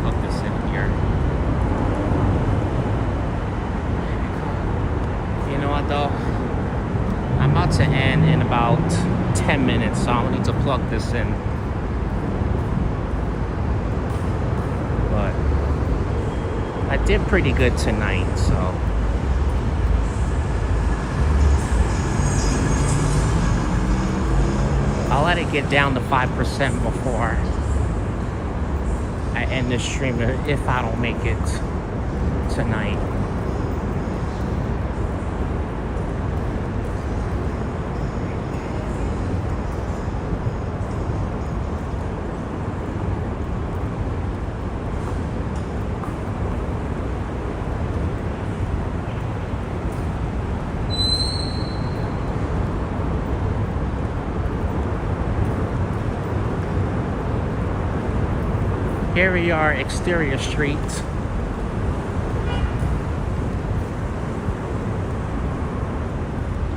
Plug this in here. You know what though? I'm about to end in about 10 minutes, so I'll need to plug this in. But I did pretty good tonight, so I'll let it get down to 5% before I end this stream if I don't make it tonight. Here we are, exterior street.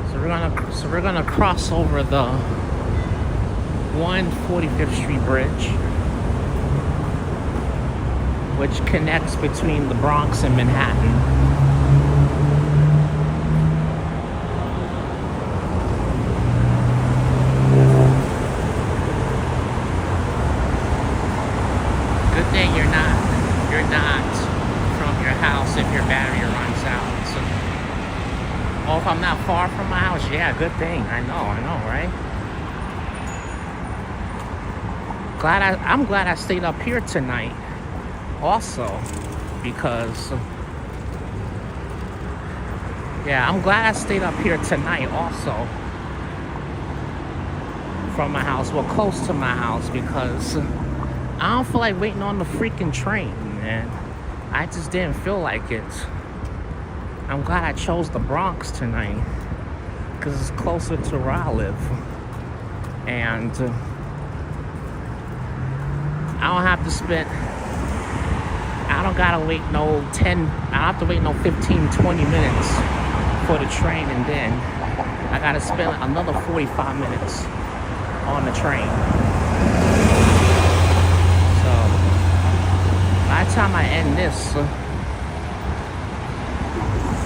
So we're gonna cross over the 145th Street Bridge, which connects between the Bronx and Manhattan. Good thing you're not from your house if your battery runs out. So, oh, if I'm not far from my house, yeah, good thing. I know, right? I'm glad I stayed up here tonight also, because yeah, I'm glad I stayed up here tonight also from my house, well, close to my house, because I don't feel like waiting on the freaking train, man. I just didn't feel like it. I'm glad I chose the Bronx tonight, because it's closer to where I live. And I don't have to spend, I don't gotta wait no 10, I don't have to wait no 15, 20 minutes for the train, and then I gotta spend another 45 minutes on the train. So by the time I end this,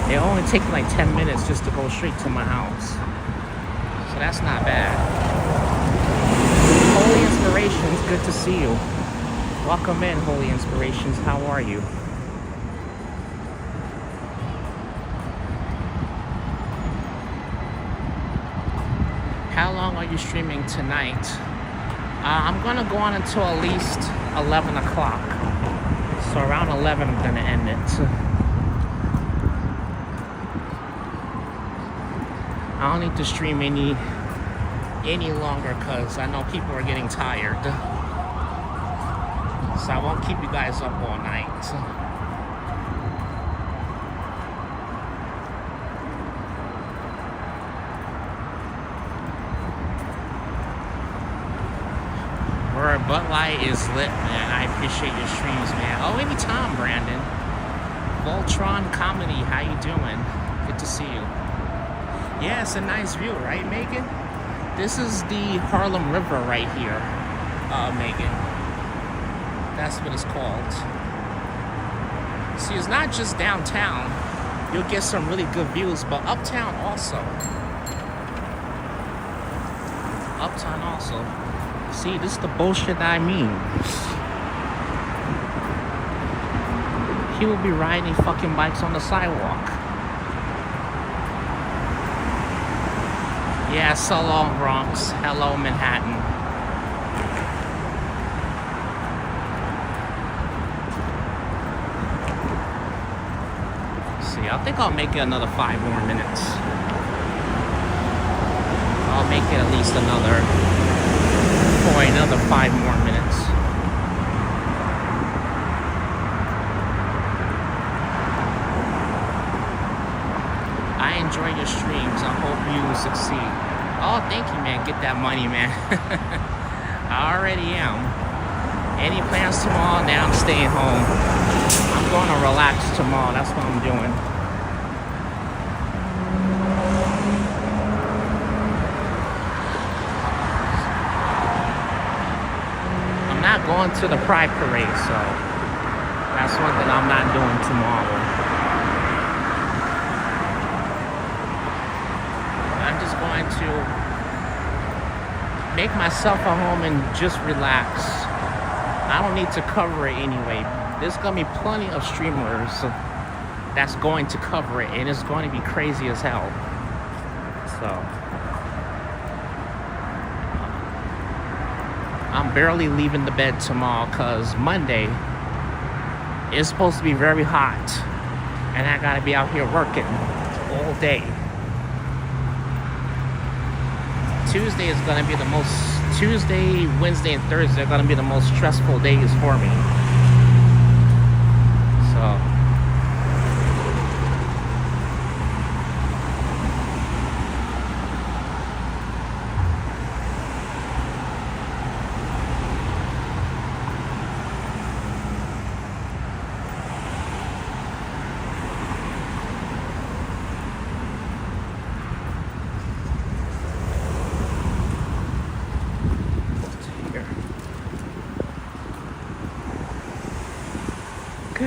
it only takes like 10 minutes just to go straight to my house. So that's not bad. Holy Inspirations, good to see you. Welcome in, Holy Inspirations. How are you? How long are you streaming tonight? I'm gonna go on until at least 11 o'clock. So around 11, I'm gonna end it. I don't need to stream any longer, because I know people are getting tired. So I won't keep you guys up all night. Word, Bud Light is lit, man. I appreciate your streams, man. Oh, anytime, Brandon. Voltron Comedy, how you doing? Good to see you. Yeah, it's a nice view, right, Megan? This is the Harlem River right here, Megan. That's what it's called. See, it's not just downtown. You'll get some really good views, but uptown also. Uptown also. See, this is the bullshit I mean. He will be riding fucking bikes on the sidewalk. Yeah, so long, Bronx. Hello, Manhattan. I think I'll make it another 5 more minutes. I'll make it at least another 5 more minutes. I enjoy your streams. I hope you succeed. Oh, thank you, man. Get that money, man. I already am. Any plans tomorrow? Now I'm staying home. I'm going to relax tomorrow. That's what I'm doing. Not going to the Pride Parade, so that's one thing I'm not doing tomorrow. I'm just going to make myself at home and just relax. I don't need to cover it anyway. There's gonna be plenty of streamers that's going to cover it, and it's going to be crazy as hell. So I'm barely leaving the bed tomorrow, because Monday is supposed to be very hot, and I gotta be out here working all day. Tuesday, Wednesday, and Thursday are gonna be the most stressful days for me. So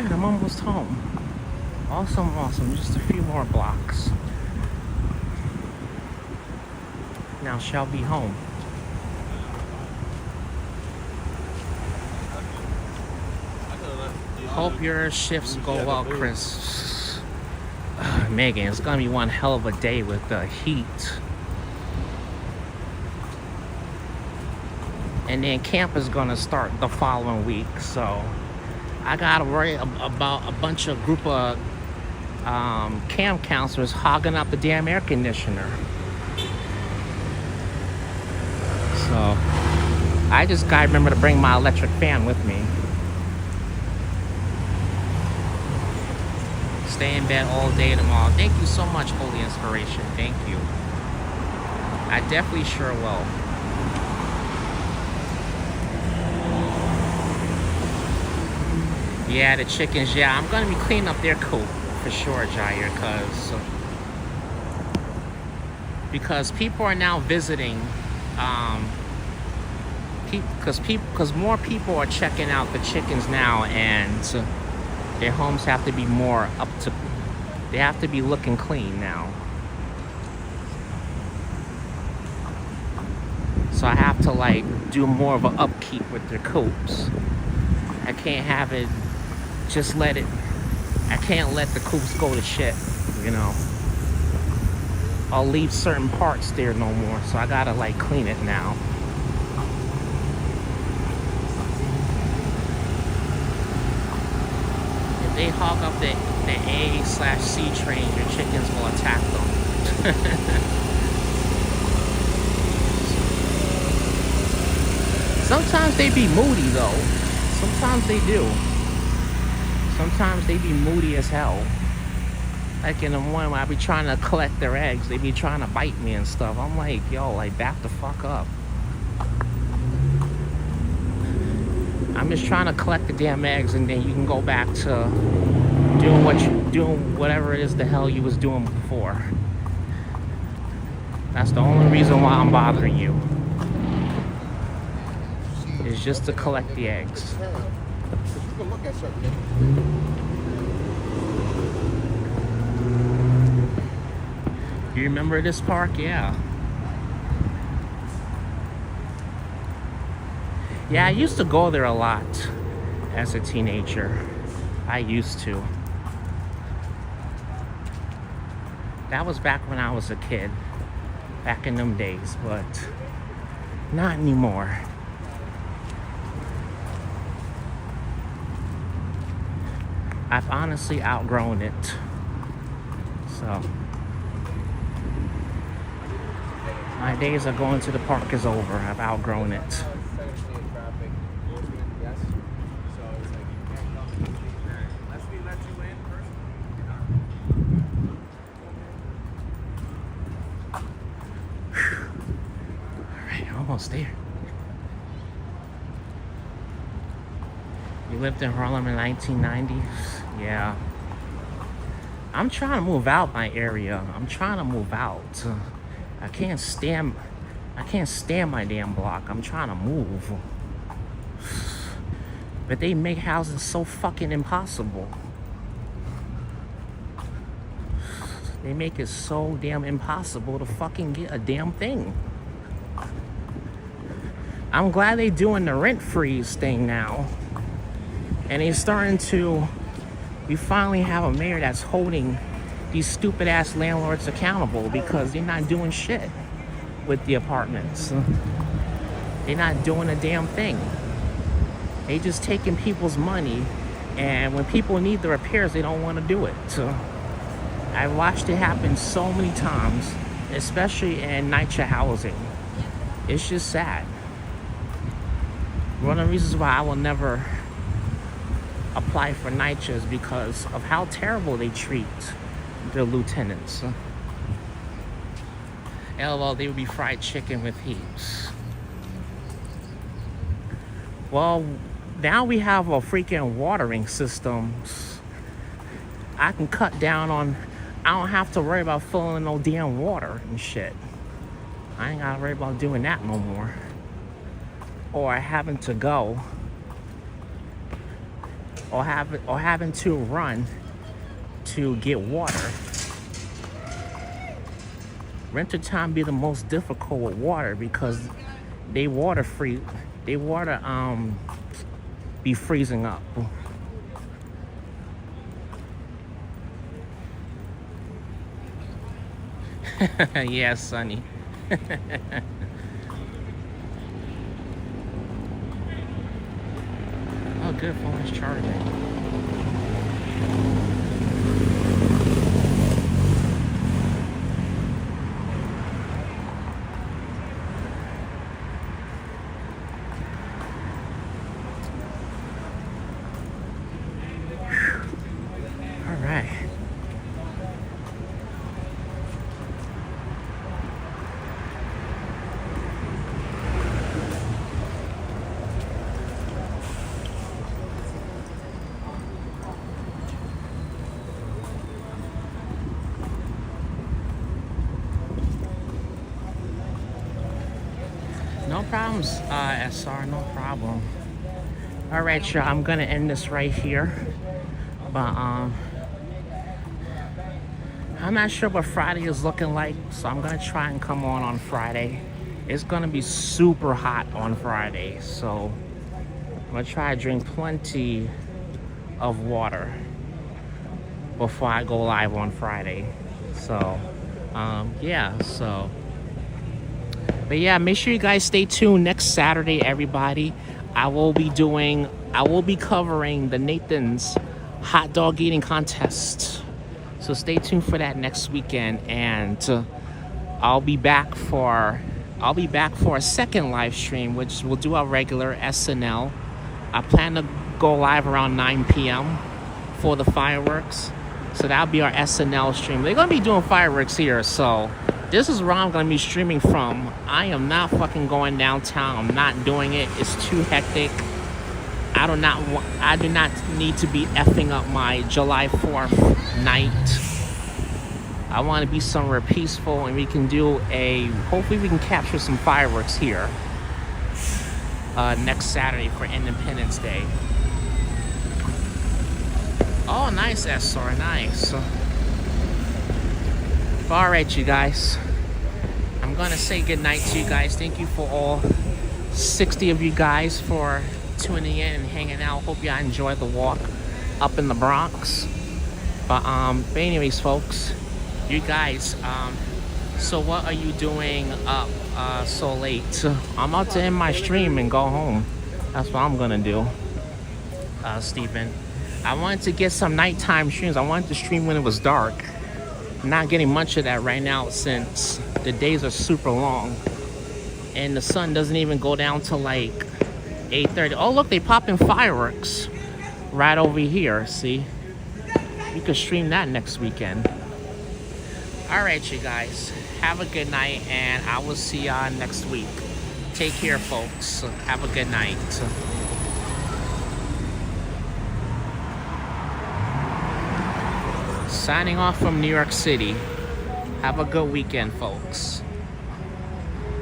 Alright, I'm almost home. Awesome, awesome. Just a few more blocks. Now shall be home. Hope your shifts go well, Chris. Megan, it's gonna be one hell of a day with the heat. And then camp is gonna start the following week, so I gotta worry about a bunch of group of camp counselors hogging up the damn air conditioner. So I just gotta remember to bring my electric fan with me. Stay in bed all day tomorrow. Thank you so much, Holy Inspiration. Thank you. I definitely sure will. Yeah, the chickens. Yeah, I'm gonna be cleaning up their coop for sure, Jair, because people are now visiting. Because more people are checking out the chickens now, and their homes have to be more up to. They have to be looking clean now. So I have to like do more of an upkeep with their coops. I can't have it. Just let it. I can't let the coops go to shit. You know. I'll leave certain parts there no more. So I gotta like clean it now. They hog up the A/C train, your chickens will attack them. Sometimes they be moody though. Sometimes they do. Sometimes they be moody as hell. Like in the morning when I be trying to collect their eggs, they be trying to bite me and stuff. I'm like, yo, like back the fuck up. I'm just trying to collect the damn eggs, and then you can go back to doing whatever it is the hell you was doing before. That's the only reason why I'm bothering you. Is just to collect the eggs. You remember this park? Yeah. Yeah, I used to go there a lot as a teenager. I used to. That was back when I was a kid. Back in them days, but not anymore. I've honestly outgrown it. So my days of going to the park is over. I've outgrown it. Almost there. You lived in Harlem in the 1990s? Yeah. I'm trying to move out my area. I'm trying to move out. I can't stand my damn block. I'm trying to move. But they make houses so fucking impossible. They make it so damn impossible to fucking get a damn thing. I'm glad they doing the rent freeze thing now. And they're starting to, we finally have a mayor that's holding these stupid ass landlords accountable because they're not doing shit with the apartments. They're not doing a damn thing. They just taking people's money, and when people need the repairs, they don't want to do it. I watched it happen so many times, especially in NYC housing. It's just sad. One of the reasons why I will never apply for NYCHA is because of how terrible they treat their lieutenants. LOL, they would be fried chicken with heaps. Well, now we have a freaking watering system. I can cut down on, I don't have to worry about filling no damn water and shit. I ain't gotta worry about doing that no more. Or having to go having to run to get water. Winter time be the most difficult with water because they water be freezing up. Yeah, Sonny. Oh, good, phone is charging. All right. No problems, SR, no problem. All right, y'all, I'm gonna end this right here. But I'm not sure what Friday is looking like, so I'm gonna try and come on Friday. It's gonna be super hot on Friday, so I'm gonna try to drink plenty of water before I go live on Friday. So, yeah, so. But yeah, make sure you guys stay tuned next Saturday, everybody. I will be covering the Nathan's hot dog eating contest. So stay tuned for that next weekend, and I'll be back for a second live stream, which we'll do our regular SNL. I plan to go live around 9 p.m. for the fireworks. So that'll be our SNL stream. They're gonna be doing fireworks here, so this is where I'm gonna be streaming from. I am not fucking going downtown. I'm not doing it. It's too hectic. I do not need to be effing up my July 4th night. I want to be somewhere peaceful, and hopefully we can capture some fireworks here next Saturday for Independence Day. Oh, nice, SR, nice. All right, you guys. I'm gonna say goodnight to you guys. Thank you for all 60 of you guys for tuning in and hanging out. Hope y'all enjoyed the walk up in the Bronx. But anyways, folks, you guys, so what are you doing up so late? I'm about to end my stream and go home. That's what I'm gonna do, Stephen. I wanted to get some nighttime streams. I wanted to stream when it was dark. I'm not getting much of that right now since the days are super long and the sun doesn't even go down to like 8:30. Oh, look, they popping fireworks right over here. See, you can stream that next weekend. All right, you guys, have a good night, and I will see y'all next week. Take care, folks. Have a good night. Signing off from New York City. Have a good weekend, folks.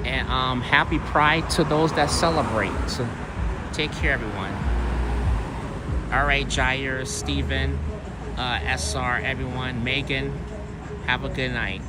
And happy Pride to those that celebrate. Take care, everyone. All right, Jair, Steven, SR, everyone, Megan, have a good night.